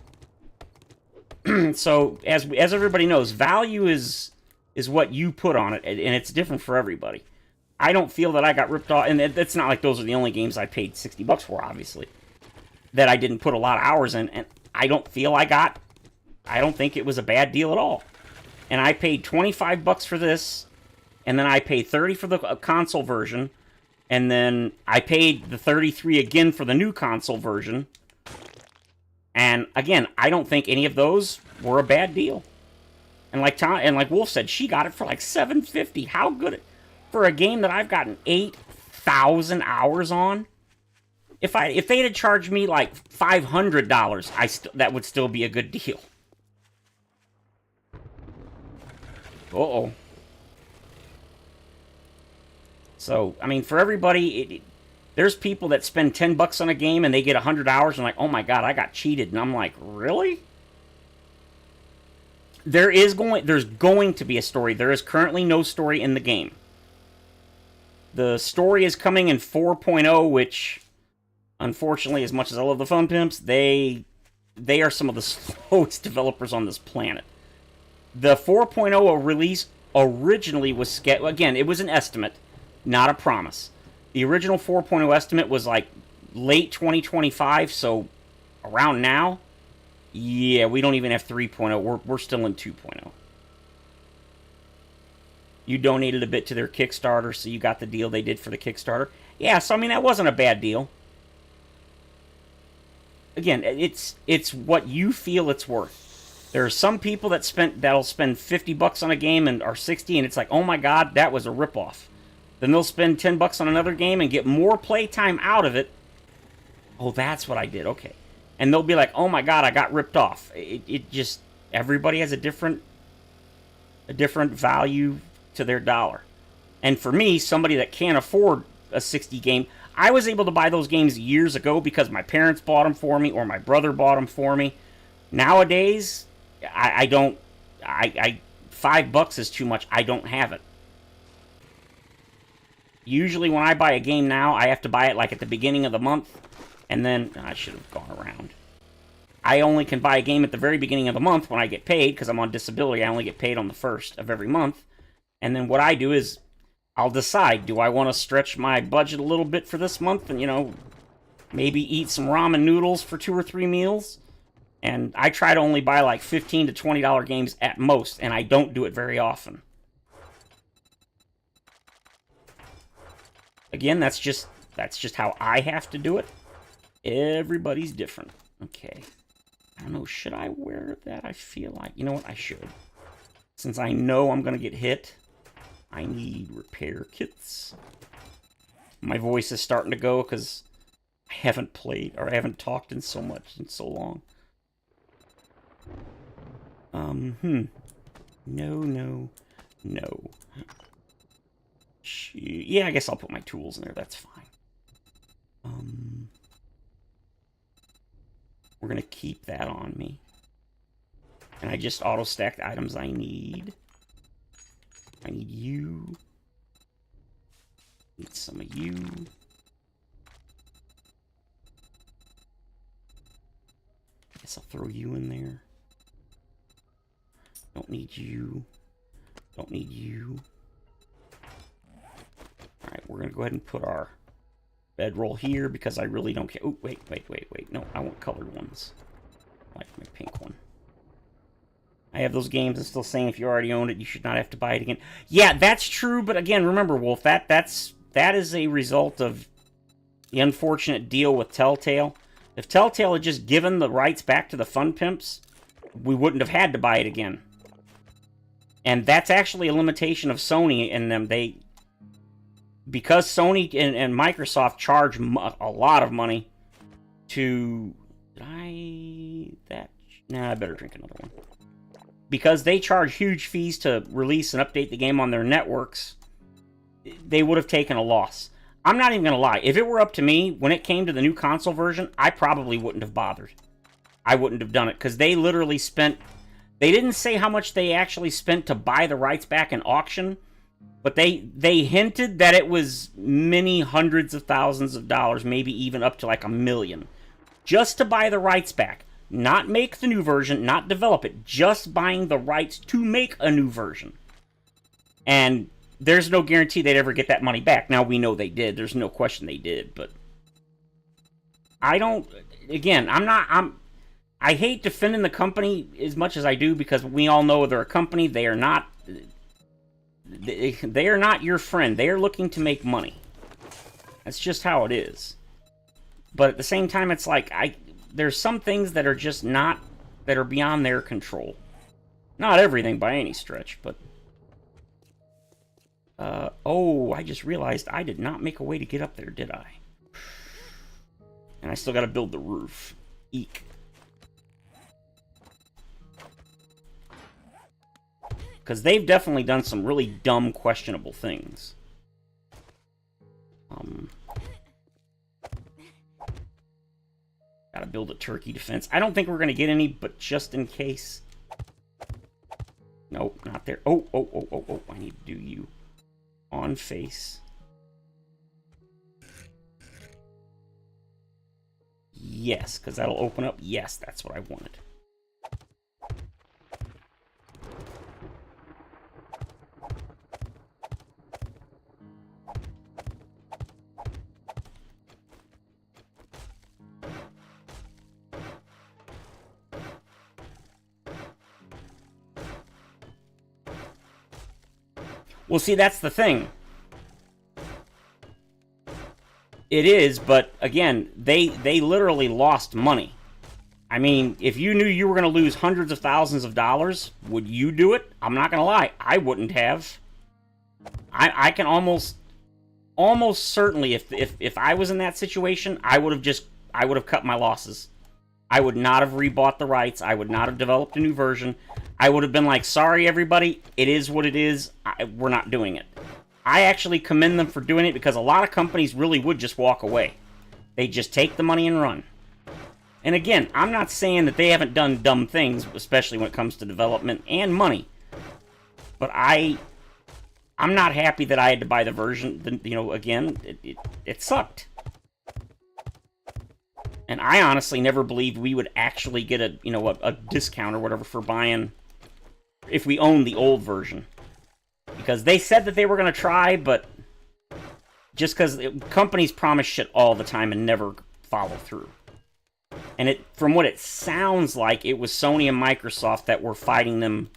it. So, as everybody knows, value is what you put on it, and it's different for everybody. I don't feel that I got ripped off, and it's not like those are the only games I paid $60 for, obviously, that I didn't put a lot of hours in, and I don't think it was a bad deal at all. And I paid $25 for this, and then I paid $30 for the console version, And then I paid the $33 again for the new console version. And again, I don't think any of those were a bad deal. And like Wolf said, she got it for like $750. How good for a game that I've gotten 8,000 hours on? If they'd have charged me like $500, that would still be a good deal. Uh-oh. So, I mean, for everybody, there's people that spend $10 on a game and they get 100 hours and like, oh my god, I got cheated. And I'm like, really? There's going to be a story. There is currently no story in the game. The story is coming in 4.0, which, unfortunately, as much as I love the Fun Pimps, they are some of the slowest developers on this planet. The 4.0 release originally was scheduled. Again, it was an estimate, not a promise. The original 4.0 estimate was like late 2025, so around now. Yeah, we don't even have 3.0. We're still in 2.0. You donated a bit to their Kickstarter, so you got the deal they did for the Kickstarter. Yeah, so I mean, that wasn't a bad deal. Again, it's what you feel it's worth. There are some people that'll spend $50 on a game and are 60, and it's like, oh my god, that was a ripoff. Then they'll spend $10 on another game and get more playtime out of it. Oh, that's what I did. Okay. And they'll be like, oh my god, I got ripped off. It just, everybody has a different value to their dollar. And for me, somebody that can't afford a 60 game, I was able to buy those games years ago because my parents bought them for me or my brother bought them for me. Nowadays, I don't, $5 is too much. I don't have it. Usually when I buy a game now, I have to buy it like at the beginning of the month. And then, I should have gone around. I only can buy a game at the very beginning of the month when I get paid, because I'm on disability. I only get paid on the 1st of every month. And then what I do is, I'll decide, do I want to stretch my budget a little bit for this month and, you know, maybe eat some ramen noodles for 2 or 3 meals? And I try to only buy like $15 to $20 games at most, and I don't do it very often. Again, that's just how I have to do it. Everybody's different. Okay. I don't know, should I wear that? I feel like, you know what, I should. Since I know I'm going to get hit, I need repair kits. My voice is starting to go because I haven't played, or I haven't talked in so long. No. Yeah, I guess I'll put my tools in there, that's fine. We're going to keep that on me. And I just auto-stack the items I need. I need you. Need some of you. Guess I'll throw you in there. Don't need you. Don't need you. Alright, we're going to go ahead and put our bedroll here because I really don't care. Oh, wait. No, I want colored ones. I like my pink one. I have those games and still saying if you already own it, you should not have to buy it again. Yeah, that's true, but again, remember, Wolf, that is a result of the unfortunate deal with Telltale. If Telltale had just given the rights back to the Fun Pimps, we wouldn't have had to buy it again. And that's actually a limitation of Sony and them. Because Sony and Microsoft charge a lot of money to... Nah, I better drink another one. Because they charge huge fees to release and update the game on their networks, they would have taken a loss. I'm not even going to lie. If it were up to me, when it came to the new console version, I probably wouldn't have bothered. I wouldn't have done it, because they literally spent... They didn't say how much they actually spent to buy the rights back in auction, but they hinted that it was many hundreds of thousands of dollars, maybe even up to like $1 million, just to buy the rights back. Not make the new version, not develop it, just buying the rights to make a new version. And there's no guarantee they'd ever get that money back. Now, we know they did. There's no question they did, but I don't... Again, I hate defending the company as much as I do because we all know they're a company. They are not your friend. They are looking to make money. That's just how it is. But at the same time, it's like, there's some things that are just not, that are beyond their control. Not everything by any stretch, but... oh, I just realized I did not make a way to get up there, did I? And I still gotta build the roof. Eek. Because they've definitely done some really dumb, questionable things. Gotta build a turkey defense. I don't think we're gonna get any, but just in case. Nope, not there. Oh, I need to do you. On face. Yes, because that'll open up. Yes, that's what I wanted. Well, see, that's the thing. It is, but again, they literally lost money. I mean, if you knew you were going to lose hundreds of thousands of dollars, would you do it? I'm not going to lie, I wouldn't have. I can almost certainly, if I was in that situation, I would have cut my losses. I would not have rebought the rights. I would not have developed a new version. I would have been like, sorry, everybody, it is what it is. We're not doing it. I actually commend them for doing it because a lot of companies really would just walk away. They just take the money and run. And again, I'm not saying that they haven't done dumb things, especially when it comes to development and money. But I'm not happy that I had to buy the version. You know, again, it sucked. And I honestly never believed we would actually get a discount or whatever for buying if we owned the old version. Because they said that they were going to try, but just because companies promise shit all the time and never follow through. And from what it sounds like, it was Sony and Microsoft that were fighting them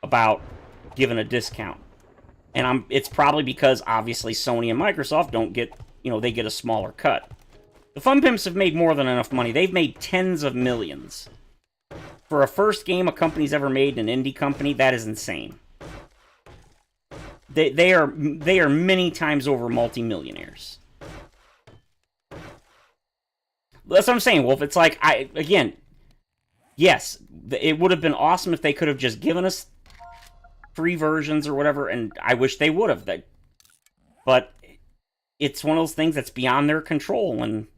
about giving a discount. And it's probably because, obviously, Sony and Microsoft don't get, they get a smaller cut. The Fun Pimps have made more than enough money. They've made tens of millions. For a first game a company's ever made, an indie company, that is insane. They are many times over multimillionaires. That's what I'm saying, Wolf. It's like, yes, it would have been awesome if they could have just given us free versions or whatever, and I wish they would have. But it's one of those things that's beyond their control, and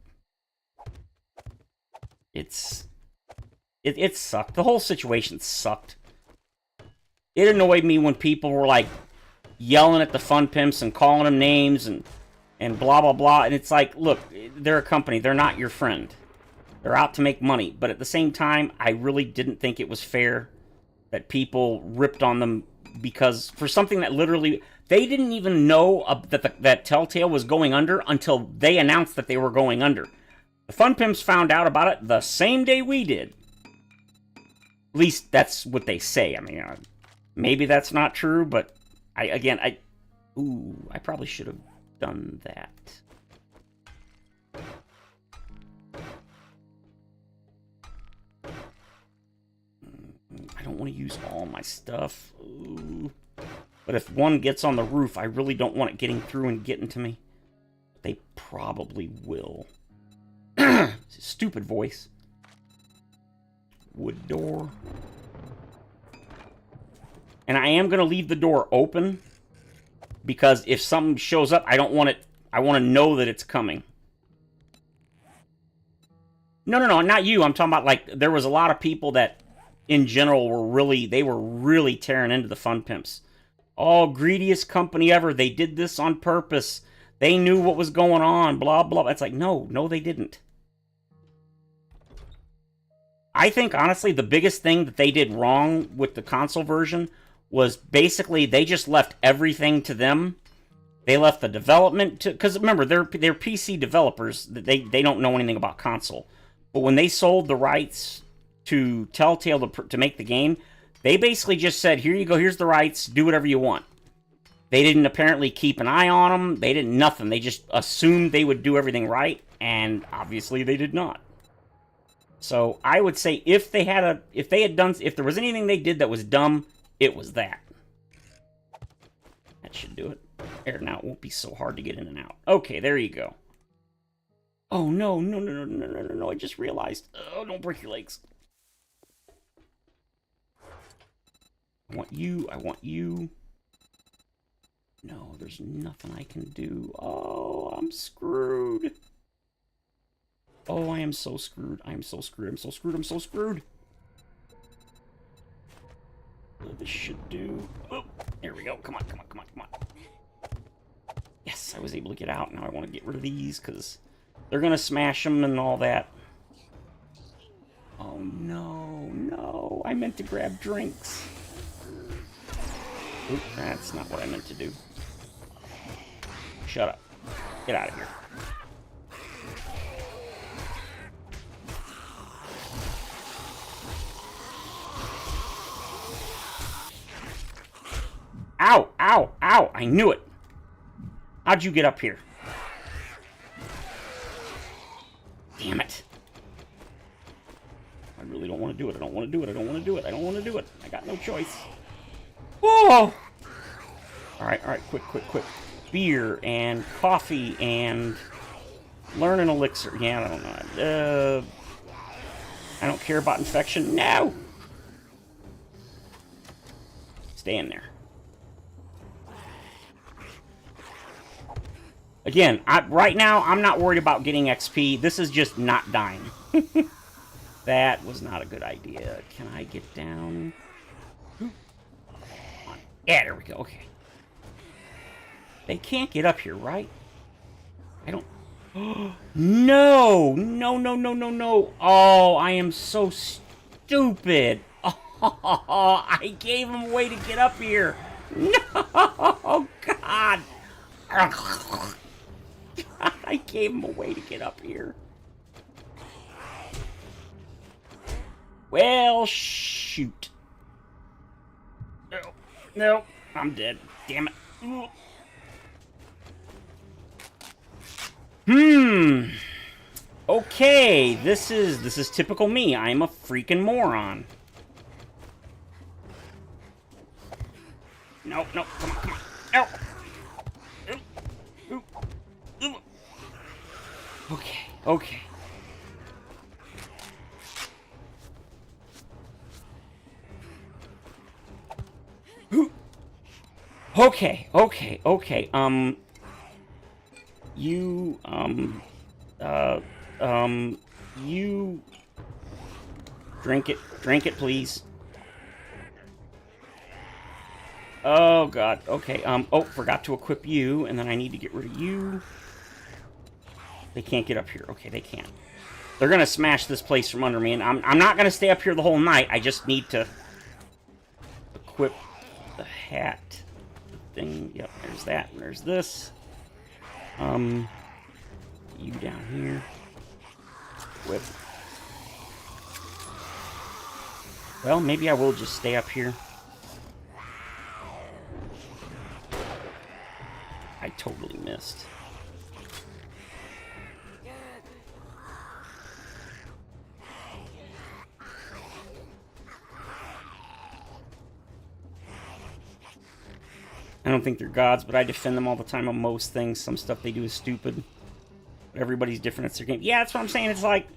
it sucked. The whole situation sucked. It annoyed me when people were like yelling at the Fun Pimps and calling them names and blah blah blah, and it's like, look, they're a company, they're not your friend. They're out to make money, but at the same time, I really didn't think it was fair that people ripped on them because for something that literally they didn't even know that Telltale was going under until they announced that they were going under. The Fun Pimps found out about it the same day we did. At least that's what they say. I mean, maybe that's not true, but I probably should have done that. I don't want to use all my stuff. Ooh. But if one gets on the roof, I really don't want it getting through and getting to me. They probably will. Stupid voice. Wood door. And I am going to leave the door open because if something shows up, I don't want it. I want to know that it's coming. No, not you. I'm talking about, like, there was a lot of people that in general were really tearing into the Fun Pimps. Oh, greediest company ever. They did this on purpose. They knew what was going on. Blah, blah. It's like, no, they didn't. I think, honestly, the biggest thing that they did wrong with the console version was basically they just left everything to them. They left the development to... Because remember, they're PC developers. They don't know anything about console. But when they sold the rights to Telltale to make the game, they basically just said, here you go, here's the rights, do whatever you want. They didn't apparently keep an eye on them. They didn't nothing. They just assumed they would do everything right, and obviously they did not. So I would say if there was anything they did that was dumb, it was that. That should do it. There, now it won't be so hard to get in and out. Okay, there you go. Oh no, no, no, no, no, no, no, no! I just realized. Oh, don't break your legs. I want you. I want you. No, there's nothing I can do. Oh, I'm screwed. Oh, I am so screwed. I am so screwed. I'm so screwed. I'm so screwed. Oh, this should do. Oh, there we go. Come on, come on, come on, come on. Yes, I was able to get out. Now I want to get rid of these because they're going to smash them and all that. Oh, no, no. I meant to grab drinks. Oop, that's not what I meant to do. Shut up. Get out of here. Ow! Ow! Ow! I knew it! How'd you get up here? Damn it. I really don't want to do it. I don't want to do it. I don't want to do it. I don't want to do it. I got no choice. Whoa! Alright, alright. Quick, quick, quick. Beer and coffee and learn an elixir. Yeah, I don't know. I don't care about infection. No! Stay in there. Again, right now, I'm not worried about getting XP. This is just not dying. That was not a good idea. Can I get down? Come on. Yeah, there we go. Okay. They can't get up here, right? I don't... No! No, no, no, no, no. Oh, I am so stupid. Oh, I gave him a way to get up here. No! Oh, God. I gave him a way to get up here. Well, shoot. No, no, I'm dead. Damn it. Okay, this is typical me. I'm a freaking moron. No, no, come on, come on. No. Okay, okay. Okay, okay, okay. You drink it, please. Oh, God, okay, oh, forgot to equip you, and then I need to get rid of you. They can't get up here. Okay, they can't. They're gonna smash this place from under me, and I'm not gonna stay up here the whole night. I just need to equip the hat thing. Yep, there's that, and there's this. You down here. Whip. Well, maybe I will just stay up here. I totally missed. I don't think they're gods, but I defend them all the time on most things. Some stuff they do is stupid. But everybody's different. It's their game. Yeah, that's what I'm saying. It's like,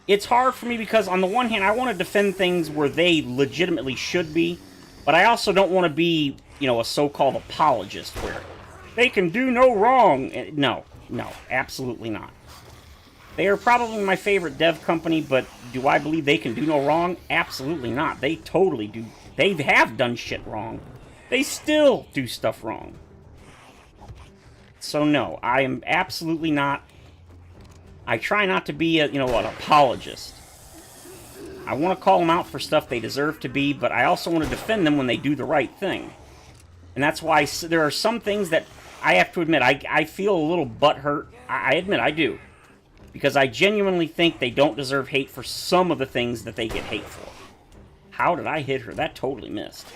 It's hard for me because, on the one hand, I want to defend things where they legitimately should be. But I also don't want to be, you know, a so-called apologist where they can do no wrong. No, no, absolutely not. They are probably my favorite dev company, but do I believe they can do no wrong? Absolutely not. They totally do. They have done shit wrong. They still do stuff wrong. So no, I am absolutely not. I try not to be an apologist. I want to call them out for stuff they deserve to be, but I also want to defend them when they do the right thing. And that's why there are some things that I have to admit, I feel a little butthurt. I admit I do. Because I genuinely think they don't deserve hate for some of the things that they get hate for. How did I hit her? That totally missed.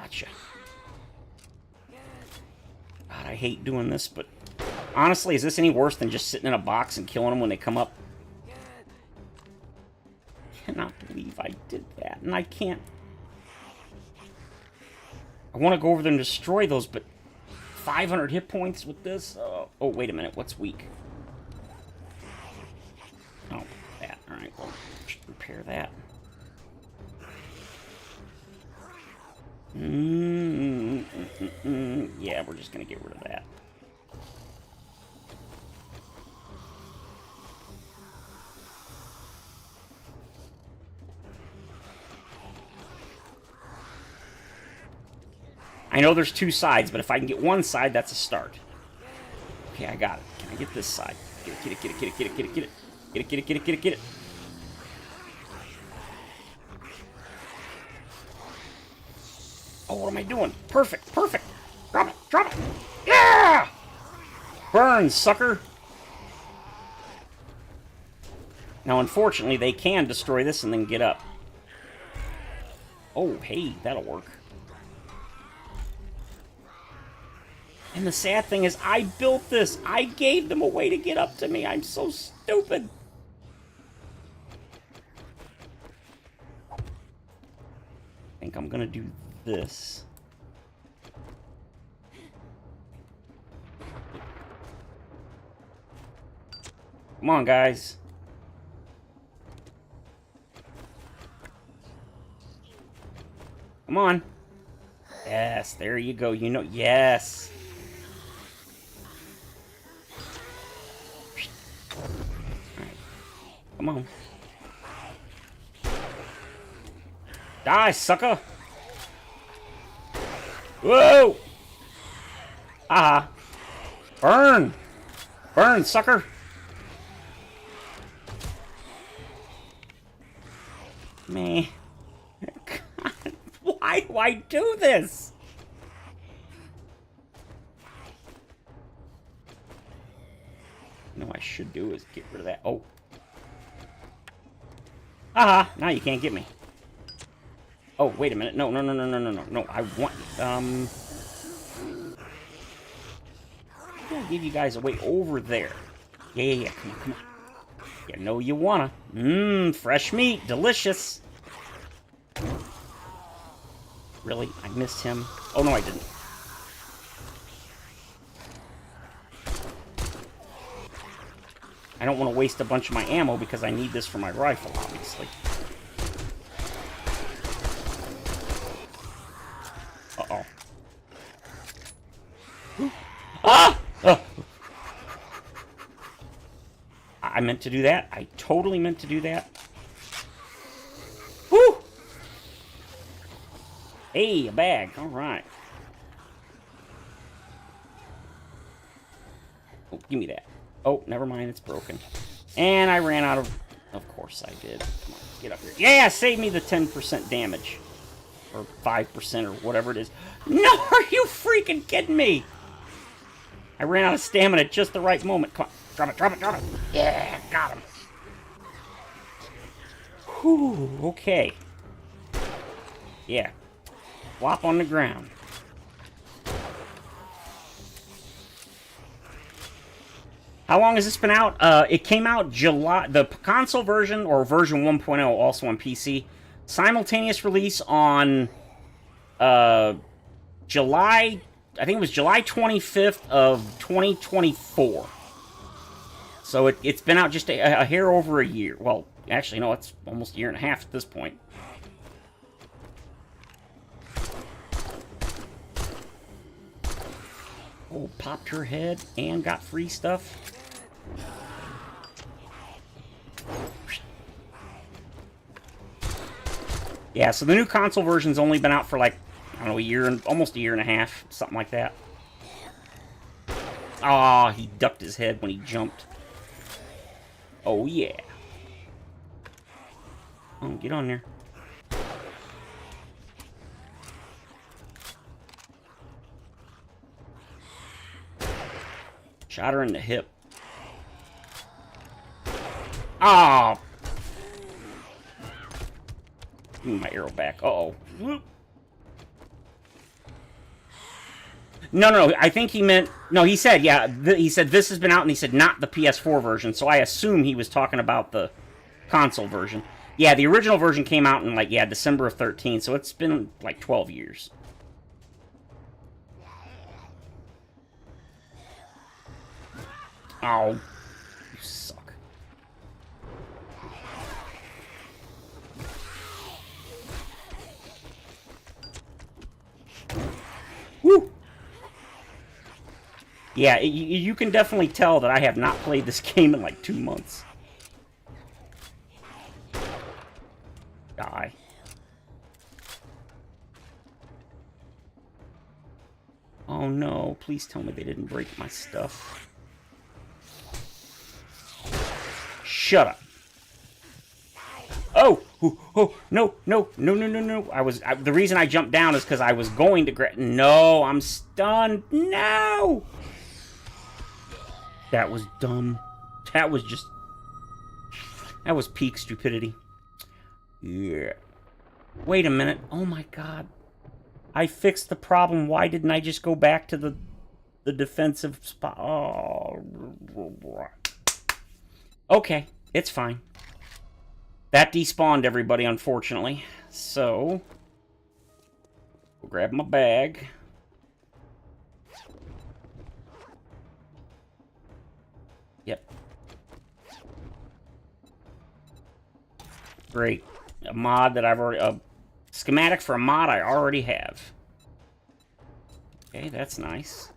Gotcha. God, I hate doing this, but honestly, is this any worse than just sitting in a box and killing them when they come up? I cannot believe I did that, and I can't. I want to go over there and destroy those, but 500 hit points with this? Oh, wait a minute. What's weak? Oh, that. Alright, well, repair that. Yeah, we're just going to get rid of that. I know there's two sides, but if I can get one side, that's a start. Okay, I got it. Can I get this side? Get it, get it, get it, get it, get it, get it, get it. Get it, get it, get it, get it, get it. Oh, what am I doing? Perfect, perfect. Drop it, drop it. Yeah! Burn, sucker. Now, unfortunately, they can destroy this and then get up. Oh, hey, that'll work. And the sad thing is, I built this. I gave them a way to get up to me. I'm so stupid. I think I'm gonna do this. Come on, guys. Come on. Yes, there you go. You know, yes. Alright. Come on. Die, sucker. Whoa! Ah. Burn! Burn, sucker! Man. God, why do I do this? You know what I should do is get rid of that. Oh. Aha! Now you can't get me. Oh, wait a minute. No, no, no, no, no, no, no. No, I want... I'll give you guys a way over there. Yeah, yeah, yeah. Come on, come on. You know you wanna. Mmm, fresh meat. Delicious. Really? I missed him. Oh, no, I didn't. I don't want to waste a bunch of my ammo because I need this for my rifle, obviously. Uh-oh. Ah! I meant to do that. I totally meant to do that. Woo! Hey, a bag. All right. Oh, give me that. Oh, never mind. It's broken. And I ran out of... Of course I did. Come on, get up here. Yeah, save me the 10% damage. Or 5% or whatever it is. No, are you freaking kidding me? I ran out of stamina at just the right moment. Come on. Drop it, drop it, drop it. Yeah, got him. Whew, okay. Yeah. Flop on the ground. How long has this been out? It came out July. The console version, or version 1.0, also on PC. Simultaneous release on July... I think it was July 25th of 2024. So it's been out just a hair over a year. Well, actually, no, it's almost a year and a half at this point. Oh, popped her head and got free stuff. Yeah, so the new console version's only been out for like, I don't know, a year and almost a year and a half, something like that. Ah, he ducked his head when he jumped. Oh yeah. Oh, get on there. Shot her in the hip. Ah. Give me my arrow back. Uh-oh. Whoop. No. I think he meant... No, he said, yeah. He said this has been out, and he said not the PS4 version. So I assume he was talking about the console version. Yeah, the original version came out in, like, yeah, December of 13. So it's been, like, 12 years. Oh. You suck. Woo! Yeah, you can definitely tell that I have not played this game in like 2 months. Die. Oh no, please tell me they didn't break my stuff. Shut up. Oh, no. The reason I jumped down is because I was going to grab... No, I'm stunned. No! That was dumb. That was just... That was peak stupidity. Yeah. Wait a minute. Oh my god. I fixed the problem. Why didn't I just go back to the defensive spot? Oh. Okay, it's fine. That despawned everybody, unfortunately. So, we'll grab my bag. Yep. Great. A mod that I've already... A schematic for a mod I already have. Okay, that's nice.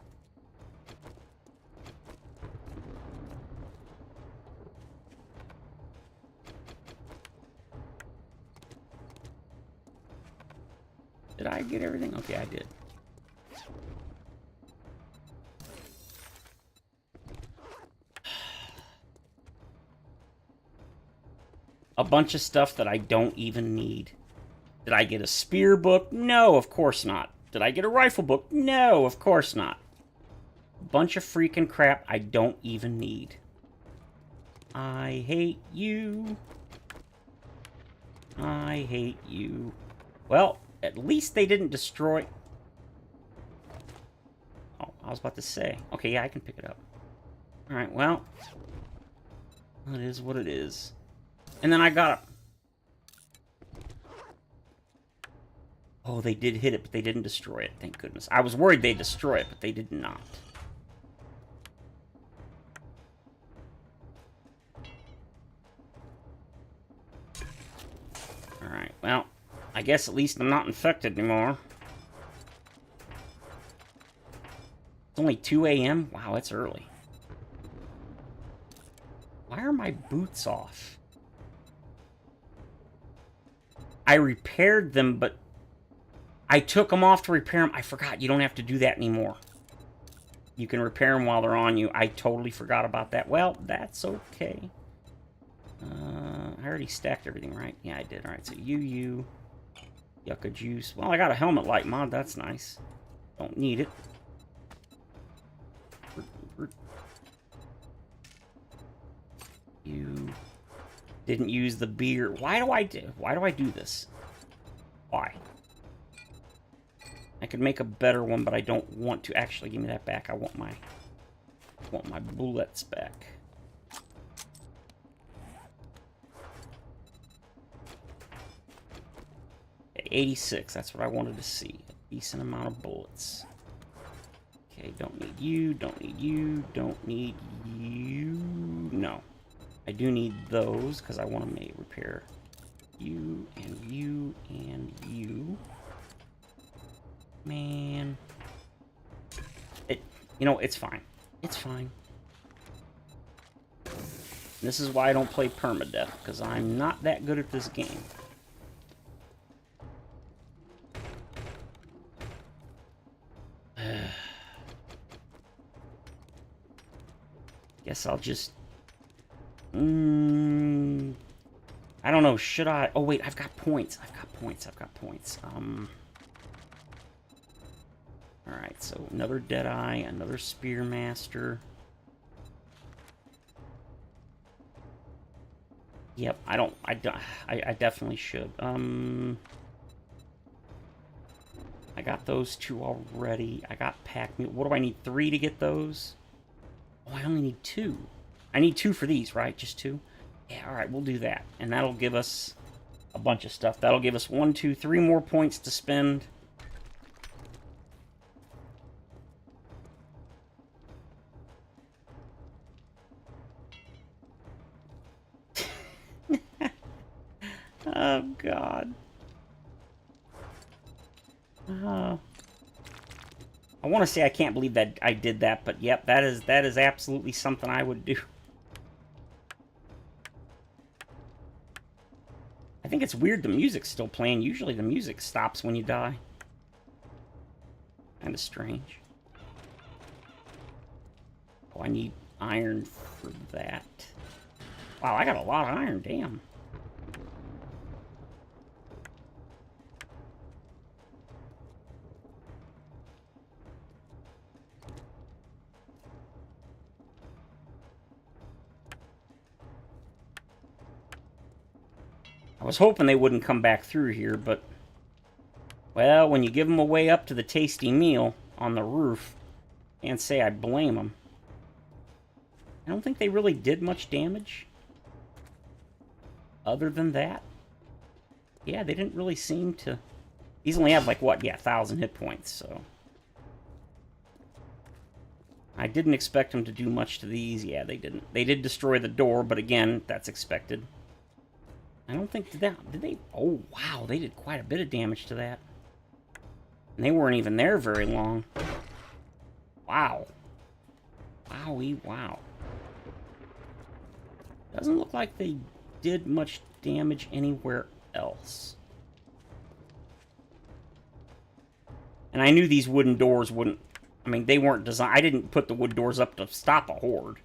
Did I get everything? Okay, I did. A bunch of stuff that I don't even need. Did I get a spear book? No, of course not. Did I get a rifle book? No, of course not. A bunch of freaking crap I don't even need. I hate you. I hate you. Well, at least they didn't destroy... Oh, I was about to say. Okay, yeah, I can pick it up. Alright, well. It is what it is. And then I got... Oh, they did hit it, but they didn't destroy it. Thank goodness. I was worried they'd destroy it, but they did not. Alright, well, I guess at least I'm not infected anymore. It's only 2 a.m.? Wow, it's early. Why are my boots off? I repaired them, but I took them off to repair them. I forgot you don't have to do that anymore. You can repair them while they're on you. I totally forgot about that. Well, that's okay. I already stacked everything, right? Yeah, I did. All right, so you. Yucca juice. Well, I got a helmet light mod. That's nice. Don't need it. You didn't use the beer. Why do I do this? Why? I could make a better one, but I don't want to. Actually, give me that back. I want my bullets back. Okay, 86. That's what I wanted to see. A decent amount of bullets. Okay, don't need you. Don't need you. Don't need you. No. I do need those because I want to repair you and you and you. Man. You know, it's fine. It's fine. This is why I don't play permadeath, because I'm not that good at this game. Guess I'll just... I don't know, should I... Oh, wait, I've got points. I've got points. Alright, so another Deadeye, another Spearmaster. Yep, I definitely should. I got those 2 already. I got pack mule. What do I need? 3 to get those? Oh, I only need 2. I need 2 for these, right? Just 2? Yeah, alright, we'll do that. And that'll give us a bunch of stuff. That'll give us 1, 2, 3 more points to spend. Oh, God. I want to say I can't believe that I did that, but yep, that is absolutely something I would do. I think it's weird the music's still playing. Usually the music stops when you die. Kind of strange. Oh, I need iron for that. Wow, I got a lot of iron, damn. I was hoping they wouldn't come back through here, but... Well, when you give them a way up to the tasty meal on the roof, can't say I blame them. I don't think they really did much damage. Other than that. Yeah, they didn't really seem to... These only have, like, what? Yeah, 1,000 hit points, so... I didn't expect them to do much to these. Yeah, they didn't. They did destroy the door, but again, that's expected. I don't think... Did they... Oh, wow, they did quite a bit of damage to that. And they weren't even there very long. Wow. Wowie, wow. Doesn't look like they did much damage anywhere else. And I knew these wooden doors wouldn't... I mean, they weren't designed... I didn't put the wood doors up to stop a horde.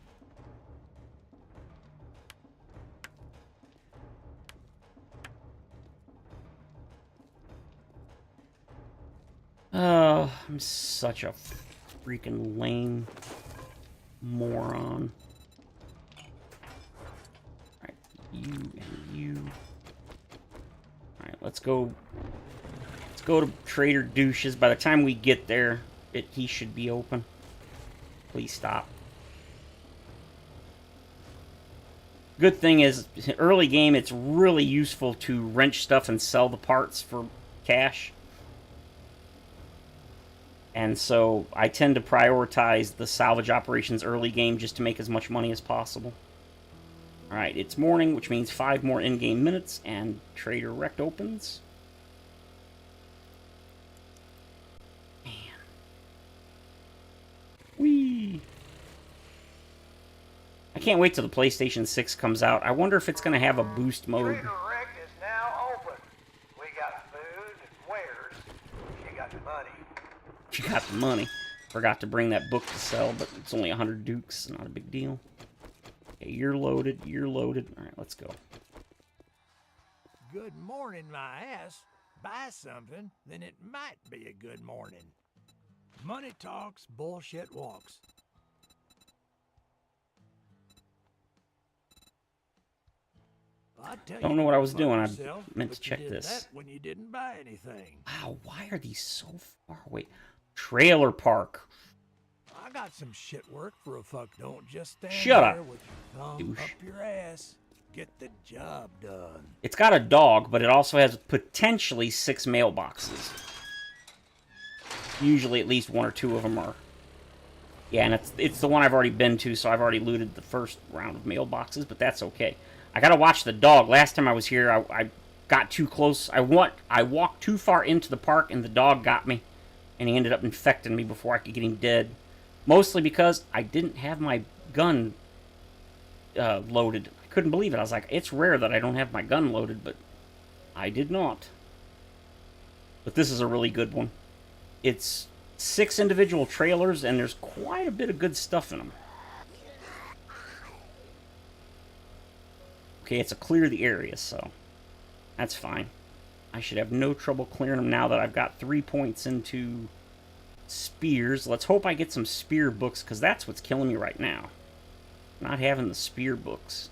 Oh, I'm such a freaking lame moron. Alright, you and you. Alright, let's go. Let's go to Trader Douche's. By the time we get there, he should be open. Please stop. Good thing is, early game, it's really useful to wrench stuff and sell the parts for cash. And so I tend to prioritize the salvage operations early game just to make as much money as possible. Alright, it's morning, which means 5 more in-game minutes, and Trader Rect opens. Man. Whee! I can't wait till the PlayStation 6 comes out. I wonder if it's going to have a boost mode. Trader Rect is now open. We got food and wares. You got the money. You got the money. Forgot to bring that book to sell, but it's only 100 dukes. Not a big deal. Okay, you're loaded. You're loaded. All right, let's go. Good morning, my ass. Buy something, then it might be a good morning. Money talks, bullshit walks. Don't know what I was doing. I meant to check this. That when you didn't buy anything. Wow, why are these so far away? Trailer park. I got some shit work for a fuck. Don't just stand Shut there up, with your thumb douche. up your ass. Get the job done. It's got a dog, but it also has potentially 6 mailboxes. Usually at least 1 or 2 of them are. Yeah, and it's the one I've already been to, so I've already looted the first round of mailboxes, but that's okay. I gotta watch the dog. Last time I was here, I got too close. I walked too far into the park, and the dog got me. And he ended up infecting me before I could get him dead. Mostly because I didn't have my gun loaded. I couldn't believe it. I was like, it's rare that I don't have my gun loaded, but I did not. But this is a really good one. It's 6 individual trailers, and there's quite a bit of good stuff in them. Okay, it's a clear the area, so that's fine. I should have no trouble clearing them now that I've got 3 points into spears. Let's hope I get some spear books, because that's what's killing me right now. Not having the spear books.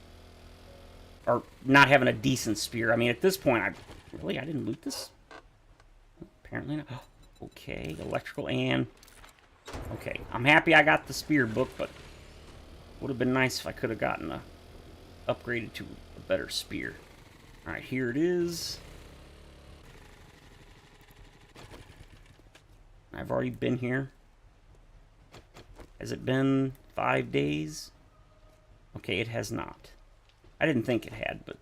Or not having a decent spear. I mean, at this point, I didn't loot this? Apparently not. Okay, electrical and... Okay, I'm happy I got the spear book, but would have been nice if I could have gotten a upgraded to a better spear. Alright, here it is. I've already been here. Has it been 5 days? Okay, it has not. I didn't think it had, but...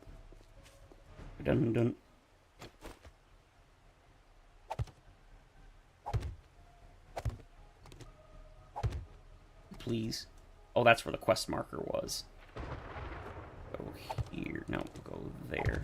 Dun. Please. Oh, that's where the quest marker was. Go here. No, go there.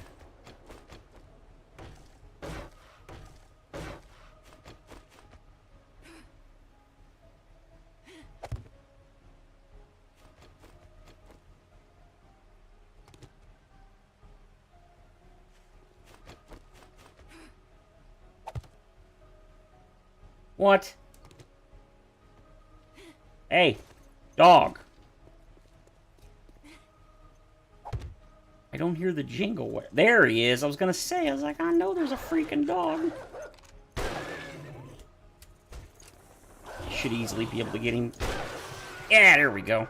What? Hey, dog. I don't hear the jingle. There he is. I was gonna say, I was like, I know there's a freaking dog. Should easily be able to get him. Yeah, there we go.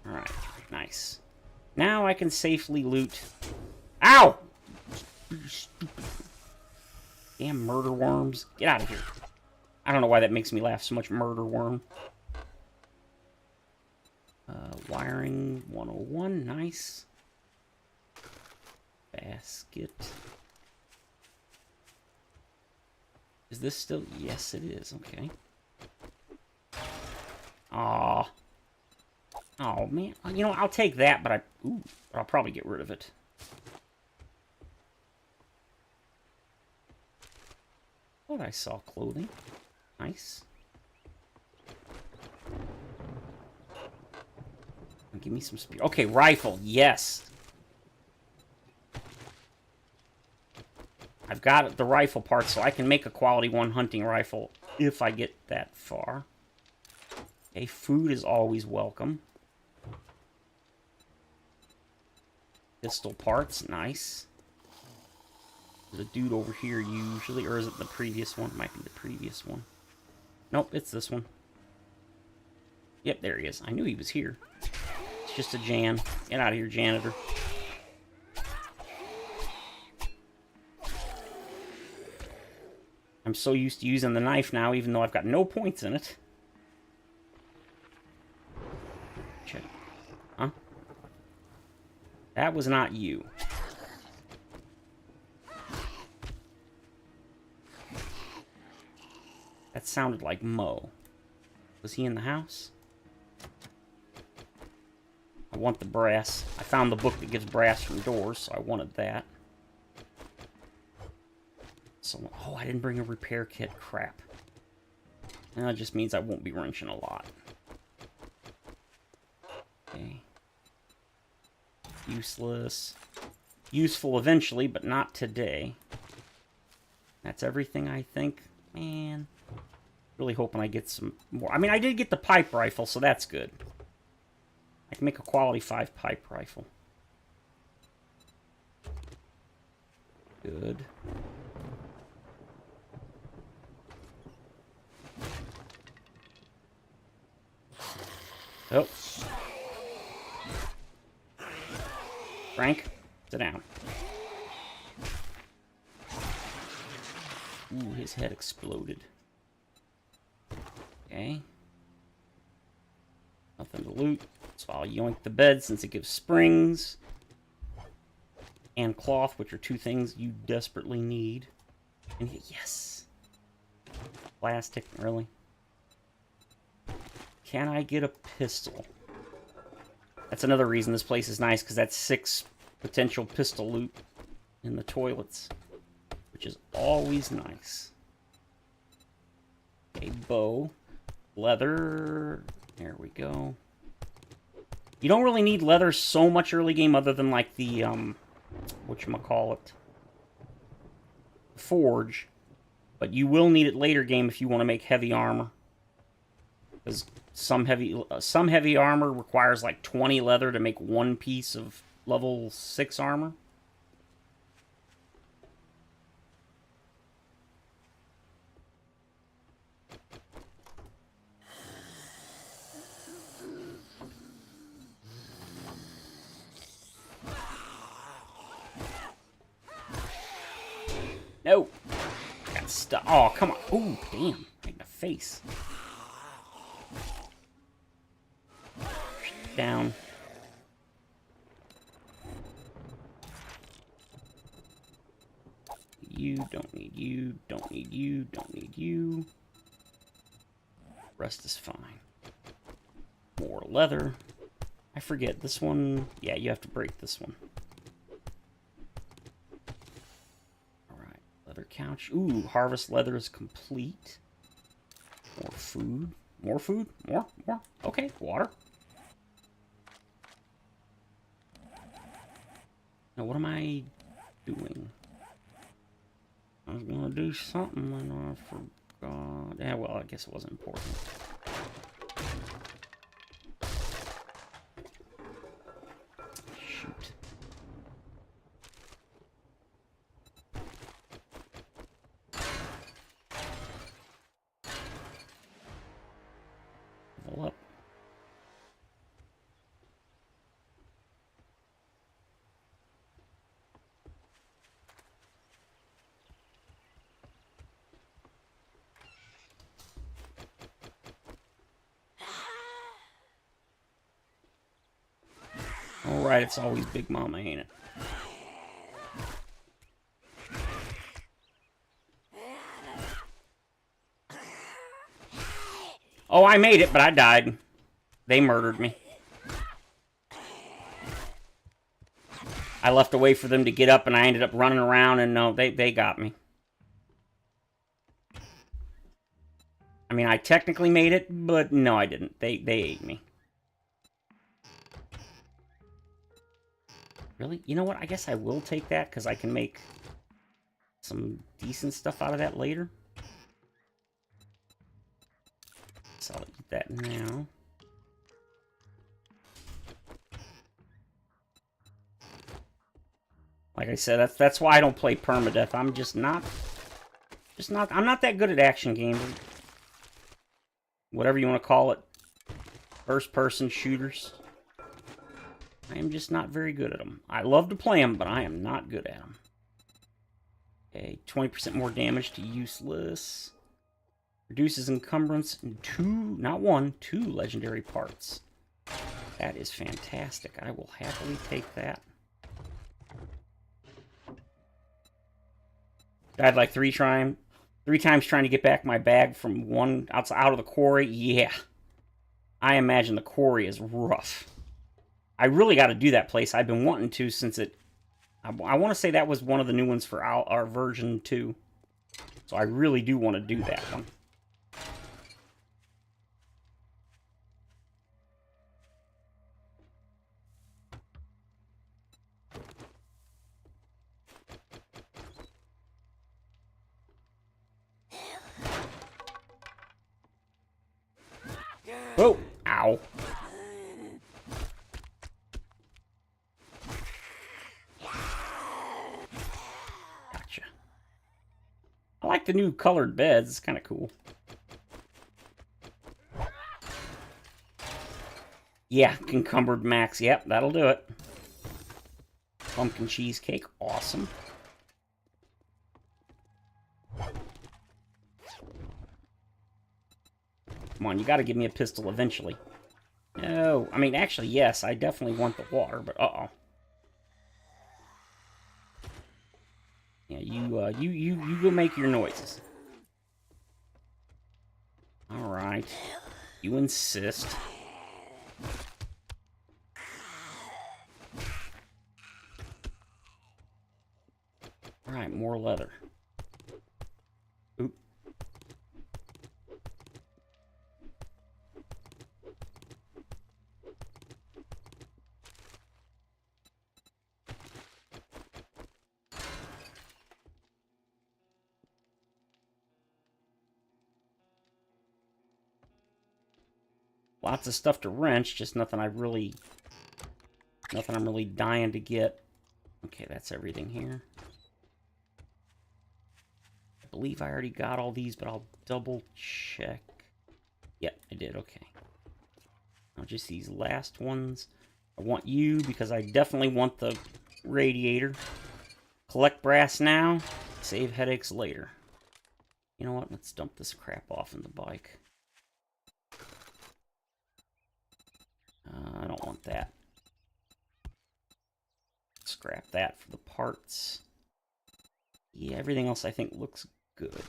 Alright, nice. Now I can safely loot. Ow! Damn murder worms. Get out of here. I don't know why that makes me laugh so much, murder worm. Wiring 101, nice. Basket. Is this still? Yes, it is. Okay. Aw. Oh, man. You know, I'll take that, but I'll probably get rid of it. Thought I saw clothing. Nice. Give me some speed. Okay, rifle. Yes. I've got the rifle part, so I can make a quality 1 hunting rifle if I get that far. Okay, food is always welcome. Pistol parts. Nice. The dude over here usually, or is it the previous one? It might be the previous one. Nope, it's this one. Yep, there he is. I knew he was here. It's just a Jan. Get out of here, janitor. I'm so used to using the knife now, even though I've got no points in it. Check. Huh? That was not you. That sounded like Mo. Was he in the house? I want the brass. I found the book that gives brass from doors, so I wanted that. So, oh, I didn't bring a repair kit. Crap. And that just means I won't be wrenching a lot. Okay. Useless. Useful eventually, but not today. That's everything, I think. Man. Really hoping I get some more. I mean, I did get the pipe rifle, so that's good. I can make a quality 5 pipe rifle. Good. Oh. Frank, sit down. Ooh, his head exploded. Okay. Nothing to loot. So I'll yoink the bed since it gives springs. And cloth, which are 2 things you desperately need. And yes! Plastic, really? Can I get a pistol? That's another reason this place is nice, because that's 6 potential pistol loot in the toilets. Which is always nice. A bow. Leather. There we go. You don't really need leather so much early game other than like the, whatchamacallit, forge. But you will need it later game if you want to make heavy armor. Because some heavy armor requires like 20 leather to make 1 piece of level 6 armor. stuff. Oh, come on. Ooh, damn. Right in the face. Down. You, don't need you, don't need you, don't need you. Rest is fine. More leather. I forget, this one... Yeah, you have to break this one. Alright, leather couch. Ooh, harvest leather is complete. More food. More food? More? More? Okay, water. Now, what am I doing? I was gonna do something and I forgot. Yeah, well, I guess it wasn't important. Shoot. Level up. Alright, it's always Big Mama, ain't it? Oh, I made it, but I died. They murdered me. I left a way for them to get up, and I ended up running around, and no, they got me. I mean, I technically made it, but no, I didn't. They ate me. Really? You know what? I guess I will take that, because I can make some decent stuff out of that later. So I'll eat that now. Like I said, that's why I don't play permadeath. I'm just not, I'm not that good at action games. Whatever you want to call it. First-person shooters. I am just not very good at them. I love to play them, but I am not good at them. Okay, 20% more damage to useless. Reduces encumbrance in 2, not 1, 2 legendary parts. That is fantastic. I will happily take that. Died like 3 times trying to get back my bag from one out of the quarry. Yeah. I imagine the quarry is rough. I really got to do that place. I've been wanting to since it... I want to say that was one of the new ones for our version 2. So I really do want to do that one. Oh! Ow. Gotcha. I like the new colored beds. It's kind of cool. Yeah, encumbered max. Yep, that'll do it. Pumpkin cheesecake. Awesome. Come on, you gotta give me a pistol eventually. No, I mean, actually, yes, I definitely want the water, but uh-oh. Yeah, you go make your noises. Alright. You insist. Alright, more leather. Oop. Lots of stuff to wrench, just nothing I'm really dying to get. Okay, that's everything here. I believe I already got all these, but I'll double check. Yep, I did, okay. Now just these last ones. I want you because I definitely want the radiator. Collect brass now, save headaches later. You know what? Let's dump this crap off in the bike. I don't want that. Scrap that for the parts. Yeah, everything else I think looks good.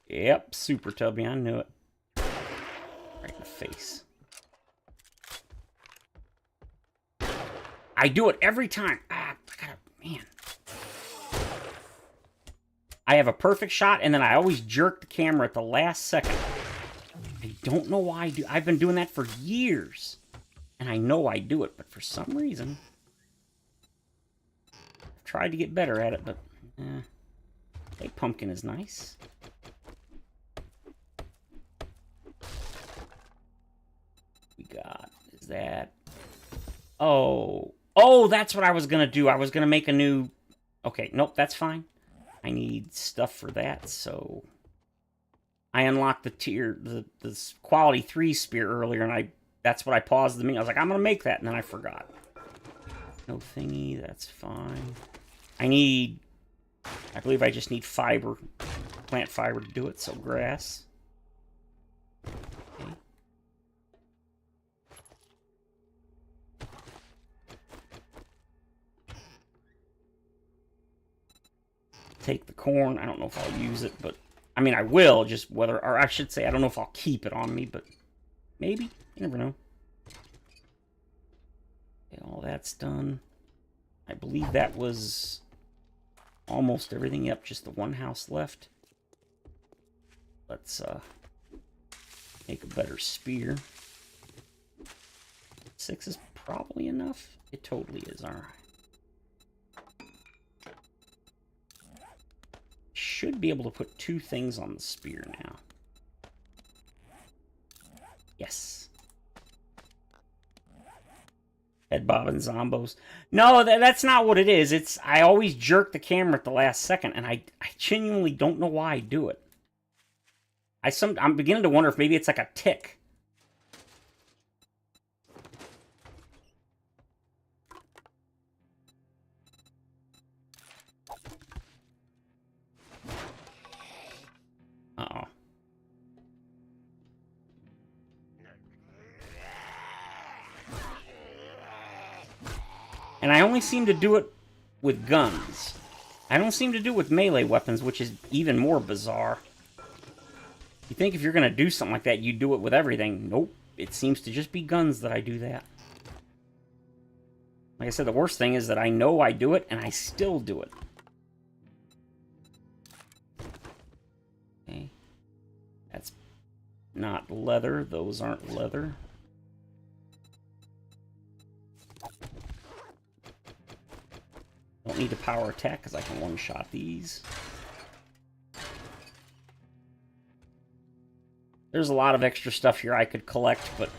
Yep, super tubby, I knew it. Right in the face. I do it every time. Ah, I gotta, man. I have a perfect shot, and then I always jerk the camera at the last second. I don't know why I do. I've been doing that for years. And I know I do it, but for some reason... I've tried to get better at it, but... Hey, pumpkin is nice. We got... Is that... Oh... Oh, that's what I was gonna do. I was gonna make a new... Okay, nope, that's fine. I need stuff for that, so... I unlocked the quality 3 spear earlier, and that's what I paused the meeting. I was like, I'm gonna make that, and then I forgot. No thingy, that's fine. I believe I just need fiber, plant fiber to do it, so grass. Okay. Take the corn. I don't know if I'll use it, but I mean, I will, just whether, or I should say, I don't know if I'll keep it on me, but maybe. You never know. Okay, all that's done. I believe that was almost everything. Yep, just the one house left. Let's make a better spear. 6 is probably enough. It totally is, alright. Should be able to put 2 things on the spear now. Yes. Head bob and zombos. No, that's not what it is. It's I always jerk the camera at the last second, and I genuinely don't know why I do it. I'm beginning to wonder if maybe it's like a tick. Uh-oh. And I only seem to do it with guns. I don't seem to do it with melee weapons, which is even more bizarre. You think if you're going to do something like that, you do it with everything. Nope. It seems to just be guns that I do that. Like I said, the worst thing is that I know I do it, and I still do it. Okay. That's not leather. Those aren't leather. Don't need to power attack because I can one-shot these. There's a lot of extra stuff here I could collect, but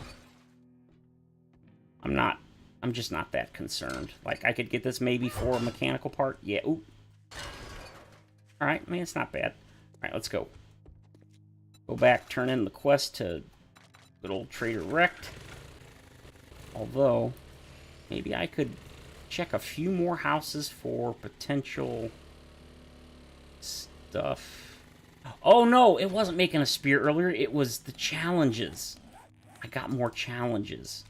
I'm just not that concerned. Like, I could get this maybe for a mechanical part. Yeah, ooh. Alright, I mean, it's not bad. Alright, let's go. Go back, turn in the quest to good old Trader Wrecked. Although, maybe I could check a few more houses for potential stuff. Oh no, it wasn't making a spear earlier, it was the challenges. I got more challenges.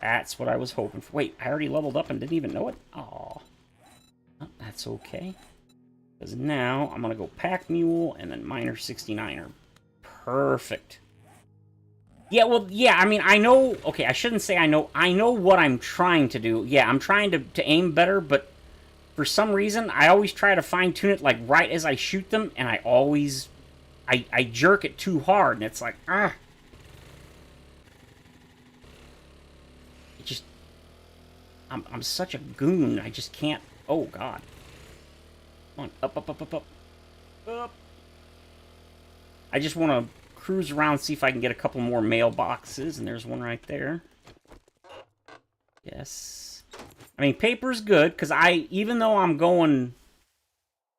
That's what I was hoping for. Wait, I already leveled up and didn't even know it? Aw. Oh, that's okay. Because now I'm going to go Pack Mule and then Miner 69er. Perfect. Yeah, well, yeah, I mean, I know... Okay, I shouldn't say I know. I know what I'm trying to do. Yeah, I'm trying to aim better, but for some reason, I always try to fine-tune it, like, right as I shoot them, and I always... I jerk it too hard, and it's like, ah. It just... I'm such a goon, I just can't... Oh, God. Come on, up, up, up, up, up. Up. I just want to cruise around, see if I can get a couple more mailboxes, and there's one right there. Yes. I mean, paper's good, because even though I'm going,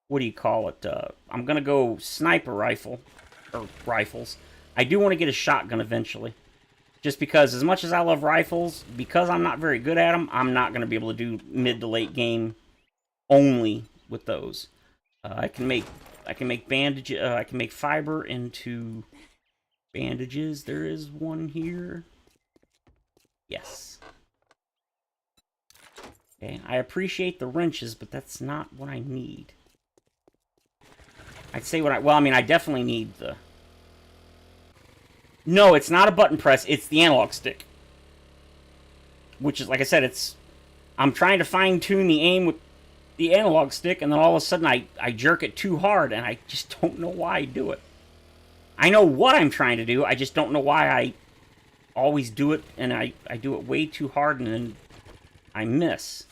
what do you call it? I'm going to go sniper rifle, or rifles. I do want to get a shotgun eventually. Just because, as much as I love rifles, because I'm not very good at them, I'm not going to be able to do mid to late game only with those. I can make bandage. I can make fiber into bandages. There is one here. Yes. Okay, I appreciate the wrenches, but that's not what I need. I'd say well, I mean, I definitely need the... No, it's not a button press, it's the analog stick. Which is, like I said, I'm trying to fine-tune the aim with the analog stick, and then all of a sudden I jerk it too hard, and I just don't know why I do it. I know what I'm trying to do, I just don't know why I always do it, and I do it way too hard, and then I miss.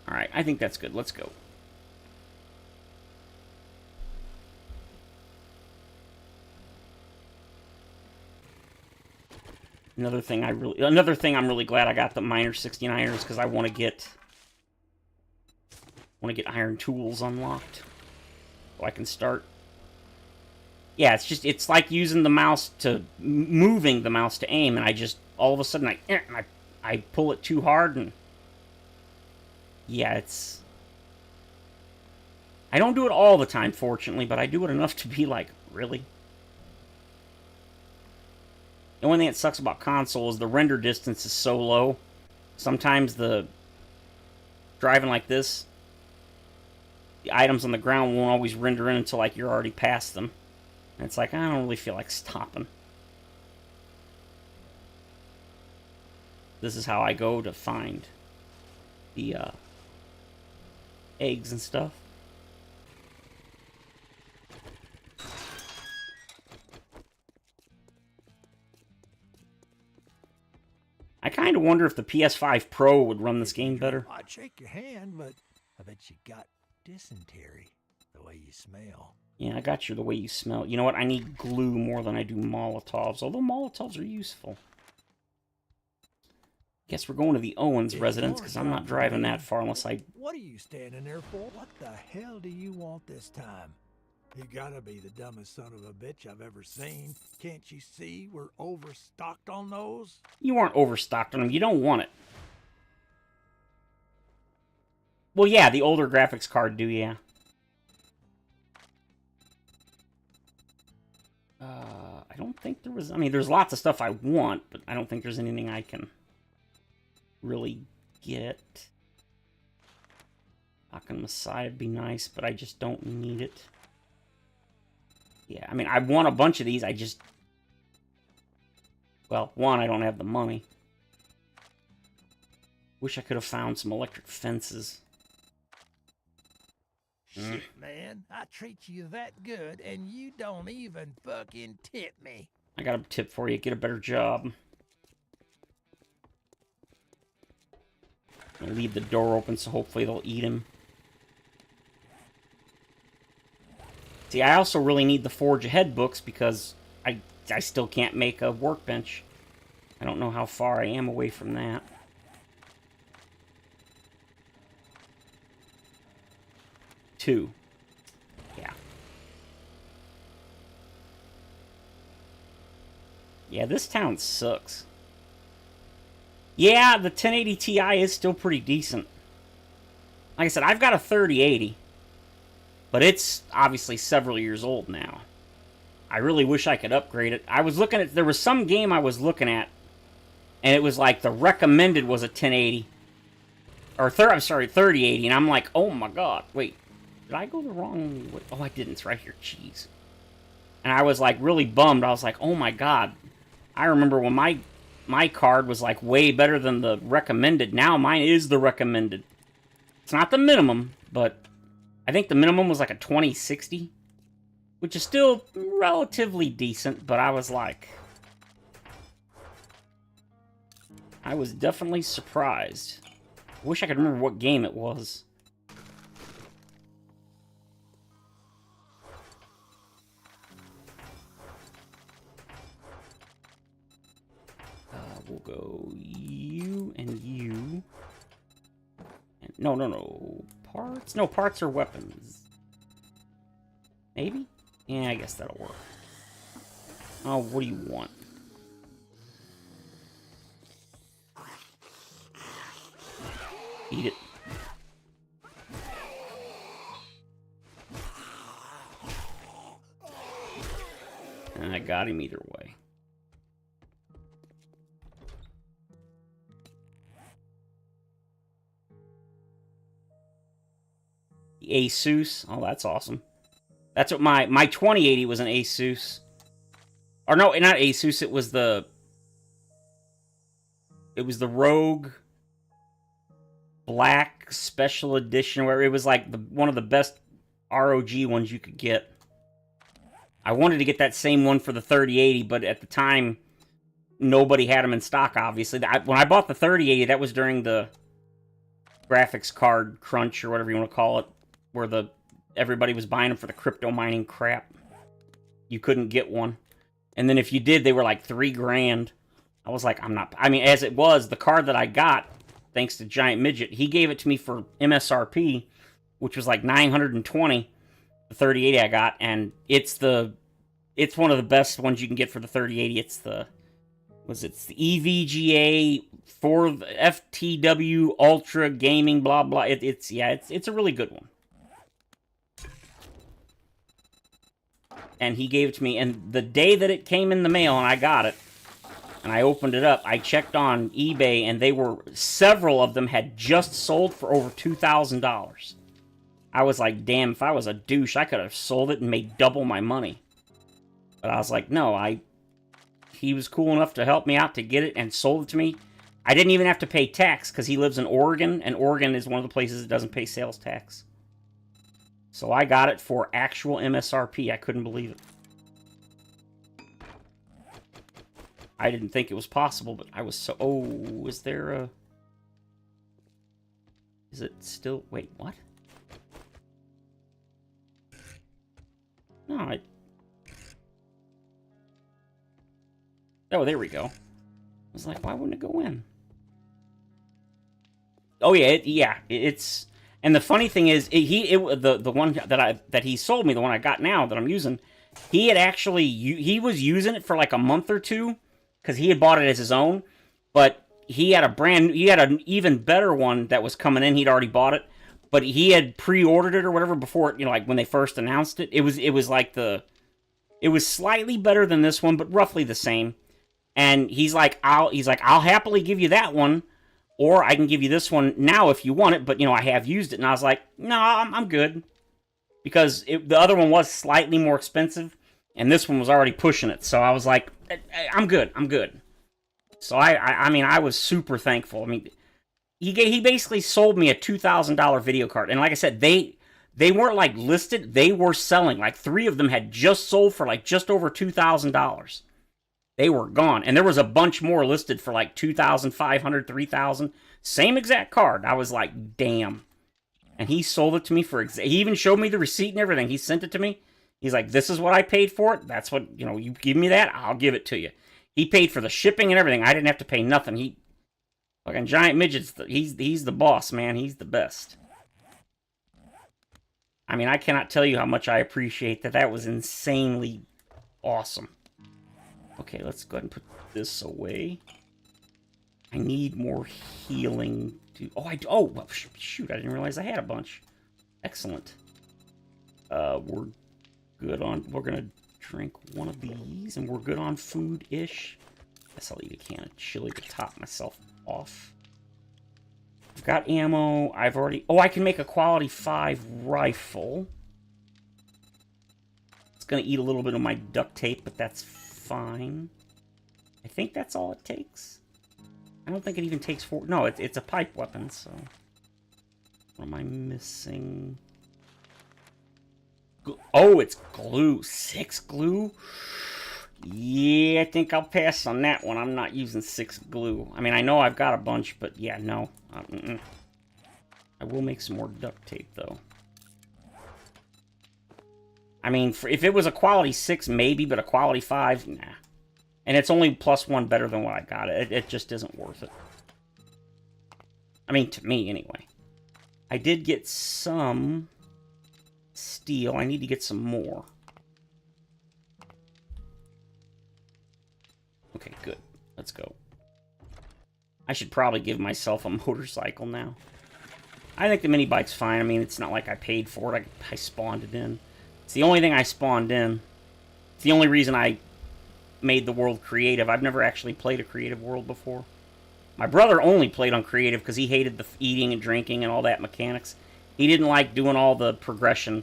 Alright, I think that's good. Let's go. Another thing I'm really glad I got the Miner 69ers, because I want to get iron tools unlocked. So I can start. Yeah, it's like using the mouse to moving the mouse to aim, and I just all of a sudden I pull it too hard, and yeah, I don't do it all the time, fortunately, but I do it enough to be like, really? The only thing that sucks about console is the render distance is so low. Sometimes driving like this, the items on the ground won't always render in until like you're already past them. And it's like, I don't really feel like stopping. This is how I go to find the eggs and stuff. I kind of wonder if the PS5 Pro would run this game better. I'd shake your hand, but I bet you got dysentery the way you smell. Yeah, I got you the way you smell. You know what? I need glue more than I do Molotovs, although Molotovs are useful. Guess we're going to the Owens residence, because I'm not driving that far unless I... What are you standing there for? What the hell do you want this time? You gotta be the dumbest son of a bitch I've ever seen. Can't you see we're overstocked on those? You aren't overstocked on them. You don't want it. Well, yeah, the older graphics card do, yeah. I don't think there was... I mean, there's lots of stuff I want, but I don't think there's anything I can really get. Fucking Messiah would be nice, but I just don't need it. Yeah, I mean, I want a bunch of these, I just... Well, one, I don't have the money. Wish I could have found some electric fences. Shit, man, I treat you that good, and you don't even fucking tip me. I got a tip for you, get a better job. I'll leave the door open, so hopefully they'll eat him. See, I also really need the Forge Ahead books because I still can't make a workbench. I don't know how far I am away from that. Two. Yeah. Yeah, this town sucks. Yeah, the 1080 Ti is still pretty decent. Like I said, I've got a 3080. But it's obviously several years old now. I really wish I could upgrade it. I was looking at... There was some game I was looking at, and it was like the recommended was a 1080. Or, I'm sorry, 3080. And I'm like, oh my god. Wait, did I go the wrong way? Oh, I didn't. It's right here. Jeez. And I was like really bummed. I was like, oh my god. I remember when my card was like way better than the recommended. Now mine is the recommended. It's not the minimum, but... I think the minimum was like a 2060, which is still relatively decent, but I was like... I was definitely surprised. I wish I could remember what game it was. We'll go you and you. And no. Parts? No, parts are weapons. Maybe? Yeah, I guess that'll work. Oh, what do you want? Eat it. And I got him either way. The Asus. Oh, that's awesome. That's what my 2080 was, an Asus. Or no, not Asus, it was the Rogue Black Special Edition, where it was like one of the best ROG ones you could get. I wanted to get that same one for the 3080, but at the time, nobody had them in stock, obviously. When I bought the 3080, that was during the graphics card crunch, or whatever you want to call it, where everybody was buying them for the crypto mining crap. You couldn't get one. And then if you did, they were like $3,000. I was like, I mean, as it was, the card that I got, thanks to Giant Midget, he gave it to me for MSRP, which was like $920, the 3080 I got, and it's one of the best ones you can get for the 3080. It's the EVGA for the FTW Ultra Gaming, blah blah. It's a really good one. And he gave it to me, and the day that it came in the mail and I got it, and I opened it up, I checked on eBay, and several of them had just sold for over $2,000. I was like, damn, if I was a douche, I could have sold it and made double my money. But I was like, no, he was cool enough to help me out to get it and sold it to me. I didn't even have to pay tax, because he lives in Oregon, and Oregon is one of the places that doesn't pay sales tax. So I got it for actual MSRP. I couldn't believe it. I didn't think it was possible, but I was so... Oh, is there a... Is it still... Wait, what? No, Oh, there we go. I was like, why wouldn't it go in? Oh, yeah, it's... And the funny thing is, the one that he sold me, the one I got now that I'm using, he had actually... He was using it for like a month or two, because he had bought it as his own, but he had an even better one that was coming in. He'd already bought it, but he had pre-ordered it or whatever before it, like when they first announced it. It was slightly better than this one, but roughly the same. And he's like, I'll happily give you that one, or I can give you this one now if you want it, but I have used it. And I was like, no, I'm good, because the other one was slightly more expensive, and this one was already pushing it. So I was like, I'm good. So I mean, I was super thankful. I mean, he basically sold me a $2,000 video card, and like I said, they weren't like listed; they were selling. Like 3 of them had just sold for like just over $2,000. They were gone, and there was a bunch more listed for like $2,500, $3,000. Same exact card. I was like, damn. And he sold it to me for. He even showed me the receipt and everything. He sent it to me. He's like, this is what I paid for it. That's what, you give me that, I'll give it to you. He paid for the shipping and everything. I didn't have to pay nothing. Fucking Giant Midget's, he's the boss, man. He's the best. I mean, I cannot tell you how much I appreciate that. That was insanely awesome. Okay, let's go ahead and put this away. I need more healing. Well, shoot, I didn't realize I had a bunch. Excellent. We're good on... We're going to drink one of these, and we're good on food-ish. Guess I'll eat a can of chili to top myself off. I've got ammo. I've already... Oh, I can make a quality 5 rifle. It's going to eat a little bit of my duct tape, but that's fine. I think that's all it takes. I don't think it even takes 4... No, it's a pipe weapon, so... What am I missing? Oh, it's glue. 6 glue? Yeah, I think I'll pass on that one. I'm not using 6 glue. I mean, I know I've got a bunch, but yeah, no. I will make some more duct tape, though. I mean, if it was a quality 6, maybe, but a quality 5, nah. And it's only +1 better than what I got. It just isn't worth it. I mean, to me, anyway. I did get some steel. I need to get some more. Okay, good. Let's go. I should probably give myself a motorcycle now. I think the mini bike's fine. I mean, it's not like I paid for it. I spawned it in. It's the only thing I spawned in. It's the only reason I made the world creative. I've never actually played a creative world before. My brother only played on creative because he hated the eating and drinking and all that mechanics. He didn't like doing all the progression,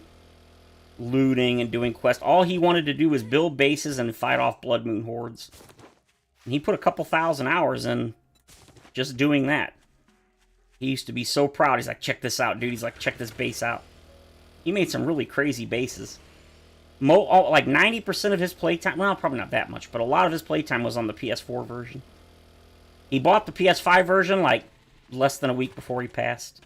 looting and doing quests. All he wanted to do was build bases and fight off Blood Moon hordes. And he put a couple thousand hours in just doing that. He used to be so proud. He's like, check this out, dude. He's like, check this base out. He made some really crazy bases. Like 90% of his playtime, well, probably not that much, but a lot of his playtime was on the PS4 version. He bought the PS5 version like less than a week before he passed.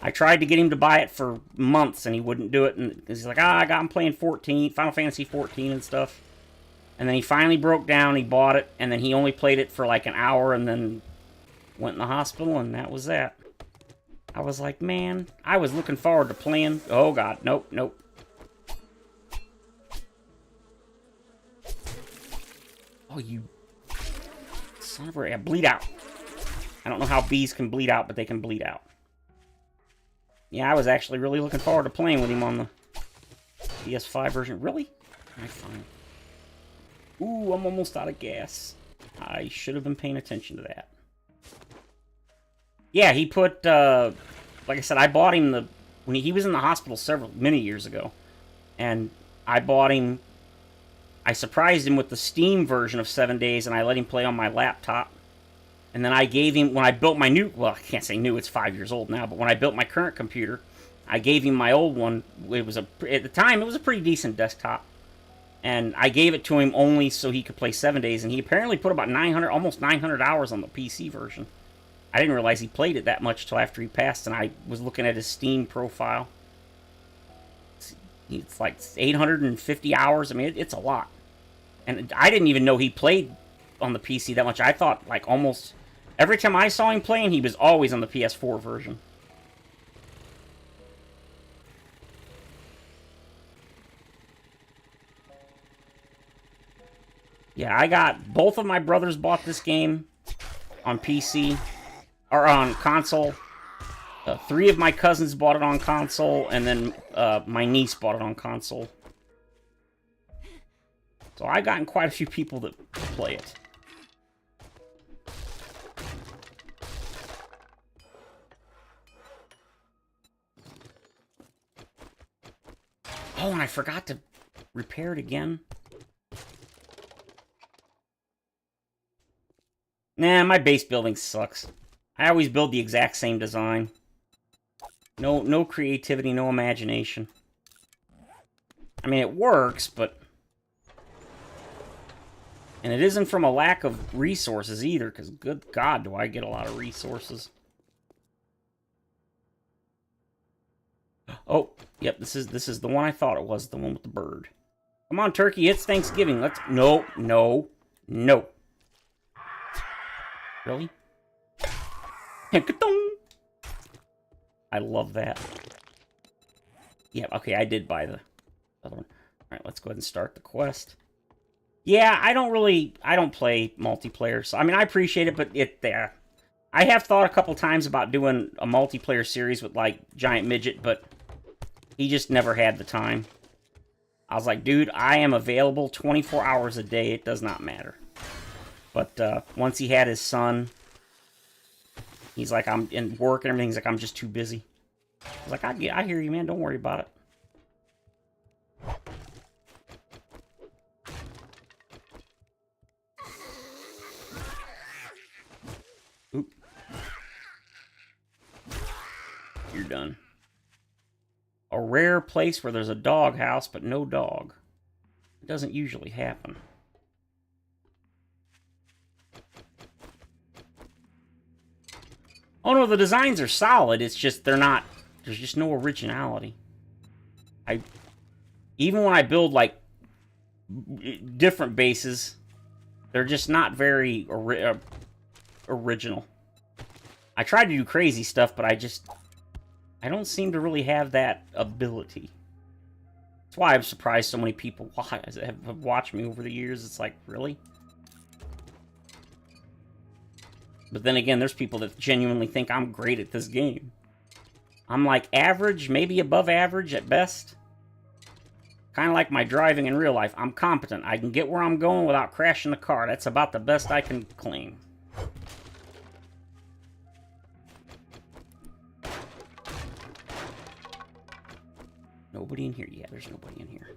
I tried to get him to buy it for months, and he wouldn't do it. And he's like, I got him playing Final Fantasy 14 and stuff. And then he finally broke down, he bought it, and then he only played it for like an hour, and then went in the hospital, and that was that. I was like, man, I was looking forward to playing. Oh, God, nope, nope. Oh, you son of a... bleed out. I don't know how bees can bleed out, but they can bleed out. Yeah, I was actually really looking forward to playing with him on the PS5 version. Really? Alright, fine. Ooh, I'm almost out of gas. I should have been paying attention to that. Yeah, he put, like I said, I bought him when he was in the hospital many years ago. And I bought him, I surprised him with the Steam version of 7 Days, and I let him play on my laptop. And then I gave him, when I built my new, well, I can't say new, it's 5 years old now, but when I built my current computer, I gave him my old one. It was at the time, it was a pretty decent desktop. And I gave it to him only so he could play 7 Days, and he apparently put about almost 900 hours on the PC version. I didn't realize he played it that much till after he passed, and I was looking at his Steam profile. It's like 850 hours. I mean, it's a lot. And I didn't even know he played on the PC that much. I thought, like, almost every time I saw him playing, he was always on the PS4 version. Yeah, both of my brothers bought this game on PC, or on console. 3 of my cousins bought it on console, and then my niece bought it on console. So I've gotten quite a few people that play it. Oh, and I forgot to repair it again. Nah, my base building sucks. I always build the exact same design. No creativity, no imagination. I mean, it works, but... And it isn't from a lack of resources either, because good God, do I get a lot of resources. Oh, yep, this is the one I thought it was, the one with the bird. Come on, turkey, it's Thanksgiving. Let's... No, no, no. Really? I love that. Yeah, okay, I did buy the other one. Alright, let's go ahead and start the quest. Yeah, I don't play multiplayer, so, I mean, I appreciate it, but I have thought a couple times about doing a multiplayer series with, like, Giant Midget, but he just never had the time. I was like, dude, I am available 24 hours a day, it does not matter. But, once he had his son, he's like, I'm in work and everything, he's like, I'm just too busy. I was like, I hear you, man, don't worry about it. Oop. You're done. A rare place where there's a dog house, but no dog. It doesn't usually happen. Oh no, the designs are solid, it's just they're not... There's just no originality. Even when I build, like, different bases, They're just not very original. I tried to do crazy stuff, but I don't seem to really have that ability. That's why I'm surprised so many people have watched me over the years. It's like, really? But then again, there's people that genuinely think I'm great at this game. I'm like average, maybe above average at best. Kind of like my driving in real life. I'm competent. I can get where I'm going without crashing the car. That's about the best I can claim. Nobody in here. Yeah, there's nobody in here.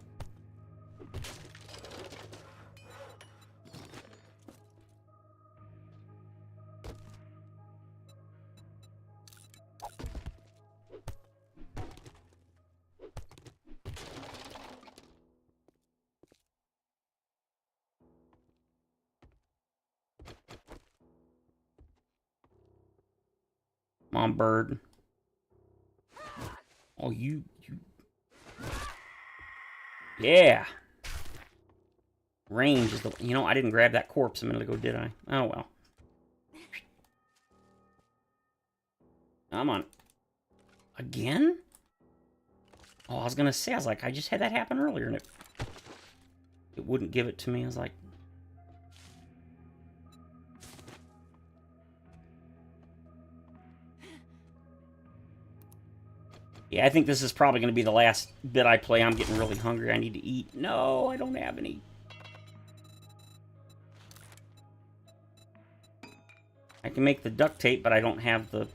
Come on, bird. Oh, you. Yeah. Range is the... You know, I didn't grab that corpse a minute ago, did I? Oh, well. Come on. Again? Oh, I was gonna say, I was like, I just had that happen earlier, and it wouldn't give it to me. I was like... Yeah, I think this is probably going to be the last bit I play. I'm getting really hungry. I need to eat. No, I don't have any. I can make the duct tape, but I don't have the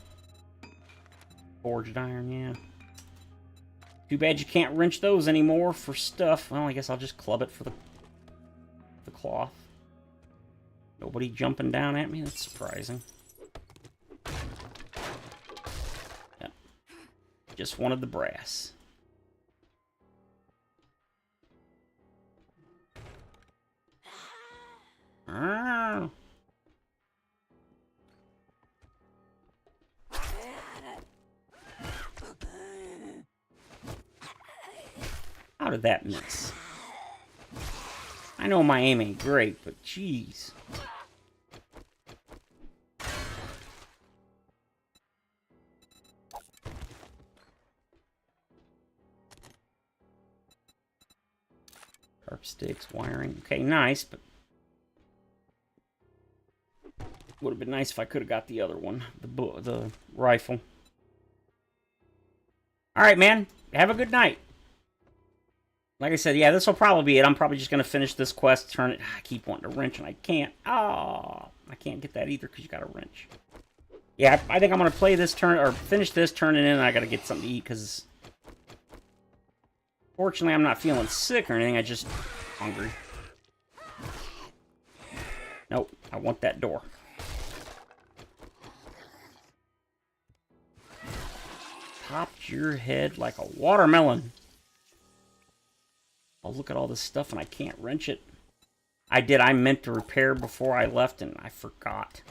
forged iron, yeah. Too bad you can't wrench those anymore for stuff. Well, I guess I'll just club it for the cloth. Nobody jumping down at me? That's surprising. Just wanted the brass. Ah. How did that miss? I know my aim ain't great, but jeez. Sharp sticks, wiring. Okay, nice, but would have been nice if I could have got the other one, the rifle. All right, man. Have a good night. Like I said, yeah, this will probably be it. I'm probably just going to finish this quest, turn it. I keep wanting to wrench, and I can't. Oh, I can't get that either because you got to wrench. Yeah, I think I'm going to play this turn, or finish this, turn it in, and I got to get something to eat because... Fortunately, I'm not feeling sick or anything. I just hungry. Nope, I want that door. Popped your head like a watermelon. Oh, look at all this stuff and I can't wrench it. I did. I meant to repair before I left and I forgot.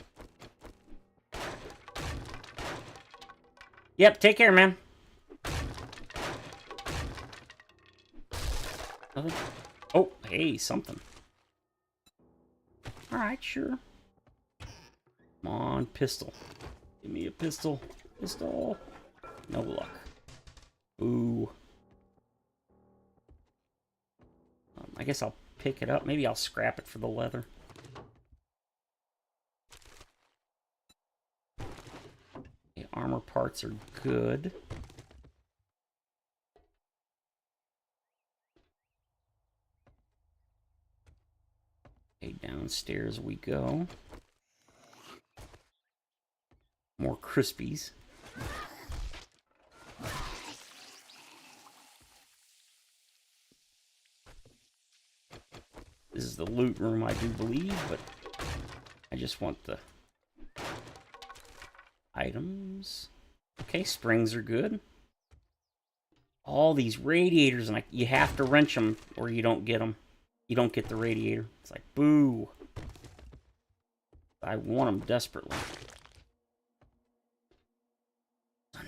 Yep, take care, man. Nothing? Oh, hey, something. Alright, sure. Come on, pistol. Give me a pistol. Pistol. No luck. Ooh. I guess I'll pick it up. Maybe I'll scrap it for the leather. The armor parts are good. Okay, downstairs we go. More Crispies. This is the loot room, I do believe, but I just want the items. Okay, springs are good. All these radiators, and you have to wrench them or you don't get them. You don't get the radiator. It's like, boo. I want them desperately.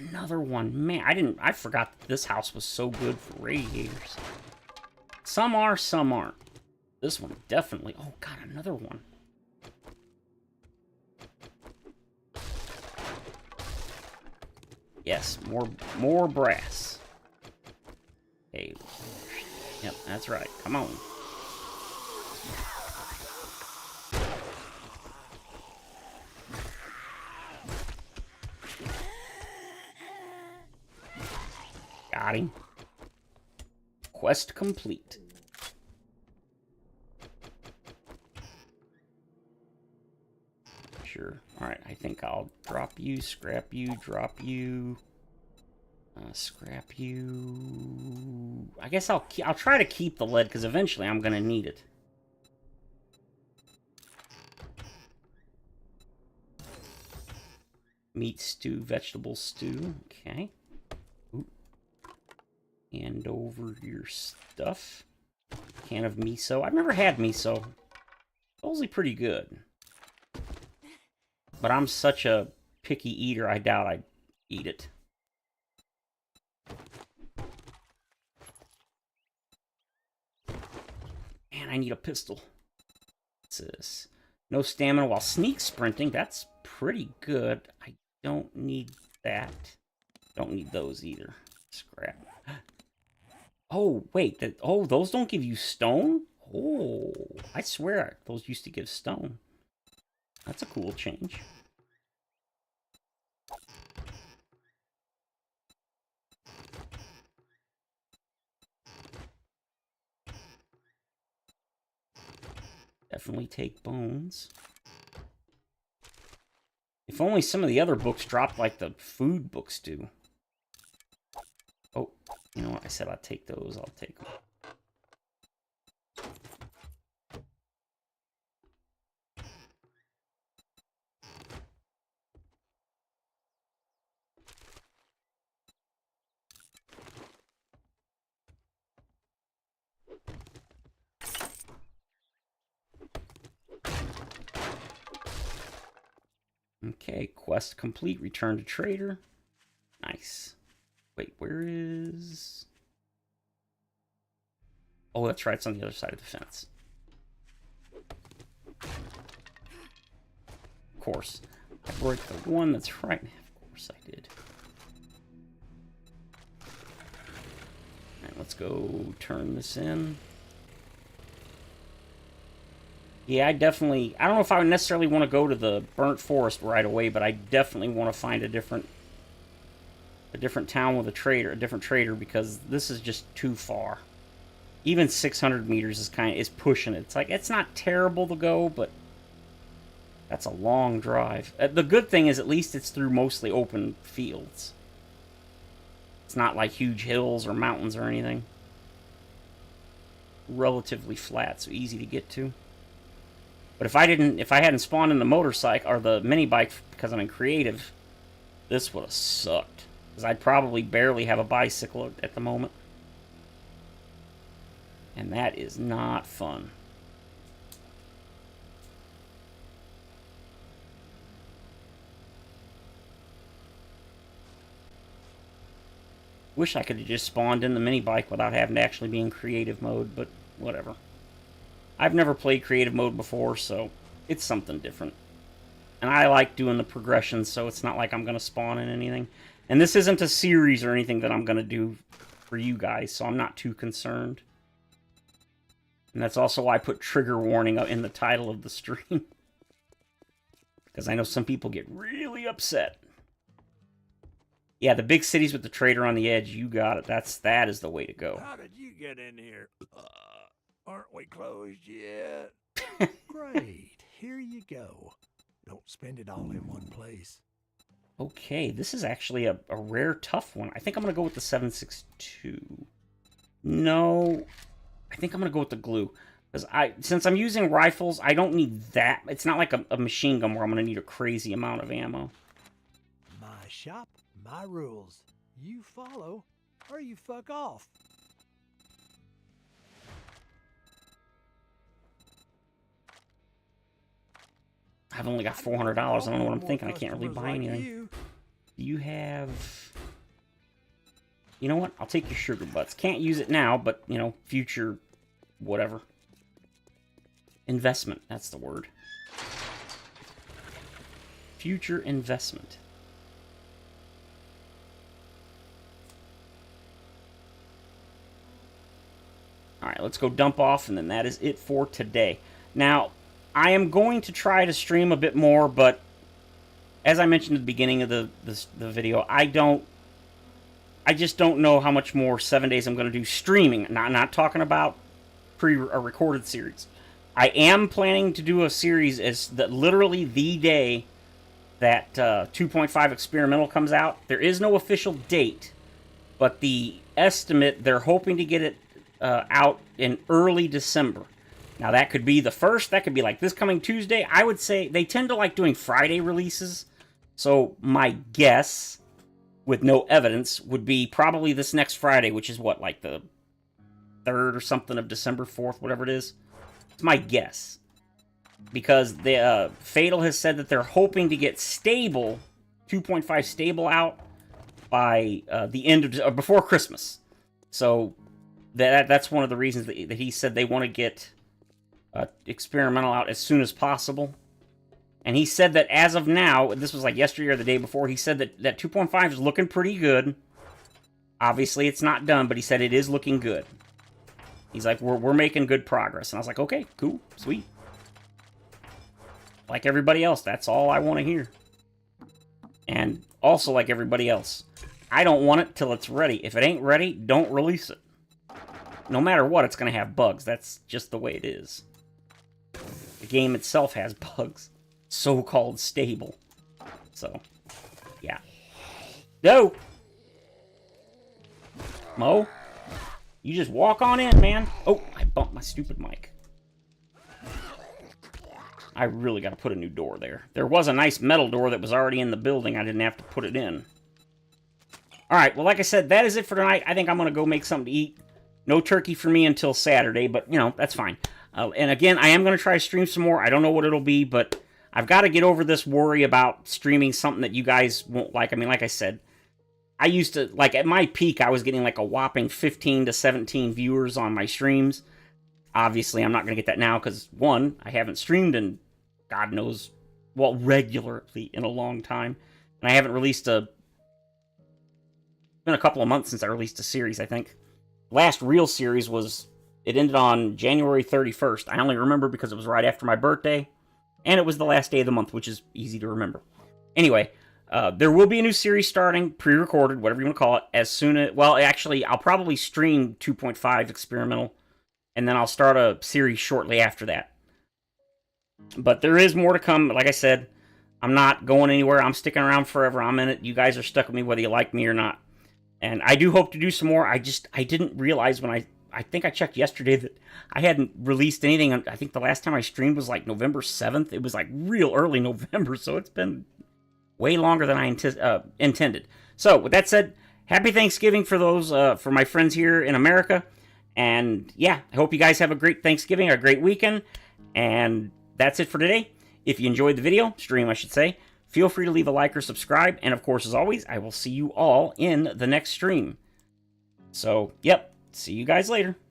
Another one. Man, I forgot that this house was so good for radiators. Some are, some aren't. This one definitely. Oh, God, another one. Yes, more brass. Hey. Yep, that's right. Come on. Got him. Quest complete. Sure. Alright, I think I'll drop you, scrap you, drop you. Scrap you. I guess I'll try to keep the lead because eventually I'm gonna need it. Meat stew, vegetable stew. Okay. Ooh. Hand over your stuff. Can of miso. I've never had miso. Supposedly pretty good. But I'm such a picky eater, I doubt I'd eat it. Man, I need a pistol. What's this? No stamina while sneak sprinting. That's pretty good. I don't need that. Don't need those either. Scrap. Oh, wait. Oh, those don't give you stone? Oh, I swear those used to give stone. That's a cool change. Definitely take bones. If only some of the other books dropped like the food books do. Oh, you know what? I said I'd take those. I'll take them. Okay, quest complete. Return to trader. Nice. Wait, where is... Oh, that's right. It's on the other side of the fence. Of course. I broke the one that's right. Of course I did. Alright, let's go turn this in. Yeah, I don't know if I would necessarily want to go to the burnt forest right away, but I definitely want to find a different town with a different trader, because this is just too far. Even 600 meters is pushing it. It's like, it's not terrible to go, but that's a long drive. The good thing is at least it's through mostly open fields. It's not like huge hills or mountains or anything. Relatively flat, so easy to get to. But if I hadn't spawned in the motorcycle or the mini bike because I'm in creative, this would have sucked. Because I'd probably barely have a bicycle at the moment. And that is not fun. Wish I could have just spawned in the mini bike without having to actually be in creative mode, but whatever. I've never played creative mode before, so it's something different. And I like doing the progression, so it's not like I'm going to spawn in anything. And this isn't a series or anything that I'm going to do for you guys, so I'm not too concerned. And that's also why I put trigger warning in the title of the stream. Because I know some people get really upset. Yeah, the big cities with the trader on the edge, you got it. That is the way to go. How did you get in here? Aren't we closed yet? Great. Here you go. Don't spend it all in one place. Okay, this is actually a rare tough one. I think I'm going to go with the 7.62. No, I think I'm going to go with the glue. Because since I'm using rifles, I don't need that. It's not like a machine gun where I'm going to need a crazy amount of ammo. My shop, my rules. You follow, or you fuck off. I've only got $400. I don't know what I'm thinking. I can't really buy anything. Do you have... You know what? I'll take your sugar butts. Can't use it now, but, you know, future whatever. investment. That's the word. Future investment. Alright, let's go dump off, and then that is it for today. Now, I am going to try to stream a bit more, but as I mentioned at the beginning of the video, I just don't know how much more 7 days I'm going to do streaming. Not talking about a recorded series. I am planning to do a series literally the day that 2.5 Experimental comes out. There is no official date, but the estimate, they're hoping to get it out in early December. Now, that could be the 1st. That could be like this coming Tuesday. I would say they tend to like doing Friday releases. So my guess, with no evidence, would be probably this next Friday, which is what, like the 3rd or something of December, 4th, whatever it is. It's my guess. Because the Fatal has said that they're hoping to get stable, 2.5 stable out by the end of before Christmas. So that's one of the reasons that he said they want to get Experimental out as soon as possible. And he said that as of now, this was like yesterday or the day before, he said that 2.5 is looking pretty good. Obviously, it's not done, but he said it is looking good. He's like, we're making good progress. And I was like, okay, cool, sweet. Like everybody else, that's all I want to hear. And also like everybody else, I don't want it till it's ready. If it ain't ready, don't release it. No matter what, it's going to have bugs. That's just the way it is. The game itself has bugs. So-called stable. So, yeah. No! Mo? You just walk on in, man. Oh, I bumped my stupid mic. I really got to put a new door there. There was a nice metal door that was already in the building. I didn't have to put it in. Alright, well, like I said, that is it for tonight. I think I'm going to go make something to eat. No turkey for me until Saturday, but, you know, that's fine. And again, I am going to try to stream some more. I don't know what it'll be, but I've got to get over this worry about streaming something that you guys won't like. I mean, like I said, I used to, like, at my peak, I was getting like a whopping 15 to 17 viewers on my streams. Obviously, I'm not going to get that now because, one, I haven't streamed in, God knows, well, regularly in a long time. And I haven't released it's been a couple of months since I released a series, I think. Last real series it ended on January 31st. I only remember because it was right after my birthday, and it was the last day of the month, which is easy to remember. Anyway, there will be a new series starting, pre-recorded, whatever you want to call it, as soon as, well, actually, I'll probably stream 2.5 Experimental, and then I'll start a series shortly after that. But there is more to come. Like I said, I'm not going anywhere. I'm sticking around forever. I'm in it. You guys are stuck with me whether you like me or not. And I do hope to do some more. I didn't realize when I think I checked yesterday that I hadn't released anything. I think the last time I streamed was like November 7th. It was like real early November, so it's been way longer than I intended. So, with that said, happy Thanksgiving for those, for my friends here in America. And yeah, I hope you guys have a great Thanksgiving, a great weekend. And that's it for today. If you enjoyed the video, stream I should say, feel free to leave a like or subscribe. And of course, as always, I will see you all in the next stream. So, yep, see you guys later.